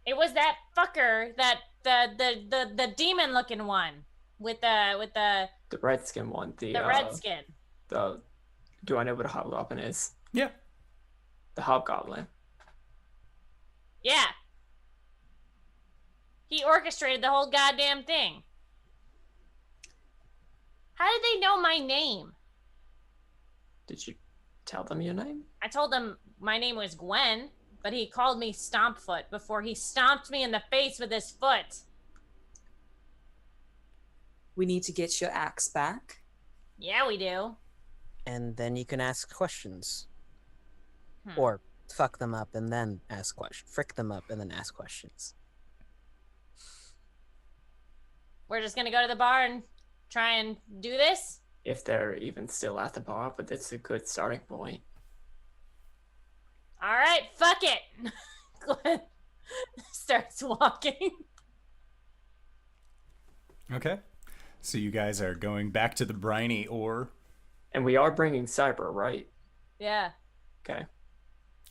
It was that fucker, that the demon looking one with the The redskin one. The redskin. Do I know what a hobgoblin is? yeah, The hobgoblin. Yeah. He orchestrated the whole goddamn thing. How did they know my name? Did you tell them your name? I told them my name was Gwen, but he called me Stompfoot before he stomped me in the face with his foot. We need to get your axe back. Yeah, we do. And then you can ask questions. Or fuck them up and then ask questions. Frick them up and then ask questions. We're just gonna go to the bar and try and do this? If they're even still at the bar, but it's a good starting point. All right, fuck it. Glenn starts walking. okay. So you guys are going back to the briny ore. And we are bringing Cyber, right? Yeah. Okay.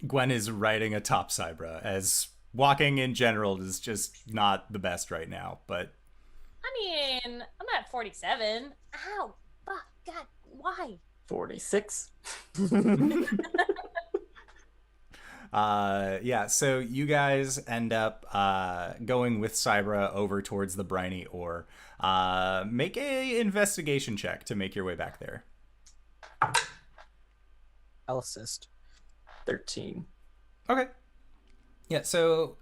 Gwen is riding atop Cybra, as walking in general is just not the best right now, but I mean, I'm at 47. Ow. Fuck. God. Why? 46. yeah, so you guys end up going with Cybra over towards the briny ore. Make a investigation check to make your way back there. I'll assist. 13. Okay. Yeah, so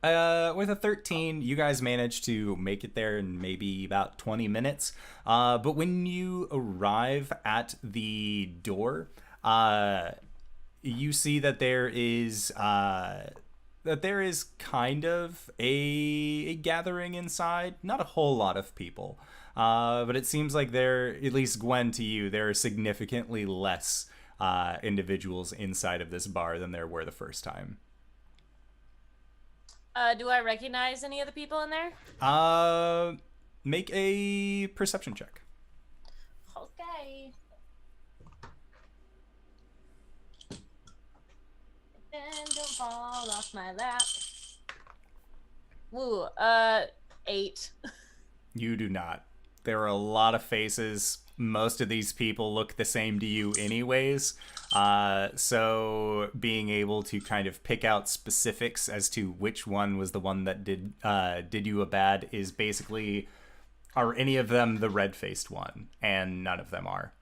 with a 13, you guys manage to make it there in maybe about 20 minutes. But when you arrive at the door, you see that there is kind of a gathering inside. Not a whole lot of people, but it seems like there, at least Gwen to you, there are significantly less individuals inside of this bar than there were the first time. Do I recognize any of the people in there? Make a perception check. Okay. And don't fall off my lap. Woo, 8. You do not. There are a lot of faces. Most of these people look the same to you anyways. So being able to kind of pick out specifics as to which one was the one that did you a bad is basically, are any of them the red-faced one? And none of them are.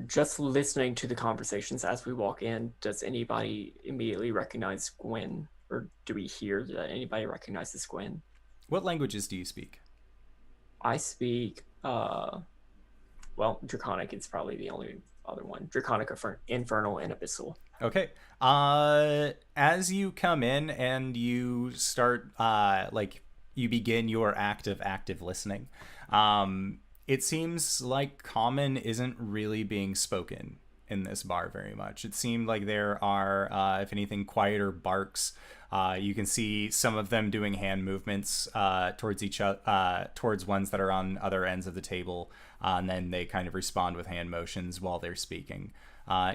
Just listening to the conversations as we walk in, does anybody immediately recognize Gwen? Or do we hear that anybody recognizes Gwen? What languages do you speak? I speak, Draconic is probably the only other one. Draconic, Infernal, and Abyssal. Okay. As you come in and you start, you begin your active listening, it seems like Common isn't really being spoken in this bar very much. It seemed like there are, if anything, quieter barks. You can see some of them doing hand movements towards each other, towards ones that are on other ends of the table, and then they kind of respond with hand motions while they're speaking.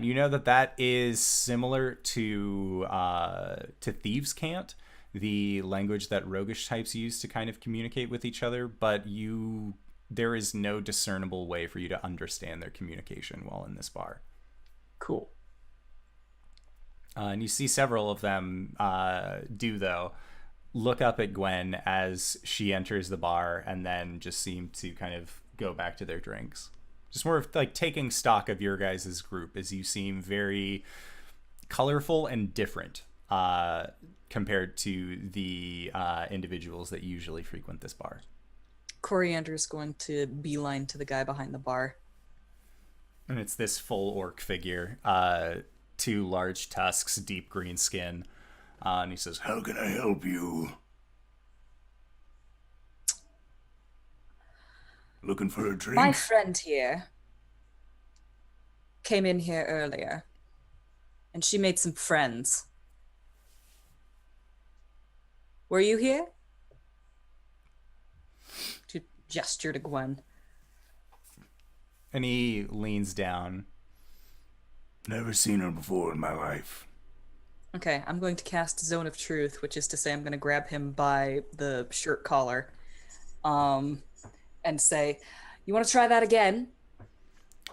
You know that is similar to Thieves' Cant, the language that roguish types use to kind of communicate with each other, but there is no discernible way for you to understand their communication while in this bar. Cool. And you see several of them look up at Gwen as she enters the bar and then just seem to kind of go back to their drinks. Just more of like taking stock of your guys' group, as you seem very colorful and different compared to the individuals that usually frequent this bar. Coriander's going to beeline to the guy behind the bar. And it's this full orc figure, 2 large tusks, deep green skin. And he says, How can I help you? Looking for a drink? My friend here came in here earlier, and she made some friends. Were you here? To gesture to Gwen. And he leans down. Never seen her before in my life. Okay, I'm going to cast Zone of Truth, which is to say I'm going to grab him by the shirt collar and say, you want to try that again?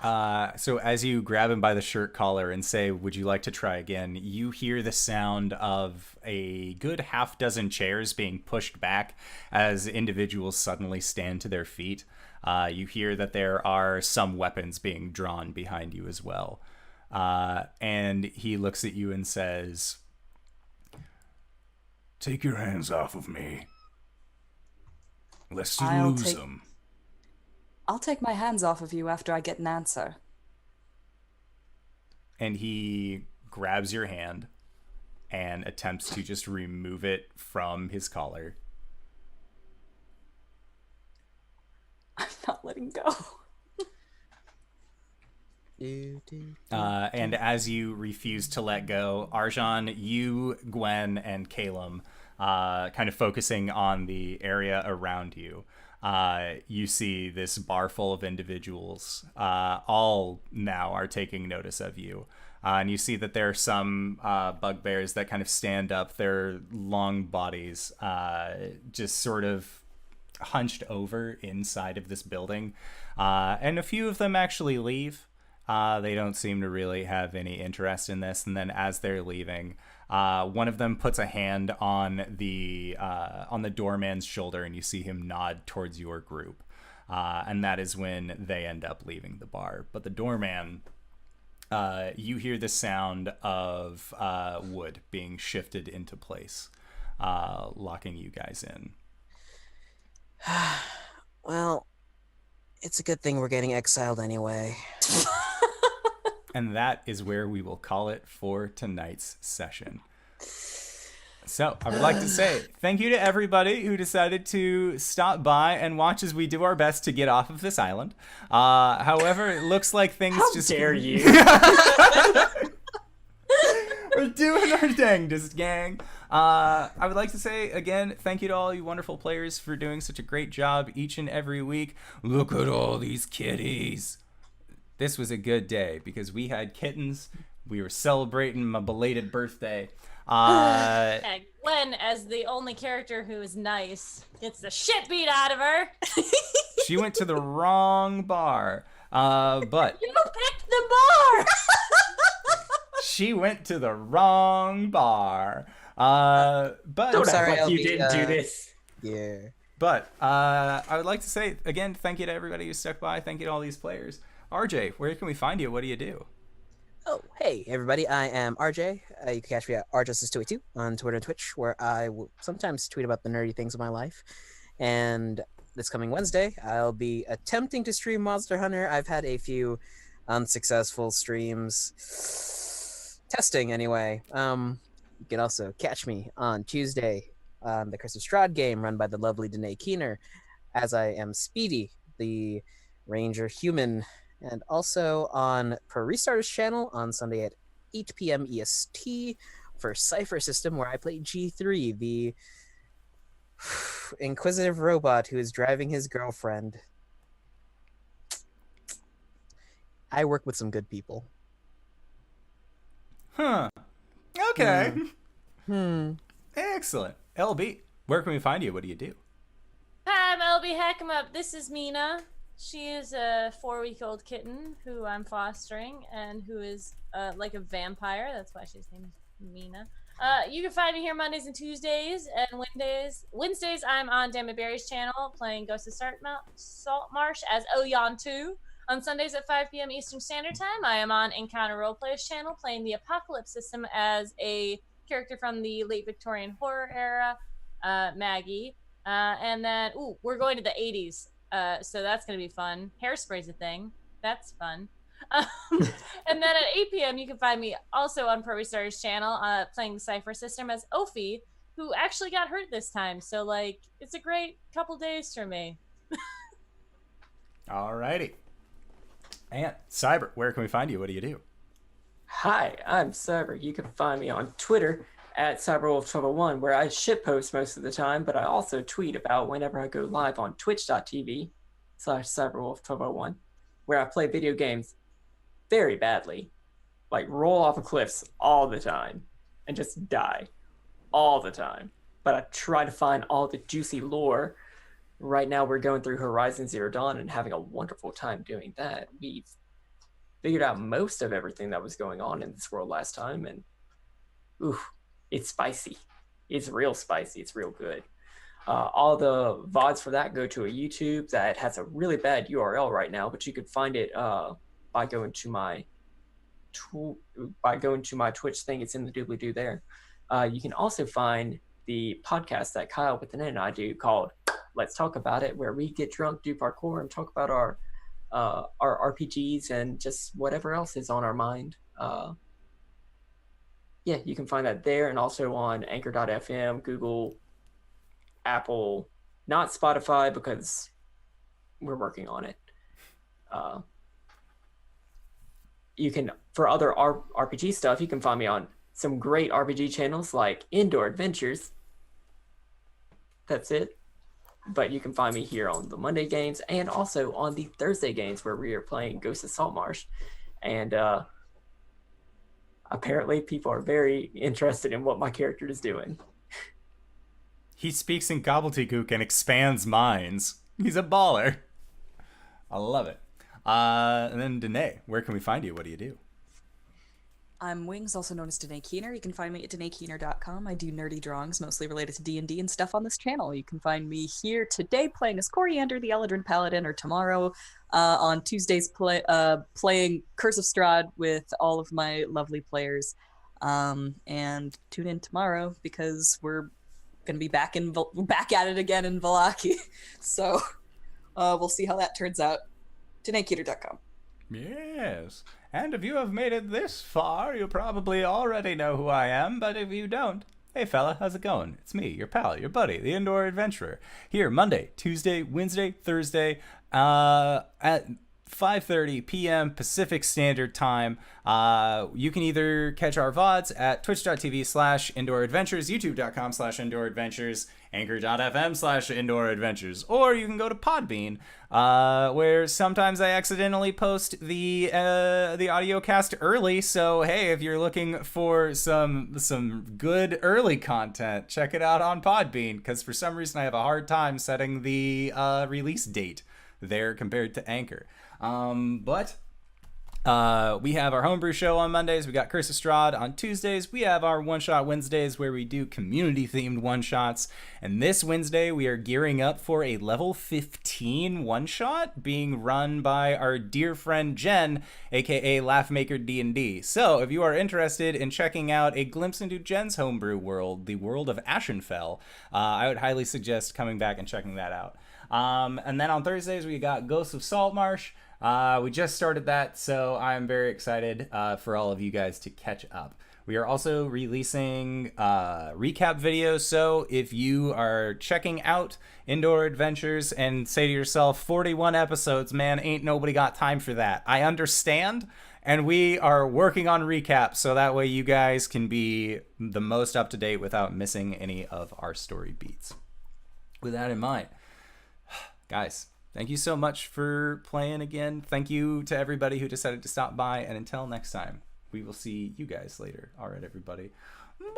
So as you grab him by the shirt collar and say, would you like to try again, you hear the sound of a good half dozen chairs being pushed back as individuals suddenly stand to their feet. You hear that there are some weapons being drawn behind you as well. And he looks at you and says, Take your hands off of me, lest you lose them. I'll take my hands off of you after I get an answer. And he grabs your hand and attempts to just remove it from his collar. I'm not letting go. And as you refuse to let go, Arjan, you, Gwen, and Caelum, kind of focusing on the area around you, you see this bar full of individuals. All now are taking notice of you. And you see that there are some bugbears that kind of stand up, their long bodies just sort of hunched over inside of this building. And a few of them actually leave. They don't seem to really have any interest in this. And then as they're leaving, one of them puts a hand on the doorman's shoulder, and you see him nod towards your group. And that is when they end up leaving the bar. But the doorman, you hear the sound of wood being shifted into place, locking you guys in. Well, it's a good thing we're getting exiled anyway. And that is where we will call it for tonight's session. So I would like to say thank you to everybody who decided to stop by and watch as we do our best to get off of this island. However, it looks like things How just... dare you? We're doing our dangest, gang. I would like to say, again, thank you to all you wonderful players for doing such a great job each and every week. Look at all these kitties. This was a good day because we had kittens, we were celebrating my belated birthday. And Gwen, as the only character who is nice, gets the shit beat out of her. She went to the wrong bar. But You picked the bar! she went to the wrong bar. But Don't sorry, act like you LB, didn't do this. Yeah. But I would like to say, again, thank you to everybody who stuck by. Thank you to all these players. RJ, where can we find you? What do you do? Oh, hey, everybody. I am RJ. You can catch me at RJustice282 on Twitter and Twitch, where I will sometimes tweet about the nerdy things of my life. And this coming Wednesday, I'll be attempting to stream Monster Hunter. I've had a few unsuccessful streams. Testing, anyway. You can also catch me on Tuesday on the Curse of Strahd game run by the lovely Danae Keener, as I am Speedy, the Ranger human, and also on Per Restarter's channel on Sunday at 8 p.m. EST for Cypher System, where I play G3, the inquisitive robot who is driving his girlfriend. I work with some good people. Huh. Okay. Hmm. Excellent. LB, where can we find you? What do you do? Hi, I'm LBHackEmUp. This is Mina. She is a 4-week-old kitten who I'm fostering and who is like a vampire. That's why she's named Mina. You can find me here Mondays and Tuesdays, and Wednesdays I'm on Dammit Berry's channel playing Ghost of Saltmarsh as Oyan 2. On Sundays at 5 p.m. Eastern Standard Time, I am on Encounter Roleplay's channel playing the Apocalypse system as a character from the late Victorian horror era, Maggie. And then, we're going to the 80s, so that's going to be fun. Hairspray's a thing. That's fun. And then at 8 p.m., you can find me also on Pro Restarter's channel playing the Cypher system as Ophi, who actually got hurt this time. So, like, it's a great couple days for me. Alrighty. And Cyber, where can we find you? What do you do? Hi, I'm Cyber. You can find me on Twitter at CyberWolf121, where I shitpost most of the time, but I also tweet about whenever I go live on twitch.tv/CyberWolf121, where I play video games very badly, like roll off of cliffs all the time and just die all the time. But I try to find all the juicy lore. Right now we're going through Horizon Zero Dawn and having a wonderful time doing that. We've figured out most of everything that was going on in this world last time, and it's spicy. It's real spicy. It's real good. All the VODs for that go to a YouTube that has a really bad URL right now, but you could find it by going to my Twitch thing. It's in the doobly-doo there. You can also find the podcast that Kyle with an N and I do called Let's Talk About It, where we get drunk, do parkour, and talk about our RPGs and just whatever else is on our mind. Yeah, you can find that there, and also on Anchor.fm, Google, Apple, not Spotify because we're working on it. You can, for other RPG stuff, you can find me on some great RPG channels like Indoor Adventures. That's it. But you can find me here on the Monday games and also on the Thursday games where we are playing Ghost of Saltmarsh. And apparently people are very interested in what my character is doing. He speaks in gobbledygook and expands minds. He's a baller. I love it. And then Danae, where can we find you? What do you do? I'm Wings, also known as Danae Keener. You can find me at DanaeKeener.com. I do nerdy drawings, mostly related to D&D and stuff on this channel. You can find me here today playing as Coriander, the Eldrin Paladin, or tomorrow on Tuesdays playing Curse of Strahd with all of my lovely players. And tune in tomorrow because we're going to be back at it again in Vallaki. So we'll see how that turns out. DanaeKeener.com. Yes. And if you have made it this far, you probably already know who I am, but if you don't, hey fella, how's it going? It's me, your pal, your buddy, the Indoor Adventurer. Here, Monday, Tuesday, Wednesday, Thursday, at 5:30 p.m. Pacific Standard Time. You can either catch our VODs at twitch.tv/indooradventures, youtube.com/indooradventures, anchor.fm/indooradventures, or you can go to Podbean, where sometimes I accidentally post the audio cast early. So hey, if you're looking for some good early content, check it out on Podbean, because for some reason I have a hard time setting the release date there compared to Anchor. But we have our homebrew show on Mondays. We got Curse of Strahd on Tuesdays. We have our one-shot Wednesdays, where we do community-themed one-shots. And this Wednesday, we are gearing up for a level 15 one-shot being run by our dear friend Jen, aka Laughmaker D&D. So if you are interested in checking out a glimpse into Jen's homebrew world, the world of Ashenfell, I would highly suggest coming back and checking that out. And then on Thursdays, we got Ghosts of Saltmarsh. We just started that, so I'm very excited for all of you guys to catch up. We are also releasing recap videos, so if you are checking out Indoor Adventures and say to yourself, 41 episodes, man, ain't nobody got time for that. I understand, and we are working on recaps, so that way you guys can be the most up to date without missing any of our story beats. With that in mind, guys, thank you so much for playing again. Thank you to everybody who decided to stop by. And until next time, we will see you guys later. All right, everybody. Bye-bye.